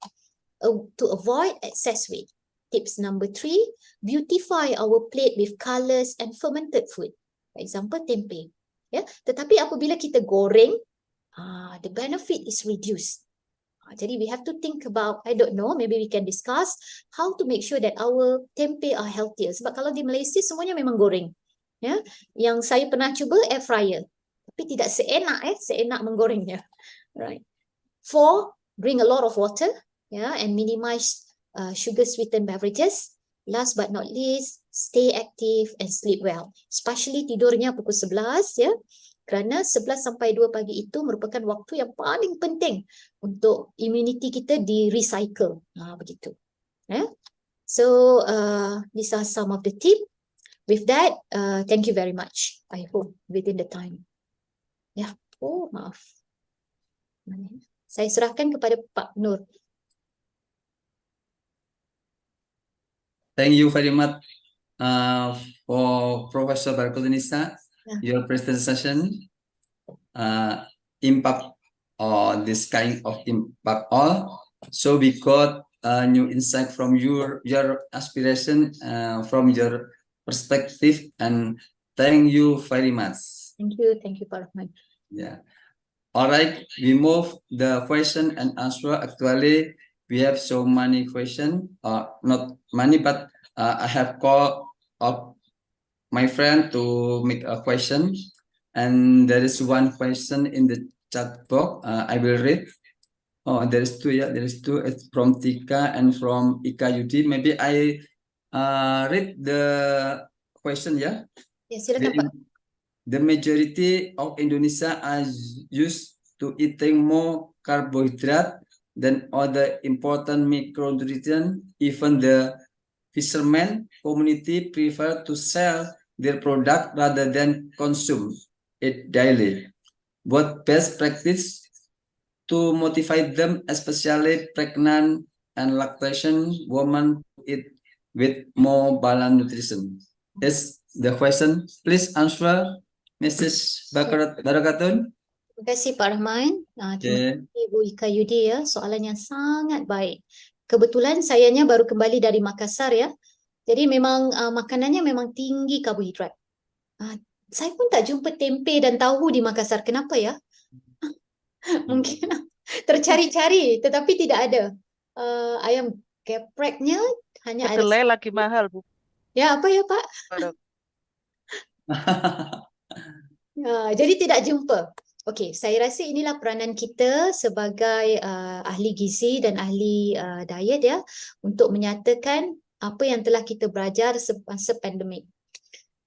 to avoid excess weight. Tips number 3, beautify our plate with colors and fermented food. For example, tempe. Yeah. Tetapi apabila kita goreng, the benefit is reduced. Jadi we have to think about, I don't know, maybe we can discuss how to make sure that our tempe are healthier. Sebab kalau di Malaysia semuanya memang goreng. Ya, yang saya pernah cuba air fryer, tapi tidak seenak menggorengnya. Right. 4, drink a lot of water, and minimize sugar sweetened beverages. Last but not least, stay active and sleep well. Especially tidurnya pukul 11, ya. Kerana 11 sampai 2 pagi itu merupakan waktu yang paling penting untuk immunity kita di-recycle. Begitu. So, these are some of the tips. With that, thank you very much. I hope within the time. Ya, maaf. Saya serahkan kepada Pak Nur. Thank you very much for Professor Barkutinisa. Your presentation impact on this kind of impact all. So we got new insight from your aspiration, from your perspective, and thank you very much. Thank you, Pak Rahman. Yeah. All right, we move the question and answer. Actually, we have so many questions, not many, but I have called up my friend to make a question, and there is one question in the chat box. I will read. Oh, there is 2. Yeah, there is 2. It's from Tika and from Ika Yudi. Maybe I read the question. Yeah. Yes, silakan Pak. The majority of Indonesia are used to eating more carbohydrate than other important micronutrients. Even the fishermen community prefer to sell their product rather than consume it daily. What best practice to motivate them, especially pregnant and lactation women, to eat with more balanced nutrition? Is the question. Please answer, Mrs. Barakatun. Terima kasih Pak Rahman. Terima kasih Ibu Ika Yudi, ya. Soalan yang sangat baik. Kebetulan sayanya baru kembali dari Makassar, ya. Jadi memang makanannya memang tinggi karbohidrat. Saya pun tak jumpa tempe dan tahu di Makassar. Kenapa ya? Mungkin tercari-cari tetapi tidak ada. Ayam gepreknya hanya ada. Kedelai lagi mahal, Bu. Ya, apa ya, Pak? Jadi tidak jumpa. Okey, saya rasa inilah peranan kita sebagai ahli gizi dan ahli diet, ya, untuk menyatakan apa yang telah kita belajar semasa pandemik.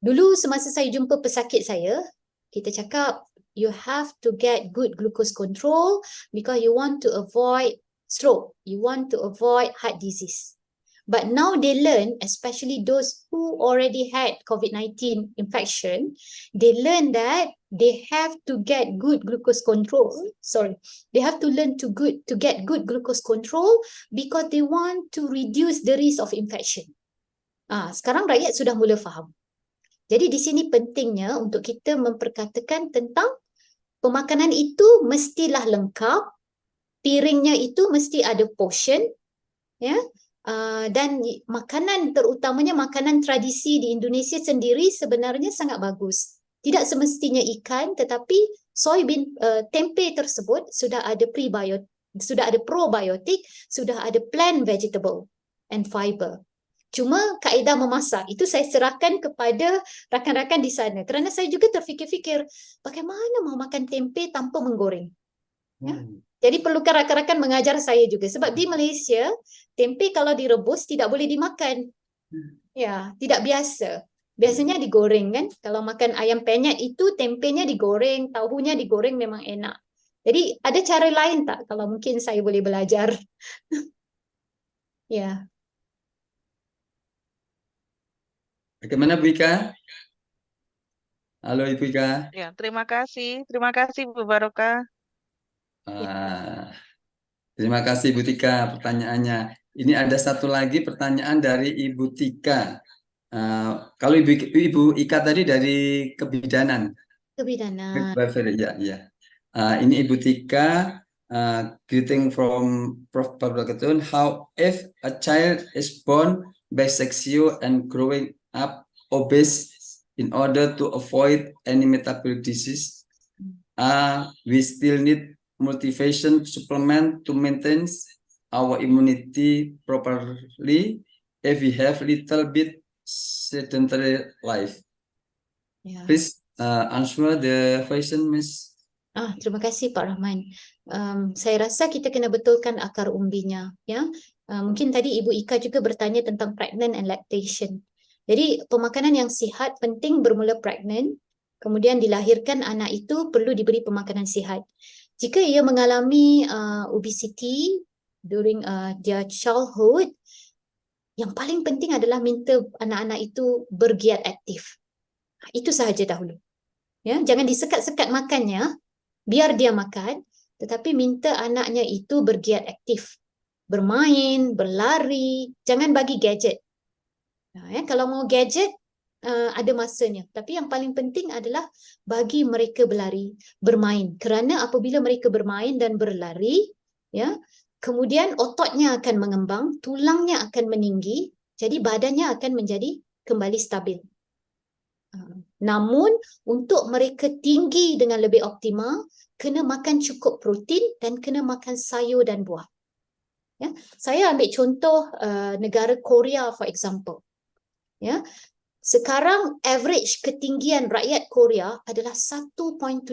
Dulu semasa saya jumpa pesakit saya, kita cakap you have to get good glucose control because you want to avoid stroke, you want to avoid heart disease. But now they learn, especially those who already had COVID-19 infection, they learn that they have to get good glucose control. They have to learn to get good glucose control because they want to reduce the risk of infection. Sekarang rakyat sudah mula faham. Jadi di sini pentingnya untuk kita memperkatakan tentang pemakanan itu mestilah lengkap, piringnya itu mesti ada portion, ya. Dan makanan, terutamanya makanan tradisi di Indonesia sendiri sebenarnya sangat bagus. Tidak semestinya ikan, tetapi soybean, tempe tersebut sudah ada probiotik, sudah ada plant vegetable and fiber. Cuma kaedah memasak itu saya serahkan kepada rakan-rakan di sana, kerana saya juga terfikir-fikir bagaimana mau makan tempe tanpa menggoreng. Ya. Jadi perlukan rakan-rakan mengajar saya juga, sebab di Malaysia tempe kalau direbus tidak boleh dimakan. Ya, tidak biasa. Biasanya digoreng kan. Kalau makan ayam penyet itu tempenya digoreng, tahunya digoreng memang enak. Jadi ada cara lain tak kalau mungkin saya boleh belajar? Ya. Bagaimana Bu Ika? Halo Ibu Ika. Ya, terima kasih Bu Barokah. Terima kasih Bu Tika pertanyaannya. Ini ada satu lagi pertanyaan dari Ibu Tika. Kalau Ibu Ika tadi dari kebidanan. Kebidanan. Ya. Ini Ibu Tika. Greeting from Prof. Barakatun. How if a child is born bisexual and growing up obese in order to avoid any metabolic disease, we still need motivation supplement to maintain our immunity properly if we have little bit sedentary life. Ya. Please answer the question, Miss. Terima kasih Pak Rahman. Saya rasa kita kena betulkan akar umbinya. Ya, mungkin tadi Ibu Ika juga bertanya tentang pregnant and lactation. Jadi pemakanan yang sihat penting bermula pregnant, kemudian dilahirkan anak itu perlu diberi pemakanan sihat. Jika ia mengalami obesity during their childhood, yang paling penting adalah minta anak-anak itu bergiat aktif. Itu sahaja dahulu. Ya, jangan disekat-sekat makannya, biar dia makan, tetapi minta anaknya itu bergiat aktif. Bermain, berlari, jangan bagi gadget. Kalau mau gadget, ada masanya. Tapi yang paling penting adalah bagi mereka berlari, bermain. Kerana apabila mereka bermain dan berlari, ya, kemudian ototnya akan mengembang, tulangnya akan meninggi, jadi badannya akan menjadi kembali stabil. Namun, untuk mereka tinggi dengan lebih optimal, kena makan cukup protein dan kena makan sayur dan buah. Ya, saya ambil contoh negara Korea for example. Ya, sekarang average ketinggian rakyat Korea adalah 1.78.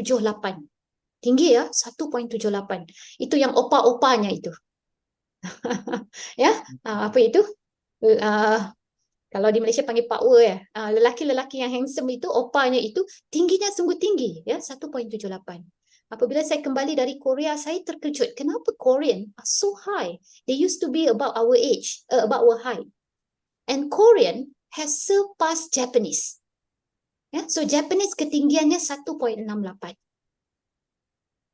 Tinggi ya, 1.78. Itu yang opa-opanya itu. Ya, apa itu? Kalau di Malaysia panggil power ya. Lelaki-lelaki yang handsome itu, opanya itu tingginya sungguh tinggi ya, 1.78. Apabila saya kembali dari Korea, saya terkejut. Kenapa Korean are so high? They used to be about our age, about our height. And Korean has surpassed Japanese. Ya, so Japanese ketinggiannya 1.68.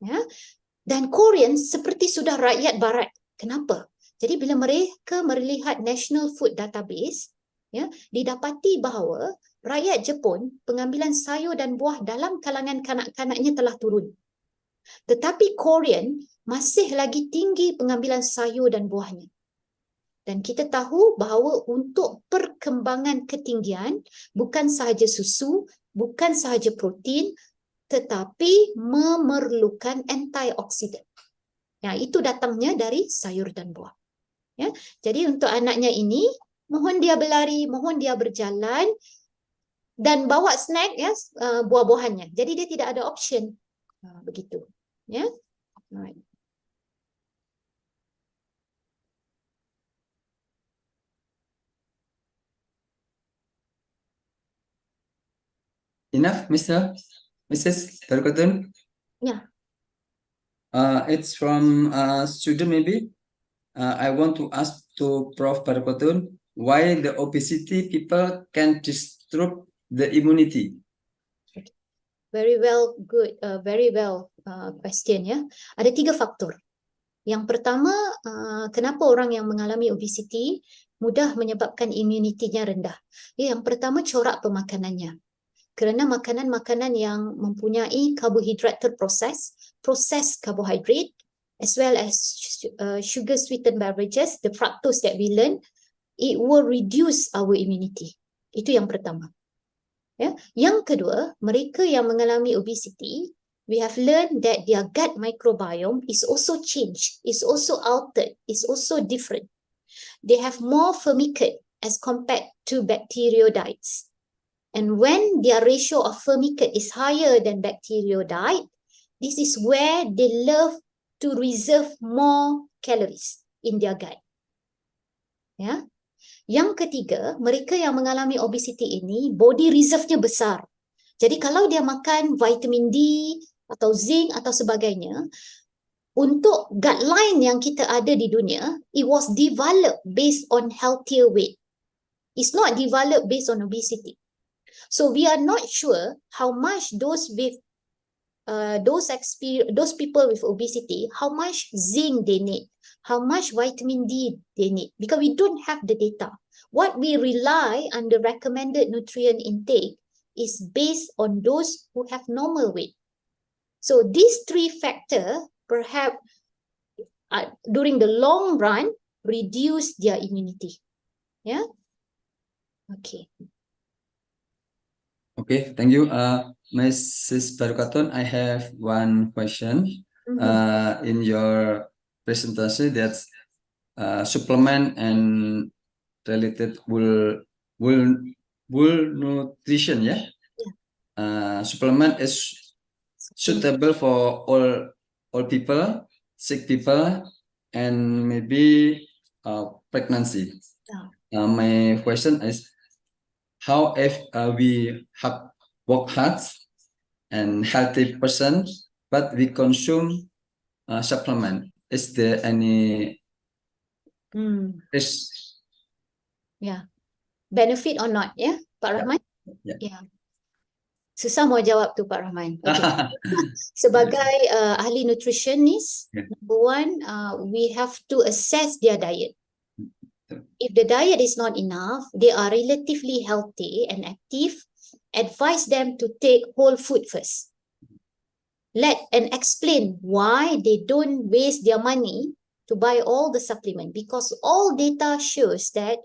Ya, dan Korean seperti sudah rakyat barat. Kenapa? Jadi bila mereka melihat National Food Database, ya, didapati bahawa rakyat Jepun pengambilan sayur dan buah dalam kalangan kanak-kanaknya telah turun. Tetapi Korean masih lagi tinggi pengambilan sayur dan buahnya. Dan kita tahu bahawa untuk perkembangan ketinggian bukan sahaja susu, bukan sahaja protein, tetapi memerlukan antioksidan. Ya, itu datangnya dari sayur dan buah. Ya, jadi untuk anaknya ini, mohon dia berlari, mohon dia berjalan dan bawa snack ya, buah-buahannya. Jadi dia tidak ada option. Begitu. Ya. Alright. Enough, Mrs. Barkatun? Yeah. It's from student maybe. I want to ask to Prof. Barkotun, why the obesity people can disrupt the immunity? Very well, good, very well question ya. Ada 3 faktor. Yang pertama, kenapa orang yang mengalami obesity mudah menyebabkan imunitinya rendah? Yang pertama, corak pemakanannya. Kerana makanan-makanan yang mempunyai karbohidrat terproses, processed carbohydrate, as well as sugar sweetened beverages, the fructose that we learn, it will reduce our immunity. Itu yang pertama. Ya. Yang kedua, mereka yang mengalami obesity, we have learned that their gut microbiome is also changed, is also altered, is also different. They have more firmicate as compared to bacteroidetes. And when their ratio of firmicate is higher than bacteroidite, this is where they love to reserve more calories in their gut. Ya. Yang ketiga, mereka yang mengalami obesity ini, body reserve-nya besar. Jadi kalau dia makan vitamin D atau zinc atau sebagainya, untuk gut line yang kita ada di dunia, it was developed based on healthier weight. It's not developed based on obesity. So we are not sure how much those people with obesity, how much zinc they need, how much vitamin D they need, because we don't have the data. What we rely on the recommended nutrient intake is based on those who have normal weight. So these 3 factors perhaps during the long run reduce their immunity. Yeah. Okay. Okay, thank you. Mrs. Barkatun, I have one question. In your presentation, that's supplement and related wool nutrition, yeah? Supplement is suitable for all people, sick people, and maybe pregnancy. My question is, how if we have work hard and healthy person, but we consume supplement? Is there any risk? Yeah, benefit or not? Yeah, Pak Rahman. Yeah. Susah mau jawab tu Pak Rahman. Okay. Sebagai ahli nutritionist, number one, we have to assess their diet. If the diet is not enough, they are relatively healthy and active, advise them to take whole food first. And explain why they don't waste their money to buy all the supplement, because all data shows that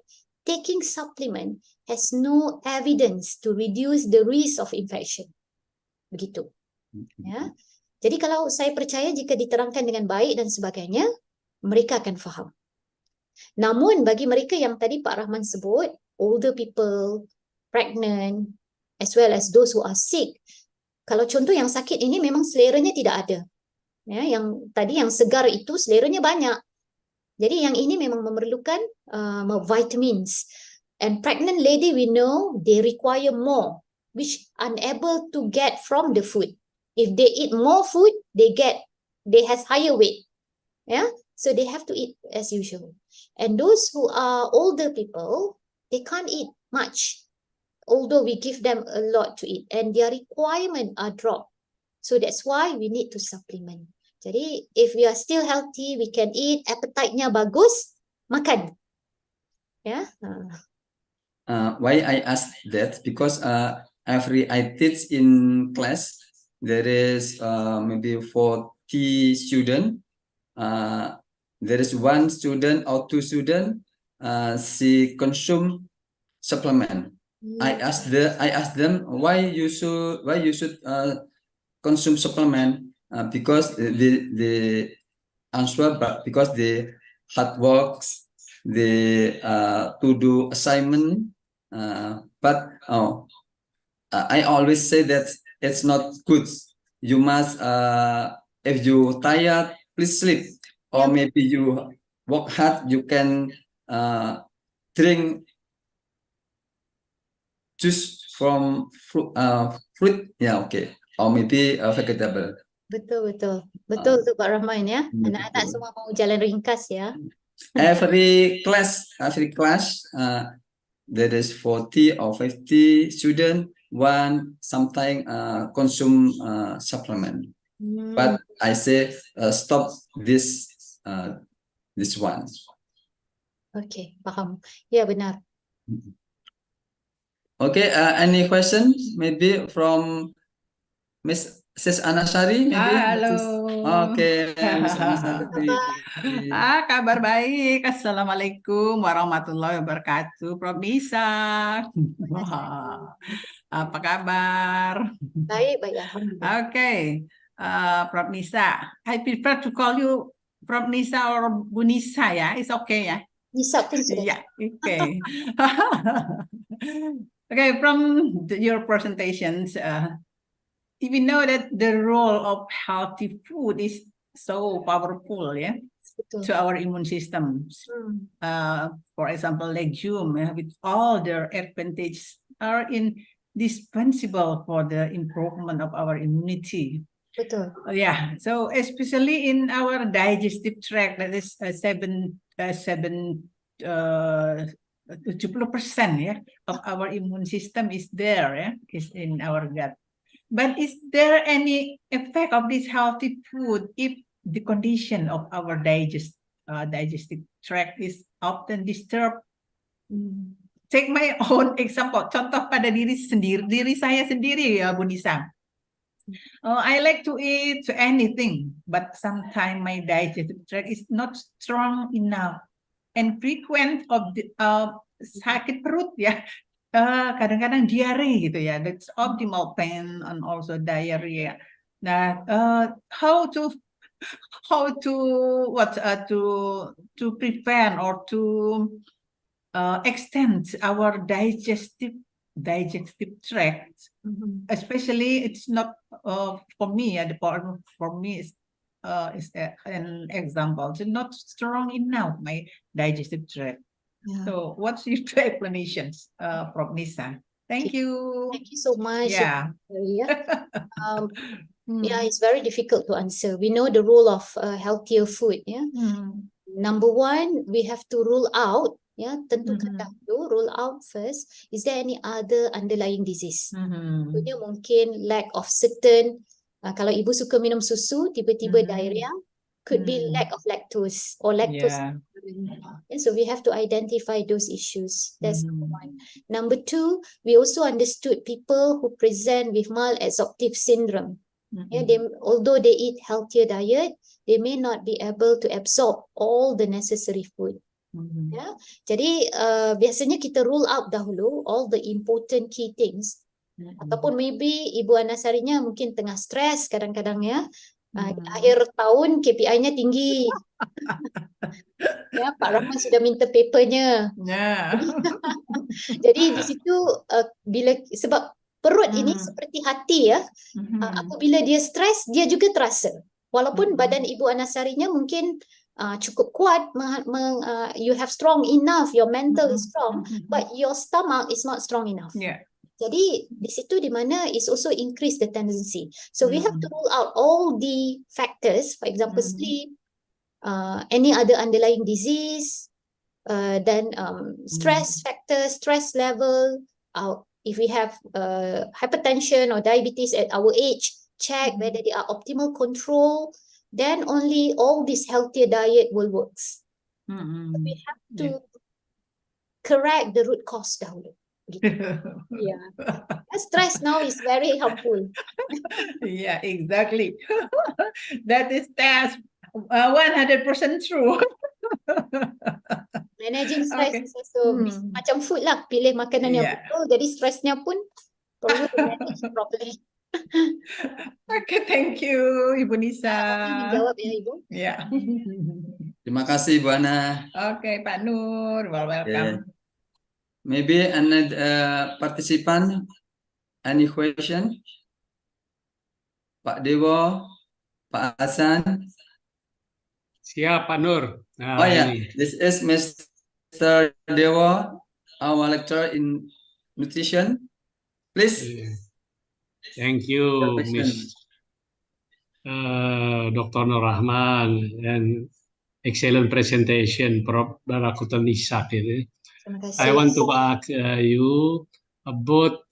taking supplement has no evidence to reduce the risk of infection. Begitu. Ya. Jadi kalau saya percaya jika diterangkan dengan baik dan sebagainya, mereka akan faham. Namun bagi mereka yang tadi Pak Rahman sebut, older people, pregnant, as well as those who are sick, kalau contoh yang sakit ini memang seleranya tidak ada. Ya, yang tadi yang segar itu seleranya banyak. Jadi yang ini memang memerlukan vitamins. And pregnant lady, we know they require more, which unable to get from the food. If they eat more food, they has higher weight. Yeah, so they have to eat as usual. And those who are older people, they can't eat much, although we give them a lot to eat, and their requirements are dropped. So that's why we need to supplement. Jadi, if we are still healthy, we can eat, appetite-nya bagus, makan. Yeah. Why I ask that? Because every I teach in class, there is maybe 40 students. There is 1 student or 2 students, she consume supplement. I ask them why you should consume supplement, because the answer, but because the hard works, the to do assignment, but I always say that it's not good. You must if you tired, please sleep, or maybe you work hard, you can drink juice from fruit, yeah, okay, or maybe vegetable. Betul tu Pak Rahman ya. Anak-anak semua mau jalan ringkas ya. every class, there is 40 or 50 student want sometimes consume supplement. But I say stop this one. Okay, faham. Ya, benar. Okay, any question maybe from Miss Anasari maybe? Halo. Okay, Miss Anasari. Kabar baik. Assalamualaikum warahmatullahi wabarakatuh. Prof. Nisa. Wah, apa kabar? Baik, baik, alhamdulillah. Okay, Prof. Nisa. I prefer to call you Prof. Nisa or Bu Nisa ya. It's okay ya. Nisa pun sudah. Yeah, okay. Okay, from your presentations, we know that the role of healthy food is so powerful, yeah, Betul. to our immune systems. For example, legume with all their advantages are indispensable for the improvement of our immunity. Betul. Yeah, so especially in our digestive tract, that is 70% yeah, of our immune system is there, yeah, is in our gut. But is there any effect of this healthy food if the condition of our digestive tract is often disturbed? Take my own example, contoh pada diri saya sendiri ya, Bu Nisa. I like to eat anything, but sometimes my digestive tract is not strong enough and frequent of the sakit perut ya. Kadang-kadang diare gitu ya. That's optimal pain and also diarrhea. Nah, how to prevent or to extend our digestive tract, especially it's not for me. The part for me is an example. It's not strong enough my digestive tract. Yeah. So what's your explanations, Prof. Nisa? Thank you. Thank you so much. Yeah. Yeah, it's very difficult to answer. We know the role of healthier food. Yeah. Number one, we have to rule out. Yeah, tentukan dahulu, rule out first. Is there any other underlying disease? Contohnya mungkin lack of certain. Kalau ibu suka minum susu, tiba-tiba diarrhea, could be lack of lactose or lactose. Yeah. And so we have to identify those issues. That's number one. Number two, we also understood people who present with mild absorptive syndrome. Yeah, although they eat healthier diet, they may not be able to absorb all the necessary food. Yeah, jadi biasanya kita rule out dahulu all the important key things. Ataupun maybe Ibu Anasarinya mungkin tengah stres kadang-kadang ya. Akhir tahun KPI-nya tinggi. Ya, Pak Rahman sudah minta papernya. Yeah. Jadi di situ bila sebab perut ini seperti hati ya. Apabila dia stres, dia juga terasa. Walaupun badan Ibu Anasarinya mungkin cukup kuat, you have strong enough, your mental is strong, but your stomach is not strong enough. Yeah. Jadi di situ di mana is also increase the tendency. So we have to rule out all the factors, for example sleep, any other underlying disease, then stress factor, stress level. If we have hypertension or diabetes at our age, check whether they are optimal control. Then only all this healthier diet will work. We have to correct the root cause dahulu. Yeah, stress now is very harmful. Yeah, exactly. That is 100% true. Managing stress is also macam food lah, pilih makanan yang betul, jadi stresnya pun perlu manage properly. Okay, thank you, Ibu Nisa. Jawab ya, Ibu. Yeah. Terima kasih, Bu Ana. Okay, Pak Nur, welcome. Maybe another participant, any question? Pak Dewo, Pak Hasan. Siap, Pak Nur. Nah, this is Mr. Dewo, our lecturer in nutrition. Please. Thank you, Miss Dr. Nur Rahman and excellent presentation, Prof. Barakutan Ishak. Terima I kasih. want to ask you about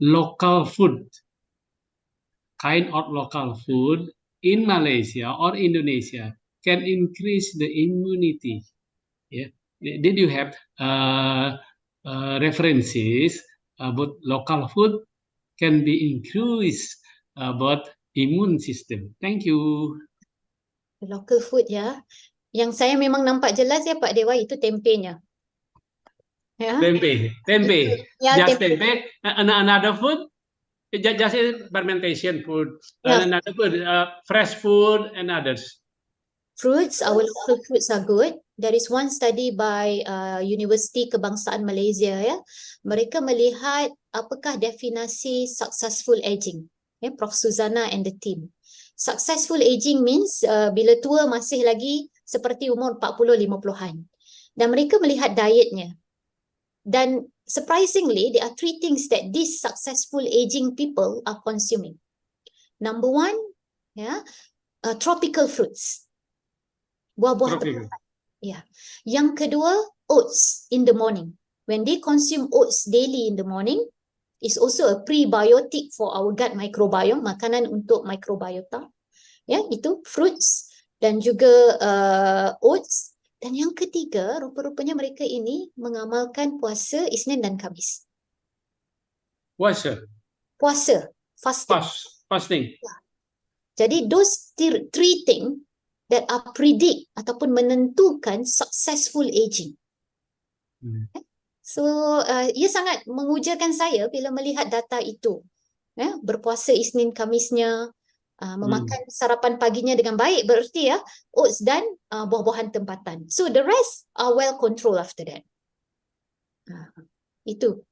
local food, kind of local food in Malaysia or Indonesia can increase the immunity. Yeah. Did you have references about local food can be increased about immune system? Thank you. Local food ya. Yang saya memang nampak jelas ya Pak Dewa itu tempenya. Ya. Tempe. Ya, Just tempe. tempe. Another food, just fermentation food. Yeah. Another food, fresh food and others. Fruits, our local fruits are good. There is one study by Universiti Kebangsaan Malaysia ya. Mereka melihat apakah definisi successful aging. Ya, Prof Suzana and the team. Successful aging means bila tua masih lagi seperti umur 40-50-an. Dan mereka melihat dietnya. Dan surprisingly, there are three things that these successful aging people are consuming. Number one, tropical fruits. Buah-buah tempatan. Ya. Yang kedua, oats in the morning. When they consume oats daily in the morning, is also a prebiotic for our gut microbiome, makanan untuk microbiota. Ya, itu fruits dan juga oats. Dan yang ketiga, rupa-rupanya mereka ini mengamalkan puasa Isnin dan Khamis. Puasa, fasting. Fasting. Ya. Jadi those three things that are predict ataupun menentukan successful aging. So, ia sangat mengujakan saya bila melihat data itu. Berpuasa Isnin Khamisnya, memakan sarapan paginya dengan baik, berarti ya oats dan buah-buahan tempatan. So the rest are well controlled after that. Itu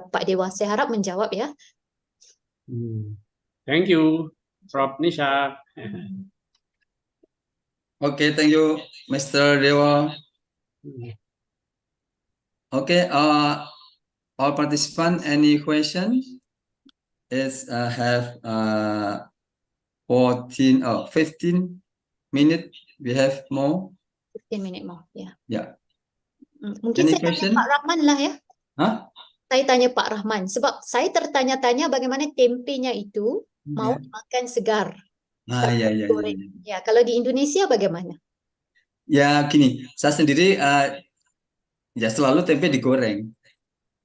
Pak Dewa, saya harap menjawab ya. Thank you, Prof. Nisha. Okay, thank you, Mr. Dewa. Okay, all participants, any question? Is have 15 minutes. We have more. 15 minutes more, ya. Yeah. Mungkin Any saya question? tanya Pak Rahman lah ya. Huh? Saya tanya Pak Rahman sebab saya tertanya-tanya bagaimana tempenya itu mau makan segar. Ya. Ya, kalau di Indonesia bagaimana? Ya gini, saya sendiri ya selalu tempe digoreng.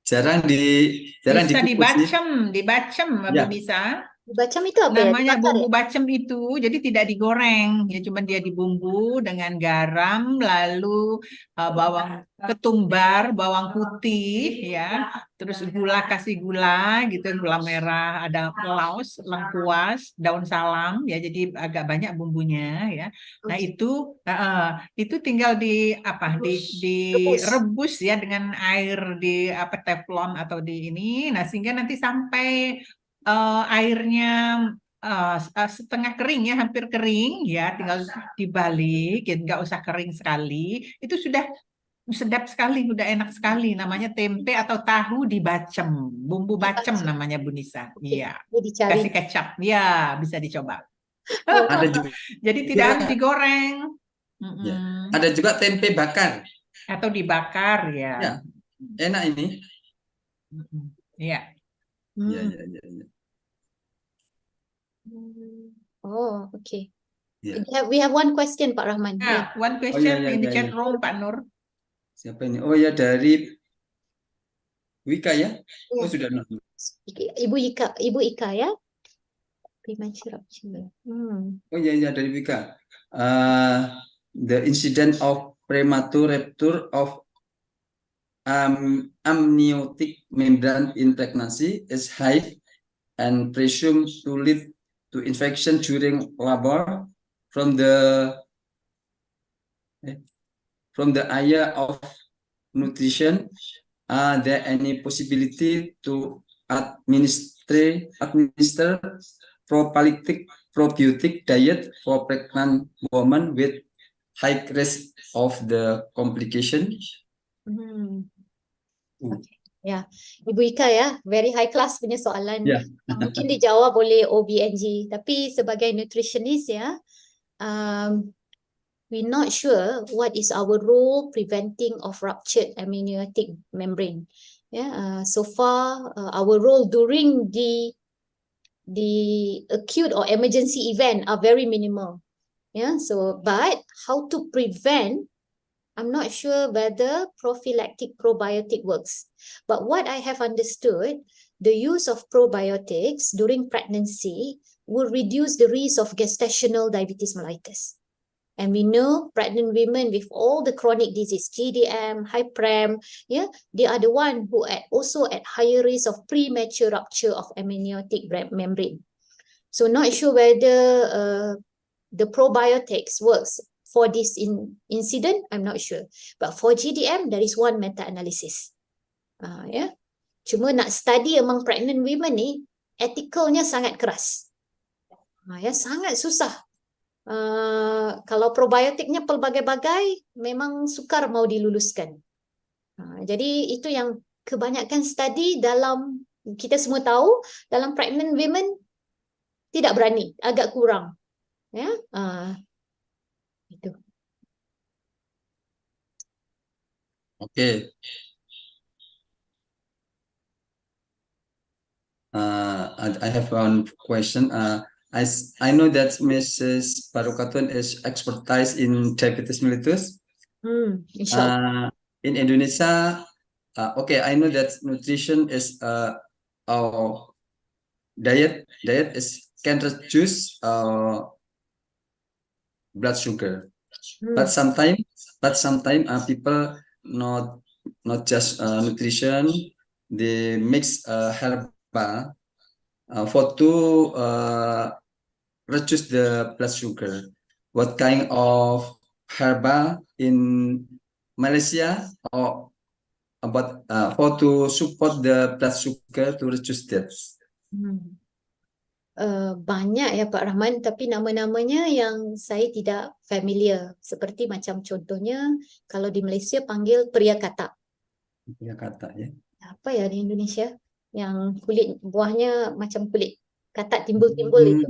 Jarang Bisa dikukus. dibacem, Ya. Bu Nisa. Bacem itu apa ya? Namanya Dibakar bumbu ya? bacem itu, jadi tidak digoreng, ya cuma dia dibumbu dengan garam, lalu bawang ketumbar, bawang putih, ya, terus gula, kasih gula gitu, gula merah, ada laos, lengkuas, daun salam, ya, jadi agak banyak bumbunya, ya. Nah itu tinggal direbus ya dengan air di teflon atau di ini, nah sehingga nanti sampai airnya setengah kering ya, hampir kering ya, tinggal dibalik ya, nggak usah kering sekali, itu sudah sedap sekali, udah enak sekali, namanya tempe atau tahu dibacem, bumbu bacem namanya Bu Nisa. Iya, kasih kecap ya, bisa dicoba. Ada juga, jadi tidak harus digoreng. Ya. Ada juga tempe bakar atau dibakar ya, ya, enak ini. Iya. Ya. Oh, okay. Yeah. We have one question, Pak Rahman. Yeah, one question in the chat room, Pak Nur. Siapa ini? Oh ya, dari Wika ya? Oh sudah. Ibu Ika ya? Oh ya, dari Wika. The incident of premature rupture of amniotic membrane in pregnancy is high and presumed to lead to infection during labor from the area of nutrition. Are there any possibility to administer probiotic diet for pregnant women with high risk of the complication? Okay. Ya, Ibu Ika ya, very high class punya soalan. Yeah. Mungkin dijawab oleh OBNG, tapi sebagai nutritionist ya, we're not sure what is our role preventing of ruptured amniotic membrane. So far, our role during the acute or emergency event are very minimal. But how to prevent, I'm not sure whether prophylactic probiotic works. But what I have understood, the use of probiotics during pregnancy will reduce the risk of gestational diabetes mellitus. And we know pregnant women with all the chronic disease, GDM, hyperem, they are the one who are also at higher risk of premature rupture of amniotic membrane. So not sure whether the probiotics works for this incident, I'm not sure. But for GDM, there is one meta-analysis. Cuma nak study among pregnant women ni, ethicalnya sangat keras. Sangat susah. Kalau probiotiknya pelbagai-bagai, memang sukar mau diluluskan. Jadi itu yang kebanyakan study dalam, kita semua tahu, dalam pregnant women tidak berani, agak kurang. Itu. Okay. I have one question. I know that Mrs. Barokatun is expertise in diabetes mellitus. In Indonesia, okay, I know that nutrition is our diet is can reduce blood sugar, but sometimes people not just nutrition, they mix herbal for to reduce the blood sugar. What kind of herbal in Malaysia or about for to support the blood sugar to reduce that? Banyak ya Pak Rahman, tapi nama-namanya yang saya tidak familiar. Seperti macam contohnya, kalau di Malaysia panggil peria katak. Peria katak ya. Apa ya di Indonesia? Yang kulit buahnya macam kulit katak timbul-timbul itu.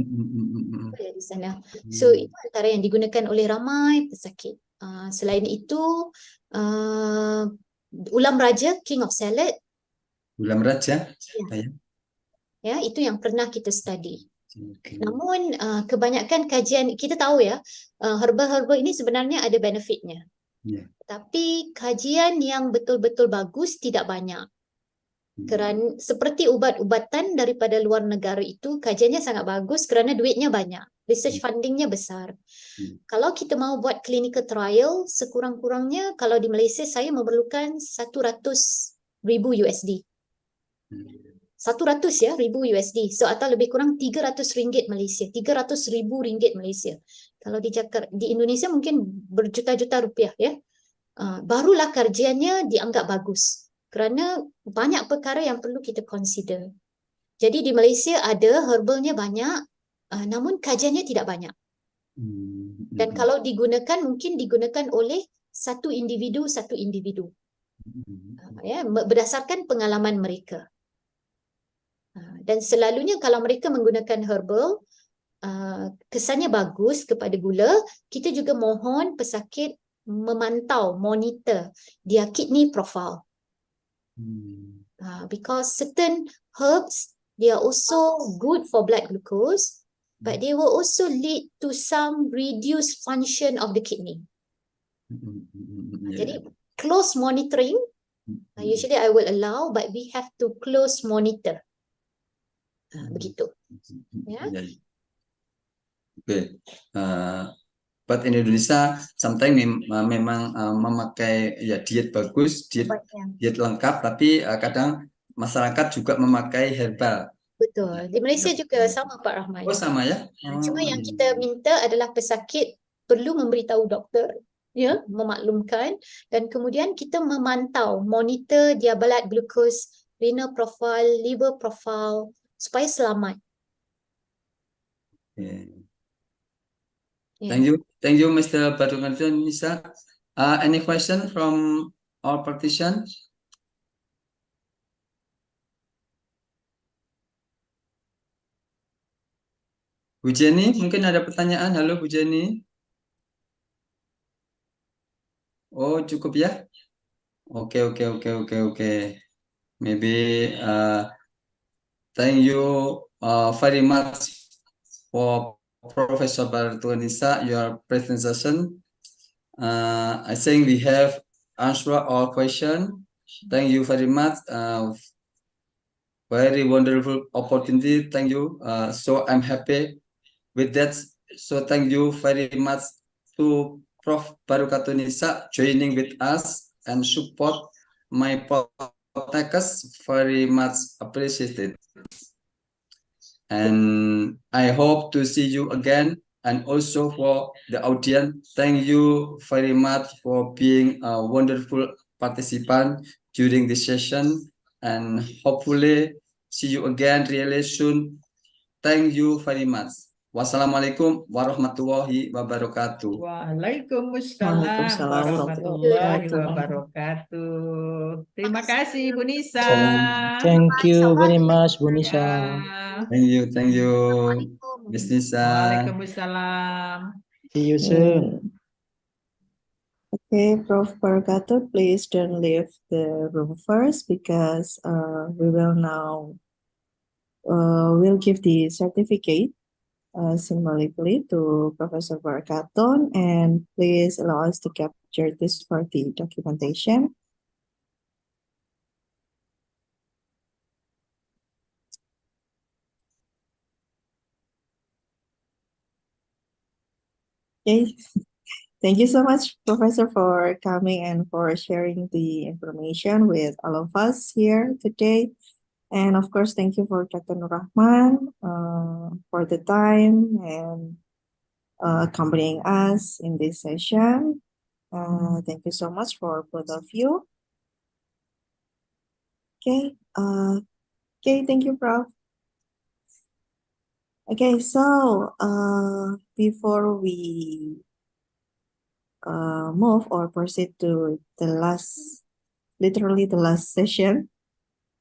Apa ya di sana? So itu antara yang digunakan oleh ramai pesakit. Selain itu, ulam raja, king of salad. Ulam raja? Ya, itu yang pernah kita study. Namun kebanyakan kajian, kita tahu ya, herbal-herbal ini sebenarnya ada benefitnya. Tapi kajian yang betul-betul bagus tidak banyak. Kerana seperti ubat-ubatan daripada luar negara itu, kajiannya sangat bagus kerana duitnya banyak. Research fundingnya besar. Kalau kita mau buat clinical trial, sekurang-kurangnya kalau di Malaysia saya memerlukan 100,000 USD. 100,000 USD. So atau lebih kurang 300 ringgit Malaysia, 300,000 ringgit Malaysia. Kalau di Indonesia mungkin berjuta-juta rupiah ya. Barulah kajiannya dianggap bagus. Kerana banyak perkara yang perlu kita consider. Jadi di Malaysia ada herbalnya banyak, namun kajiannya tidak banyak. Dan kalau digunakan, mungkin digunakan oleh satu individu, berdasarkan pengalaman mereka. Dan selalunya kalau mereka menggunakan herbal, kesannya bagus kepada gula, kita juga mohon pesakit memantau, monitor dia kidney profile. Because certain herbs, they are also good for blood glucose, but they will also lead to some reduced function of the kidney. Jadi close monitoring, usually I will allow, but we have to close monitor. Begitu. Ya. Okay. But in Indonesia, sometimes memang memakai ya diet bagus, diet lengkap, tapi kadang masyarakat juga memakai herbal. Betul. Di Malaysia juga sama Pak Rahman. Oh sama ya. Cuma yang kita minta adalah pesakit perlu memberitahu doktor, ya, memaklumkan, dan kemudian kita memantau, monitor dia blood glucose, renal profile, liver profile, supaya selamat. Thank you, Mr. Badungan Nisa. Any question from our participant? Bu Jenny, mungkin ada pertanyaan. Halo Bu Jenny. Oh, cukup ya? Oke. Maybe thank you very much for Professor Bartuanisa, your presentation. I think we have answered all questions. Thank you very much. Very wonderful opportunity. Thank you. So I'm happy with that. So thank you very much to Prof. Barukatunisa joining with us and support my podcast. Very much appreciated. And I hope to see you again. And also for the audience, thank you very much for being a wonderful participant during this session. And hopefully see you again really soon. Thank you very much. Wassalamualaikum warahmatullahi wabarakatuh. Waalaikumsalam Waalaikumsalam warahmatullahi warahmatullahi wabarakatuh. Terima kasih Bu Nisa. Thank you very much, Bu Nisa. Ya. Thank you, Miss Nisa. Waalaikumsalam. See you soon. Okay, Prof. Barukato, please don't leave the room first because we will now we'll give the certificate symbolically to Professor Barukato, and please allow us to capture this for the documentation. Okay. Thank you so much, Professor, for coming and for sharing the information with all of us here today. And of course, thank you for Dr. Nur Rahman for the time and accompanying us in this session. Thank you so much for both of you. Okay. Okay, thank you, Prof. Okay, so before we move or proceed to the last, literally the last session,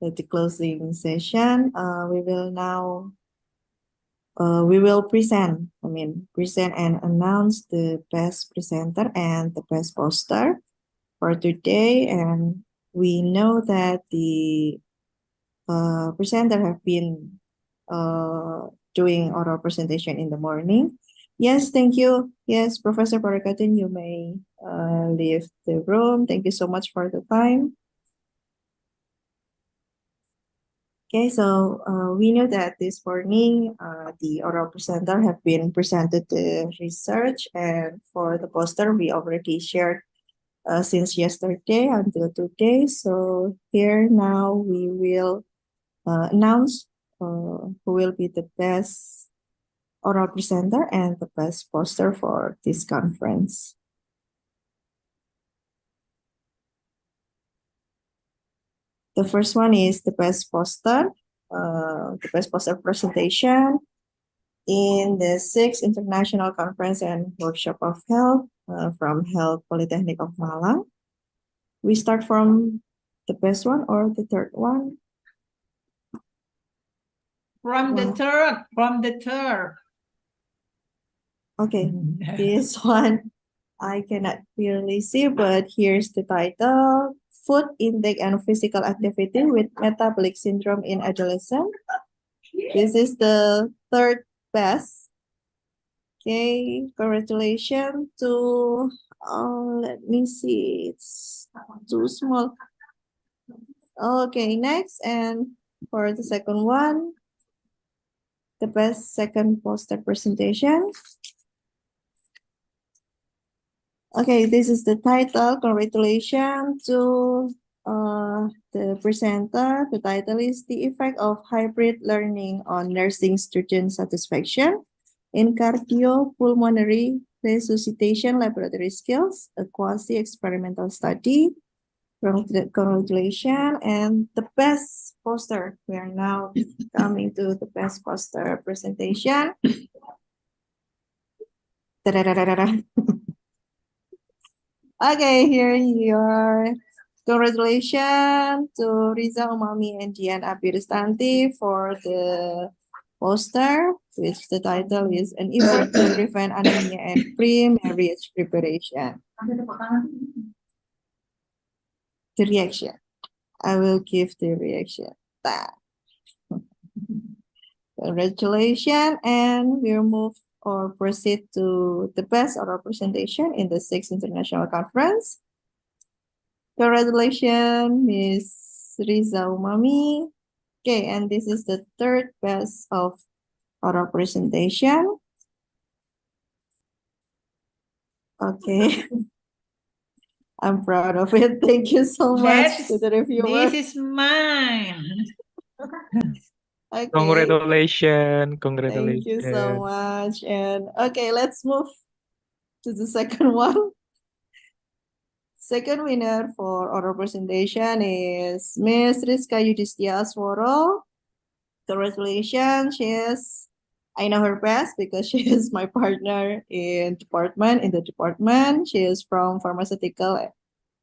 the closing session, we will now present and announce the best presenter and the best poster for today. And we know that the presenter have been doing oral presentation in the morning. Yes, thank you. Yes, Professor Barukatin, you may leave the room. Thank you so much for the time. Okay, so we know that this morning the oral presenter have been presented the research, and for the poster we already shared since yesterday until today. So here now we will announce who will be the best oral presenter and the best poster for this conference. The first one is the best poster presentation in the 6th International Conference and Workshop of Health from Health Polytechnic of Malang. We start from the best one or the third one? From the third. Okay, this one I cannot clearly see, but here's the title: Food Intake and Physical Activity with Metabolic Syndrome in Adolescent. This is the third best. Okay, congratulations to, let me see, it's too small. Okay, next, and for the second one, the best second poster presentation. Okay, this is the title. Congratulations to the presenter. The title is The Effect of Hybrid Learning on Nursing Student Satisfaction in Cardiopulmonary Resuscitation Laboratory Skills, a quasi-experimental study. Congratulations. And the best poster. We are now coming to the best poster presentation. Okay, here you are. Congratulations to Riza Umami and Dian Abiristanti for the poster, which the title is An Effort to Prevent Anemia and Pre-Marriage Preparation. the reaction. I will give the reaction. That. Congratulations, and we'll move or proceed to the best oral presentation in the 6th International Conference. Congratulations, Miss Riza Umami. Okay, and this is the third best of oral presentation. Okay. I'm proud of it. Thank you so much to the reviewer. This is mine. Okay. Congratulations. Thank you so Congratulations. much. And okay, let's move to the second one. Second winner for oral presentation is Miss Rizka Yudhistia Asworo. Congratulations. I know her best because she is my partner in the department. She is from pharmaceutical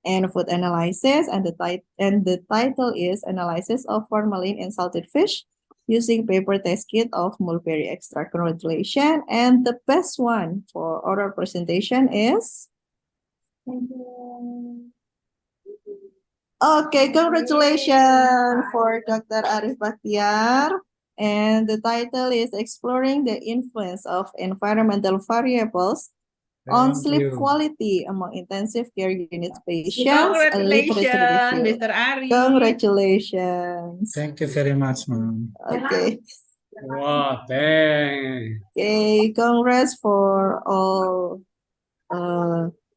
and food analysis, and the title is Analysis of Formalin in Salted Fish using paper test kit of mulberry extract. Congratulations. And the best one for oral presentation is okay, congratulations for Dr. Arif Bakhtiar. And the title is Exploring the Influence of Environmental Variables on Thank sleep you. quality among intensive care unit patients. A literature Congratulations, review. Mr. Ari. Congratulations. Thank you very much, ma'am. Okay. Wow, thanks. Okay, congrats for all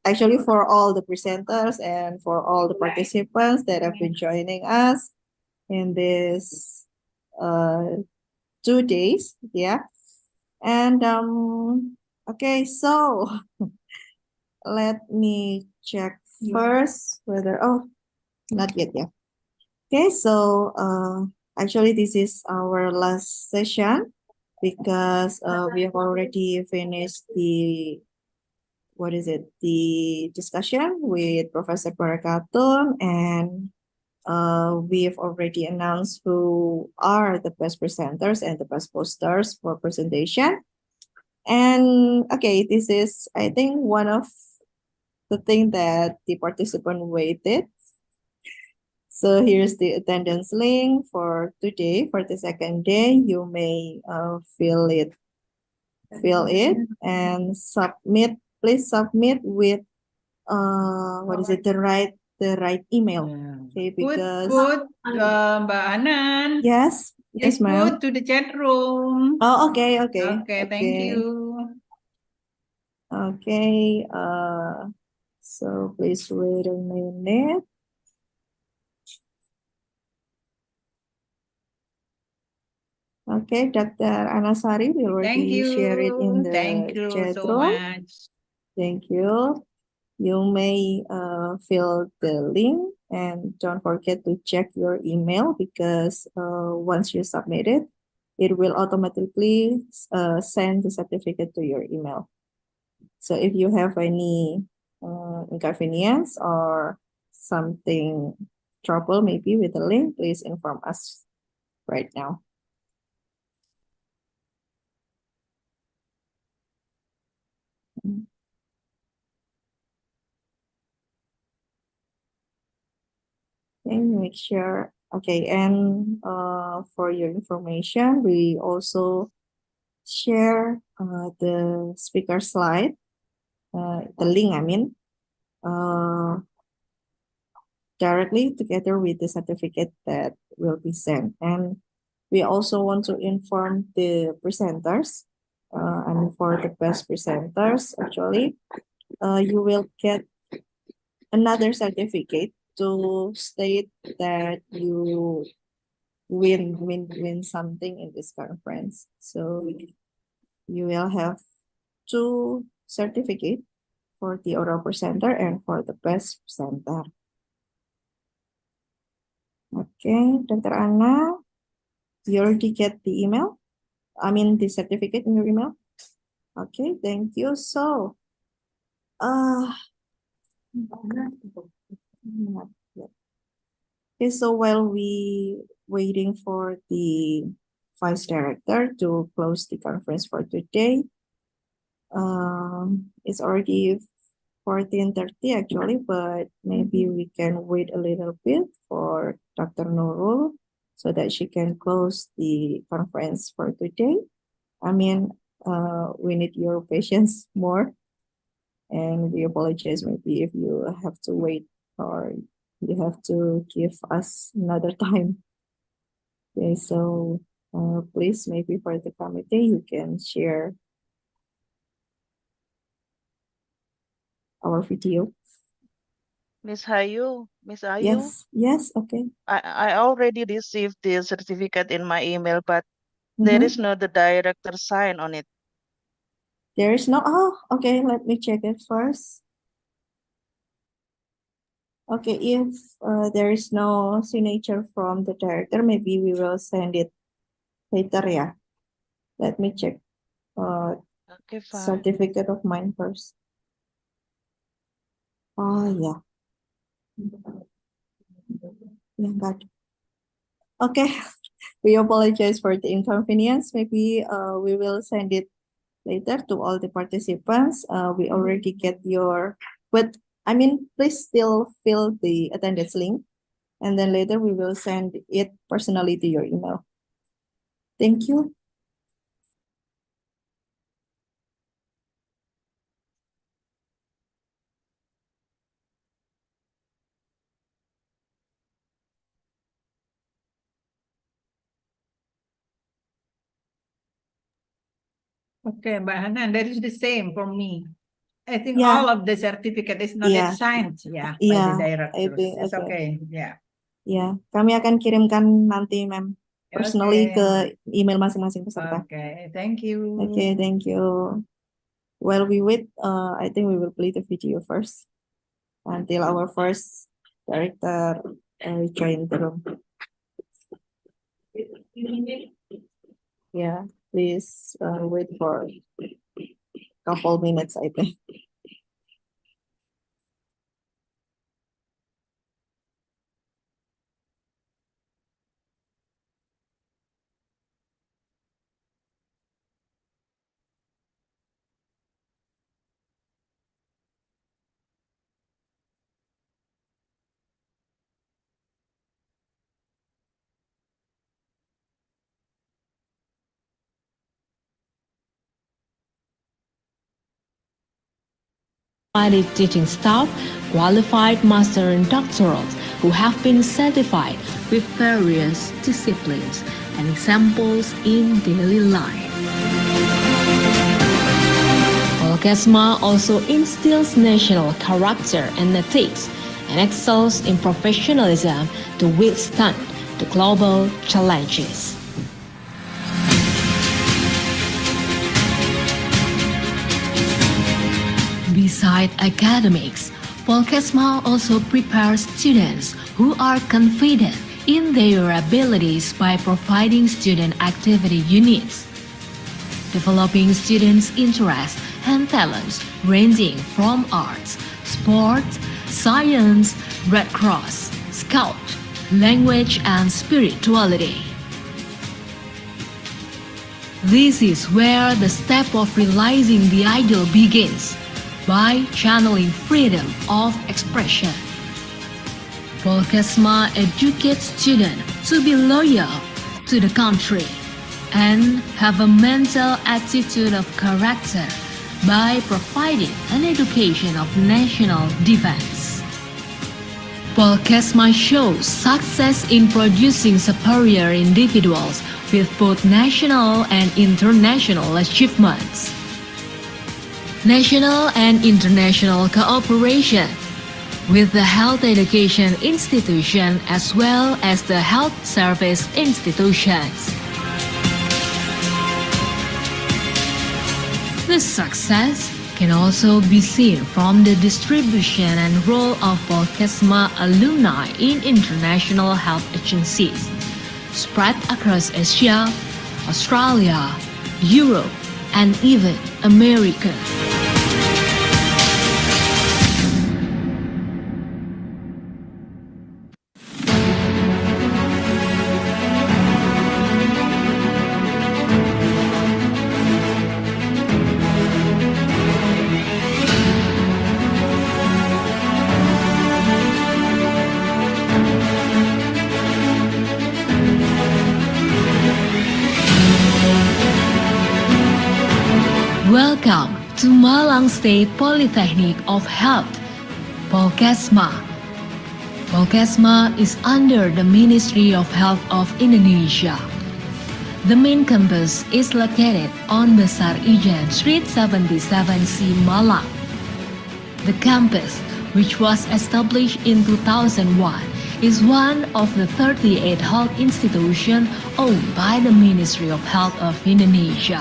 actually for all the presenters and for all the participants that have been joining us in this 2 days. Yeah. And okay, so let me check first whether not yet, yeah. Okay, so actually this is our last session because we have already finished the discussion with Professor Barakatun, and we have already announced who are the best presenters and the best posters for presentation. And okay, this is, I think, one of the thing that the participant waited. So here's the attendance link for today. For the second day, you may fill it and submit. Please submit with the right email. Okay, because Put Mbak Anan. yes, Please ma'am. put to the chat room. Oh, okay. Okay, thank you. Okay, so please wait a minute. Okay, Dr. Anasari will already share it in the chat so room. much. Thank you. You may fill the link and don't forget to check your email because once you submit it, it will automatically send the certificate to your email. So if you have any inconvenience or something trouble maybe with the link, please inform us right now. Okay, make sure. Okay, and for your information, we also share the speaker slide, the link, I mean, directly together with the certificate that will be sent. And we also want to inform the presenters, and for the best presenters, actually, you will get another certificate to state that you win something in this conference. So you will have 2 certificates for the oral presenter and for the best presenter. Okay, Dr. Anna, you already get the email? I mean the certificate in your email? Okay, thank you. So, okay, so while we waiting for the vice director to close the conference for today, it's already 14:30 actually, but maybe we can wait a little bit for Dr. Nurul so that she can close the conference for today. I mean, we need your patience more, and we apologize maybe if you have to wait or you have to give us another time. Okay, so please, maybe for the committee, you can share our video. Miss Ayu, Yes, okay. I already received the certificate in my email, but there is no the director sign on it. There is no, okay, let me check it first. Okay, if there is no signature from the director, maybe we will send it later, yeah. Let me check Okay, fine. certificate of mine first. Oh, yeah. Yeah, got it. Okay, we apologize for the inconvenience. Maybe we will send it later to all the participants. We already get your, but I mean, please still fill the attendance link, and then later we will send it personally to your email. Thank you. Okay, but Hanan, that is the same for me. I think Yeah. all of the certificate is not Yeah. yet signed, by Yeah, the I directors. think, It's okay. okay, yeah. Ya, kami akan kirimkan nanti, Ma'am, personally ke email masing-masing peserta. Okay, thank you. Okay, thank you. While we wait, I think we will play the video first until our first director join the room. Yeah, please wait for a couple minutes, I think. Qualified teaching staff, qualified master and doctorals who have been certified with various disciplines and examples in daily life. Polkesma also instills national character and ethics and excels in professionalism to withstand the global challenges. Besides academics, Polkesma also prepares students who are confident in their abilities by providing student activity units, developing students' interests and talents ranging from arts, sports, science, Red Cross, Scout, language and spirituality. This is where the step of realizing the ideal begins, by channeling freedom of expression. Polkesma educates students to be loyal to the country and have a mental attitude of character by providing an education of national defense. Polkesma shows success in producing superior individuals with both national and international achievements. National and international cooperation with the health education institution as well as the health service institutions. This success can also be seen from the distribution and role of Polkesma alumni in international health agencies spread across Asia, Australia, Europe, and even America. Welcome to Malang State Polytechnic of Health, Polkesma. Polkesma is under the Ministry of Health of Indonesia. The main campus is located on Besar Ijen Street 77C, Malang. The campus, which was established in 2001, is one of the 38 health institutions owned by the Ministry of Health of Indonesia.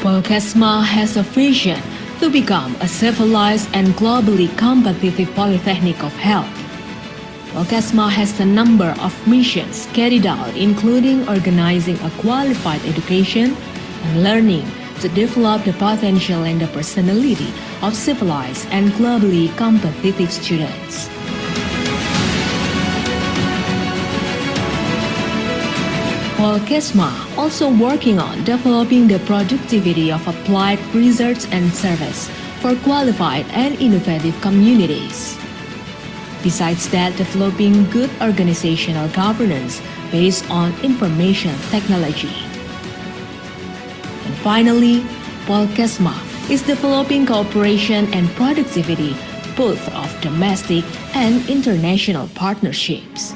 Polkesma has a vision to become a civilized and globally competitive polytechnic of health. Polkesma has a number of missions carried out, including organizing a qualified education and learning to develop the potential and the personality of civilized and globally competitive students. Polkesma also working on developing the productivity of applied research and service for qualified and innovative communities. Besides that, developing good organizational governance based on information technology. And finally, Polkesma is developing cooperation and productivity both of domestic and international partnerships.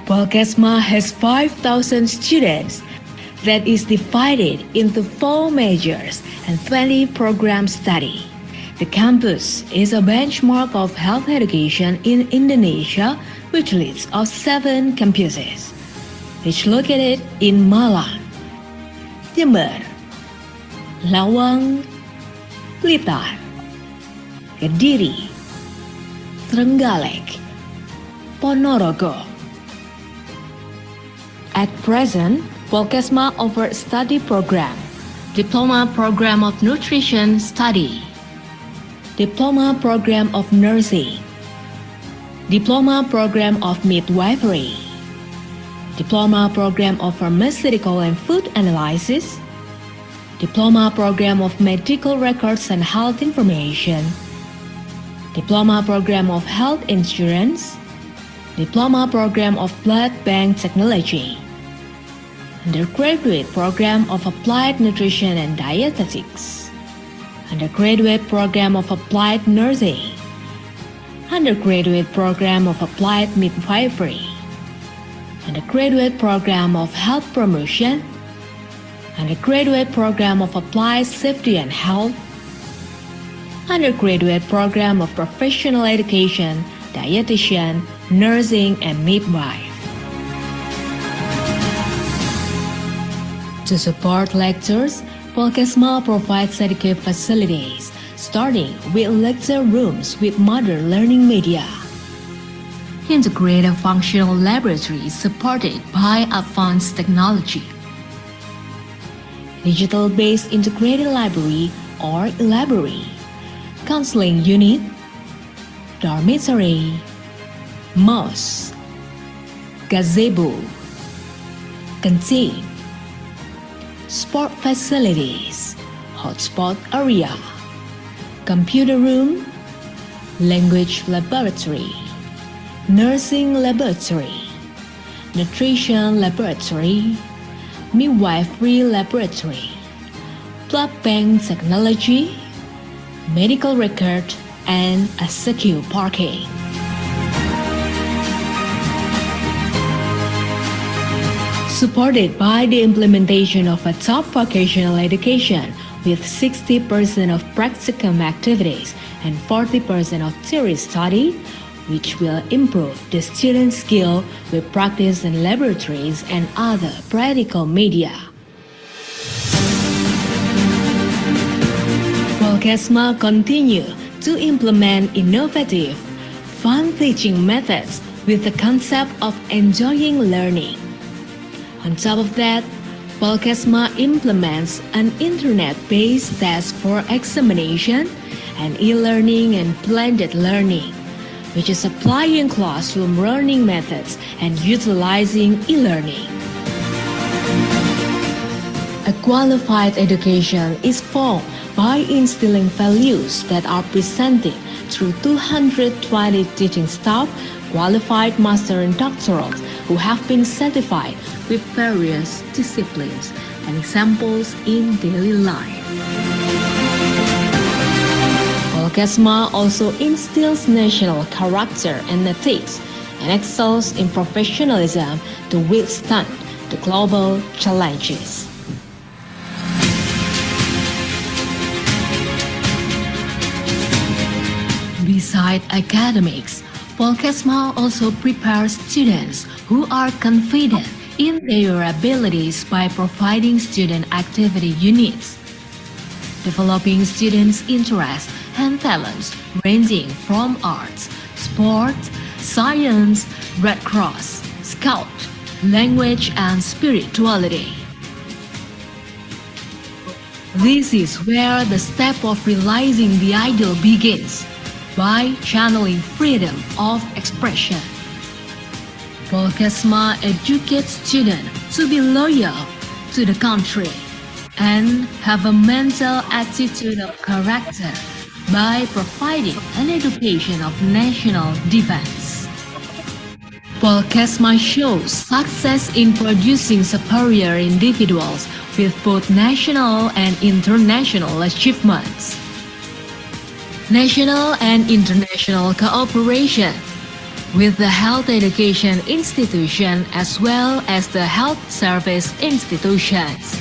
Polkesma has 5,000 students that is divided into 4 majors and 20 program study. The campus is a benchmark of health education in Indonesia, which leads of 7 campuses, which located in Malang, Jember, Lawang, Blitar, Kediri, Trenggalek, Ponorogo. At present, Polkesma offers study program, Diploma Program of Nutrition Study, Diploma Program of Nursing, Diploma Program of Midwifery, Diploma Program of Pharmaceutical and Food Analysis, Diploma Program of Medical Records and Health Information, Diploma Program of Health Insurance, Diploma Program of Blood Bank Technology, Undergraduate Program of Applied Nutrition and Dietetics, Undergraduate Program of Applied Nursing, Undergraduate Program of Applied Midwifery, Undergraduate Program of Health Promotion, Undergraduate Program of Applied Safety and Health, Undergraduate Program of Professional Education, Dietitian, Nursing, and Midwife. To support lectures, Polkesma provides adequate facilities, starting with lecture rooms with modern learning media. Integrated functional laboratories supported by advanced technology. Digital-based integrated library or library, counseling unit, dormitory, mosque, gazebo, canteen, sport facilities, hotspot area, computer room, language laboratory, nursing laboratory, nutrition laboratory, midwifery laboratory, blood bank technology, medical record, and a secure parking. Supported by the implementation of a top vocational education with 60% of practicum activities and 40% of theory study, which will improve the student's skill with practice in laboratories and other practical media. Polkesma continue to implement innovative, fun teaching methods with the concept of enjoying learning. On top of that, Polkesma implements an internet-based test for examination and e-learning and blended learning, which is applying classroom learning methods and utilizing e-learning. A qualified education is formed by instilling values that are presented through 220 teaching staff qualified master and doctorals who have been certified with various disciplines and examples in daily life. Polkesma also instills national character and ethics and excels in professionalism to withstand the global challenges. Beside academics, Polkesma also prepares students who are confident in their abilities by providing student activity units, developing students' interests and talents ranging from arts, sports, science, Red Cross, Scout, language, and spirituality. This is where the step of realizing the ideal begins, by channeling freedom of expression. Polkesma educates students to be loyal to the country and have a mental attitude of character by providing an education of national defense. Polkesma shows success in producing superior individuals with both national and international achievements. National and international cooperation with the health education institution as well as the health service institutions.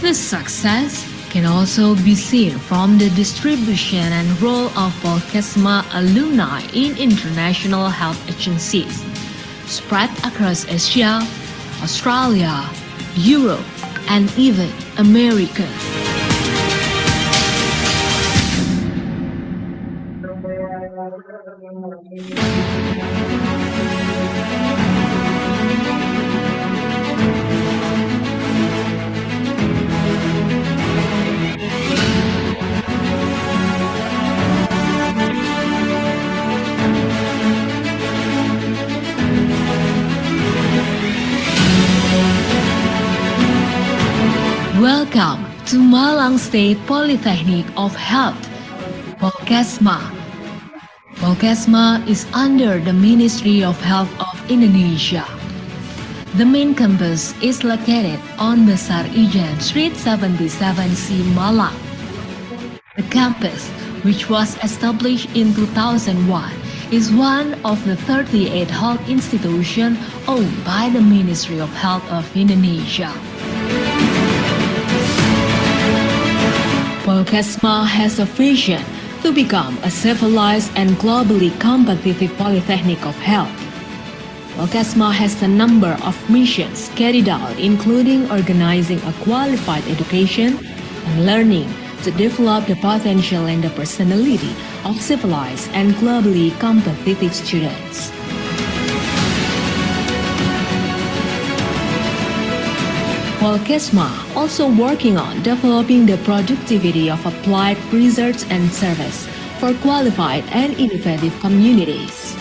This success can also be seen from the distribution and role of Polkesma alumni in international health agencies spread across Asia, Australia, Europe, and even America. Welcome to Malang State Polytechnic of Health, Polkesma. Polkesma is under the Ministry of Health of Indonesia. The main campus is located on Besar Ijan Street 77C, Malang. The campus, which was established in 2001, is one of the 38 health institutions owned by the Ministry of Health of Indonesia. Polkesma has a vision to become a civilized and globally competitive polytechnic of health. Polkesma has a number of missions carried out, including organizing a qualified education and learning to develop the potential and the personality of civilized and globally competitive students. Polkesma also working on developing the productivity of applied research and service for qualified and innovative communities.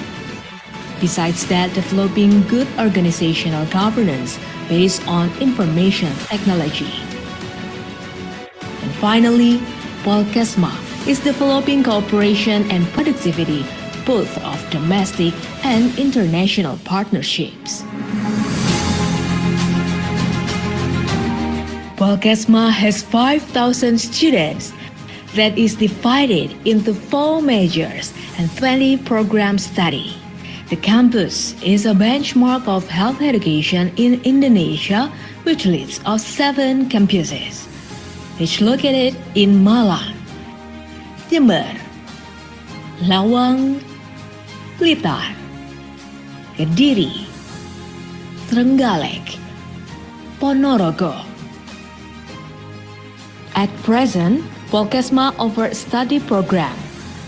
Besides that, developing good organizational governance based on information technology. And finally, Polkesma is developing cooperation and productivity both of domestic and international partnerships. Polkesma has 5,000 students that is divided into 4 majors and 20 programs study. The campus is a benchmark of health education in Indonesia, which leads of 7 campuses, which located in Malang, Jember, Lawang, Blitar, Kediri, Trenggalek, Ponorogo. At present, Polkesma offers study program,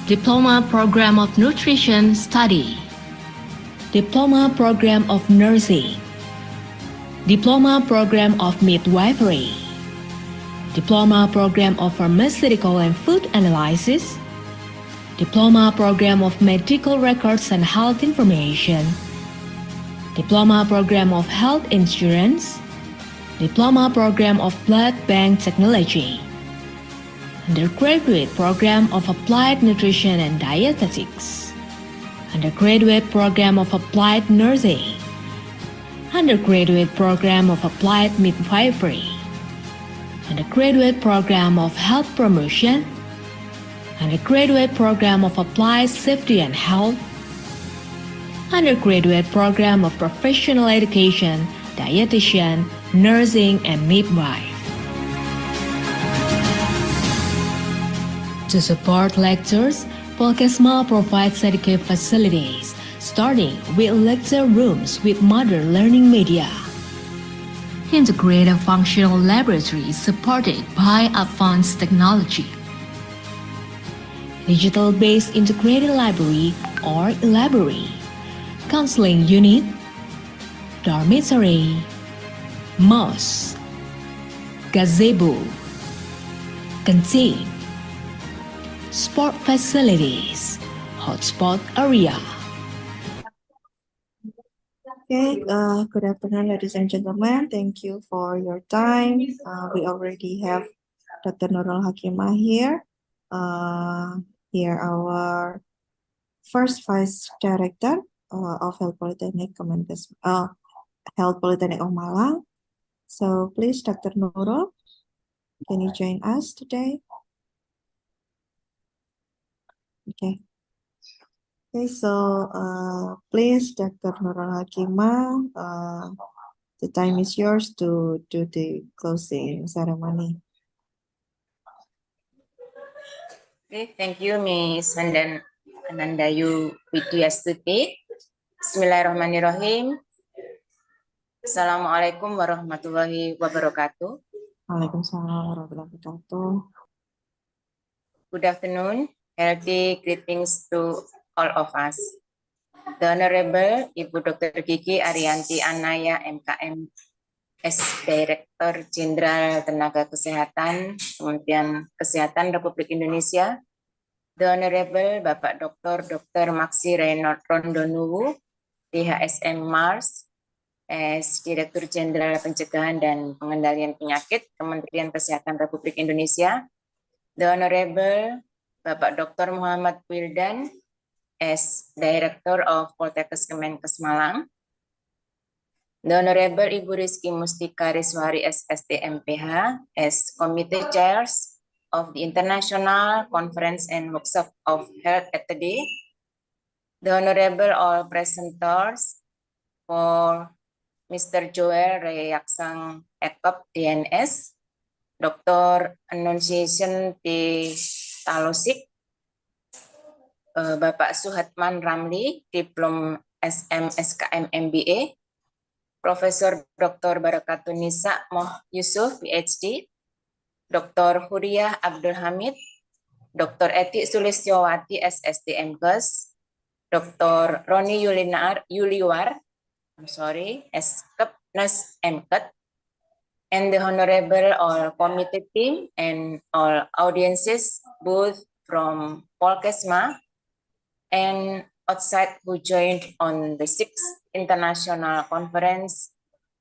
Diploma Program of Nutrition Study, Diploma Program of Nursing, Diploma Program of Midwifery, Diploma Program of Pharmaceutical and Food Analysis, Diploma Program of Medical Records and Health Information, Diploma Program of Health Insurance, Diploma Program of Blood Bank Technology, Undergraduate Program of Applied Nutrition and Dietetics, Undergraduate Program of Applied Nursing, Undergraduate Program of Applied Midwifery, Undergraduate Program of Health Promotion, Undergraduate Program of Applied Safety and Health, Undergraduate Program of Professional Education, Dietitian, Nursing, and Midwife. To support lectures, Polkesma provides adequate facilities, starting with lecture rooms with modern learning media. Integrated functional laboratories supported by advanced technology. Digital-based integrated library or library, counseling unit, dormitory, mosque, gazebo, canteen, sport facilities, hotspot area. Okay, good afternoon, ladies and gentlemen. Thank you for your time. We already have Dr. Nurul Hakimah here. Here our first Vice Director of Health Polytechnic Health Polytechnic of Malang. So please, Dr. Nurul, can you join us today? Okay. Okay, so please, Dr. Nurul Hakimah, the time is yours to do the closing ceremony. Okay, thank you, Ms. Anandayu Widyastuti. Bismillahirrahmanirrahim. Assalamualaikum warahmatullahi wabarakatuh. Waalaikumsalam warahmatullahi wabarakatuh. Good afternoon. Healthy greetings to all of us. The Honorable Ibu Dr. Kiki Arianti Anaya, MKM, as Director Jenderal Tenaga Kesehatan, Kementerian Kesehatan Republik Indonesia. The Honorable Bapak Dr. Maksi Reynold Rondonuwu, DHSM Mars, as Direktur Jenderal Pencegahan dan Pengendalian Penyakit, Kementerian Kesehatan Republik Indonesia. The Honorable Bapak Dr. Muhammad Wildan, as Director of Poltekkes Kemenkes Malang. The Honorable Ibu Rizky Mustika Riswari SSTMPH as Committee Chairs of the International Conference and Workshop of Health at the Day. The Honorable all presenters for Mr. Joel Reyaksang Ekop DNS, Dr. Annunciation T. Talosik, Bapak Suhatman Ramli, Diplom SM SKM MBA, Profesor Dr. Barakatunisa Moh Yusuf, PhD, Dr. Huriyah Abdul Hamid, Dr. Eti Sulistyowati, SST MKes, Dr. Roni Yuliwar, Kepnes MKet, and the Honorable all committee team and all audiences, both from Polkesma and outside who joined on the 6th International Conference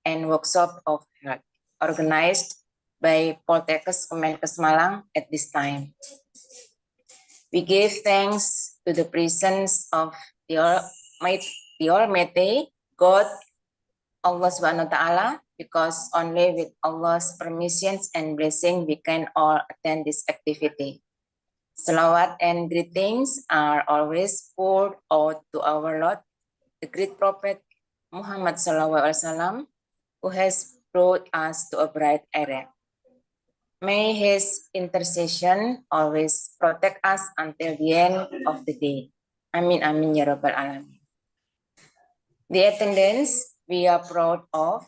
and Workshop of Health organized by Poltekkes Kemenkes Malang at this time. We give thanks to the presence of the Almighty God, Allah Subhanahu wa Ta'ala, because only with Allah's permissions and blessing we can all attend this activity. Salawat and greetings are always poured out to our Lord, the great Prophet Muhammad SAW, who has brought us to a bright era. May his intercession always protect us until the end of the day. Amin, amin, ya Rabbal Alamin. The attendance we are proud of.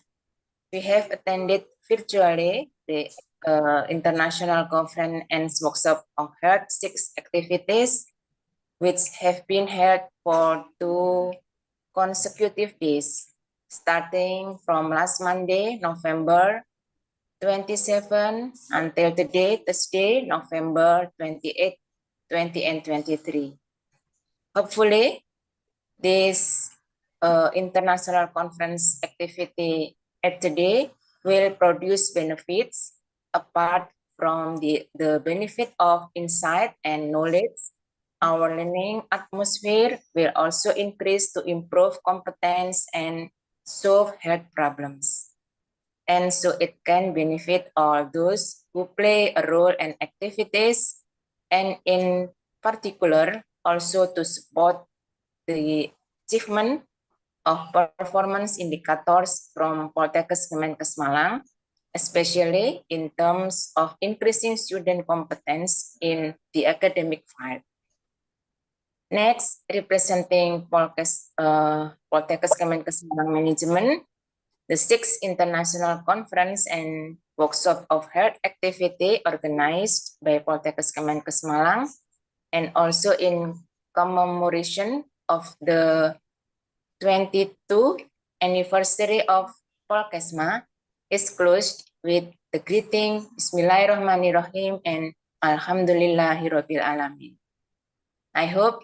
We have attended virtually the International Conference and Workshop of Health 6 activities, which have been held for 2 consecutive days, starting from last Monday, November 27, until today, Thursday, November 28, 2023. Hopefully, this international conference activity at today will produce benefits apart from the benefit of insight and knowledge, our learning atmosphere will also increase to improve competence and solve health problems. And so it can benefit all those who play a role in activities, and in particular also to support the achievement of performance indicators from Poltekkes Kemenkes Malang, especially in terms of increasing student competence in the academic field. Next, representing Poltekkes Kemenkes Malang Management, the 6th International Conference and Workshop of Health Activity organized by Poltekkes Kemenkes Malang, and also in commemoration of the 22nd anniversary of Polkesma, is closed with the greeting Bismillahirrahmanirrahim and Alhamdulillahirabbil alamin. I hope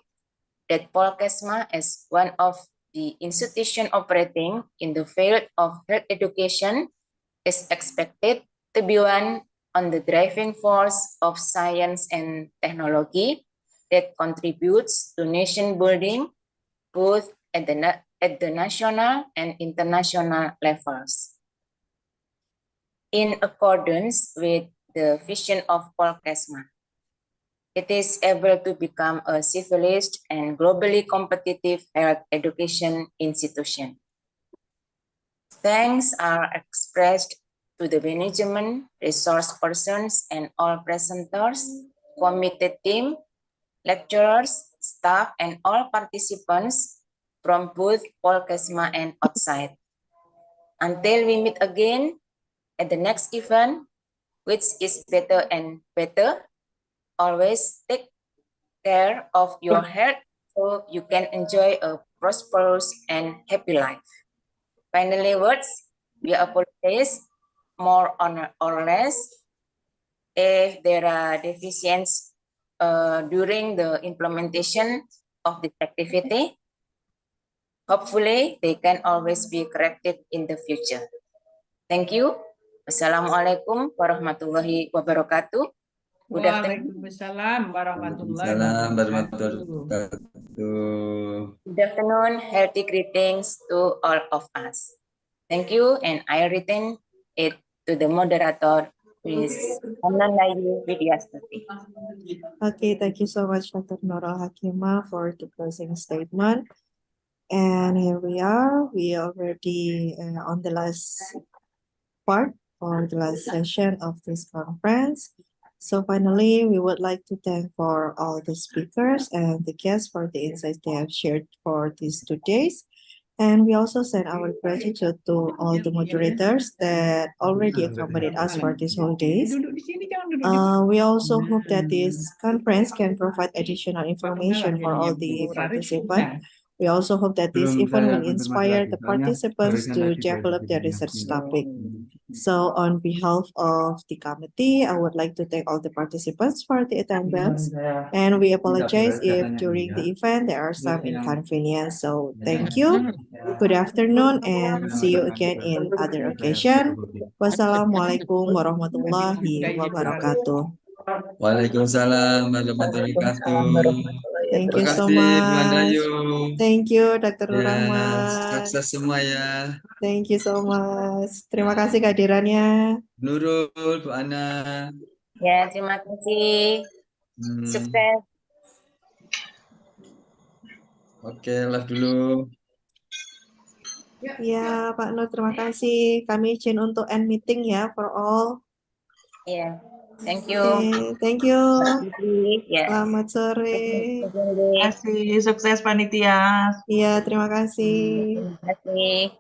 that Polkesma is one of the institution operating in the field of health education is expected to be one on the driving force of science and technology that contributes to nation building both at the national and international levels. In accordance with the vision of Polkesma, it is able to become a civilized and globally competitive health education institution. Thanks are expressed to the management, resource persons, and all presenters, committed team, lecturers, staff, and all participants from both Polkesma and outside. Until we meet again at the next event, which is better and better, always take care of your health so you can enjoy a prosperous and happy life. Finally, words, we apologize more or less if there are deficiencies during the implementation of this activity. Hopefully, they can always be corrected in the future. Thank you. Wassalamualaikum warahmatullahi wabarakatuh. Good afternoon. Waalaikumsalam warahmatullahi Salam warahmatullahi wabarakatuh. wabarakatuh. Good afternoon. Healthy greetings to all of us. Thank you, and I return it to the moderator, Ms. Anandayu Widyastati. Okay, thank you so much, Dr. Nurul Hakimah, for the closing statement. And here we are. We are already on the last part or the last session of this conference. So finally, we would like to thank for all the speakers and the guests for the insights they have shared for these 2 days. And we also send our gratitude to all the moderators that already accompanied us for these whole days. Duduk di sini, jangan duduk di We also hope that this conference can provide additional information for all the participants. We also hope that this event will inspire the participants to develop their research topic. So on behalf of the committee, I would like to thank all the participants for the attendance. And we apologize if during the event there are some inconvenience. So thank you. Good afternoon and see you again in other occasion. Wassalamualaikum warahmatullahi wabarakatuh. Waalaikumsalam warahmatullahi wabarakatuh. Thank Terima you so kasih Bu much. Andayu. Thank you, Dr. Nur Ya, Rahman. sukses semua ya. Thank you so much. Terima kasih kehadirannya. Nurul, Bu Ana. Ya, terima kasih. Sukses. Oke, live dulu. Ya, Pak Nur, terima kasih. Kami izin untuk end meeting ya for all. Ya, thank you. Okay, thank you. Ya. Selamat sore. Terima kasih, sukses panitia. Iya, terima kasih. Terima kasih.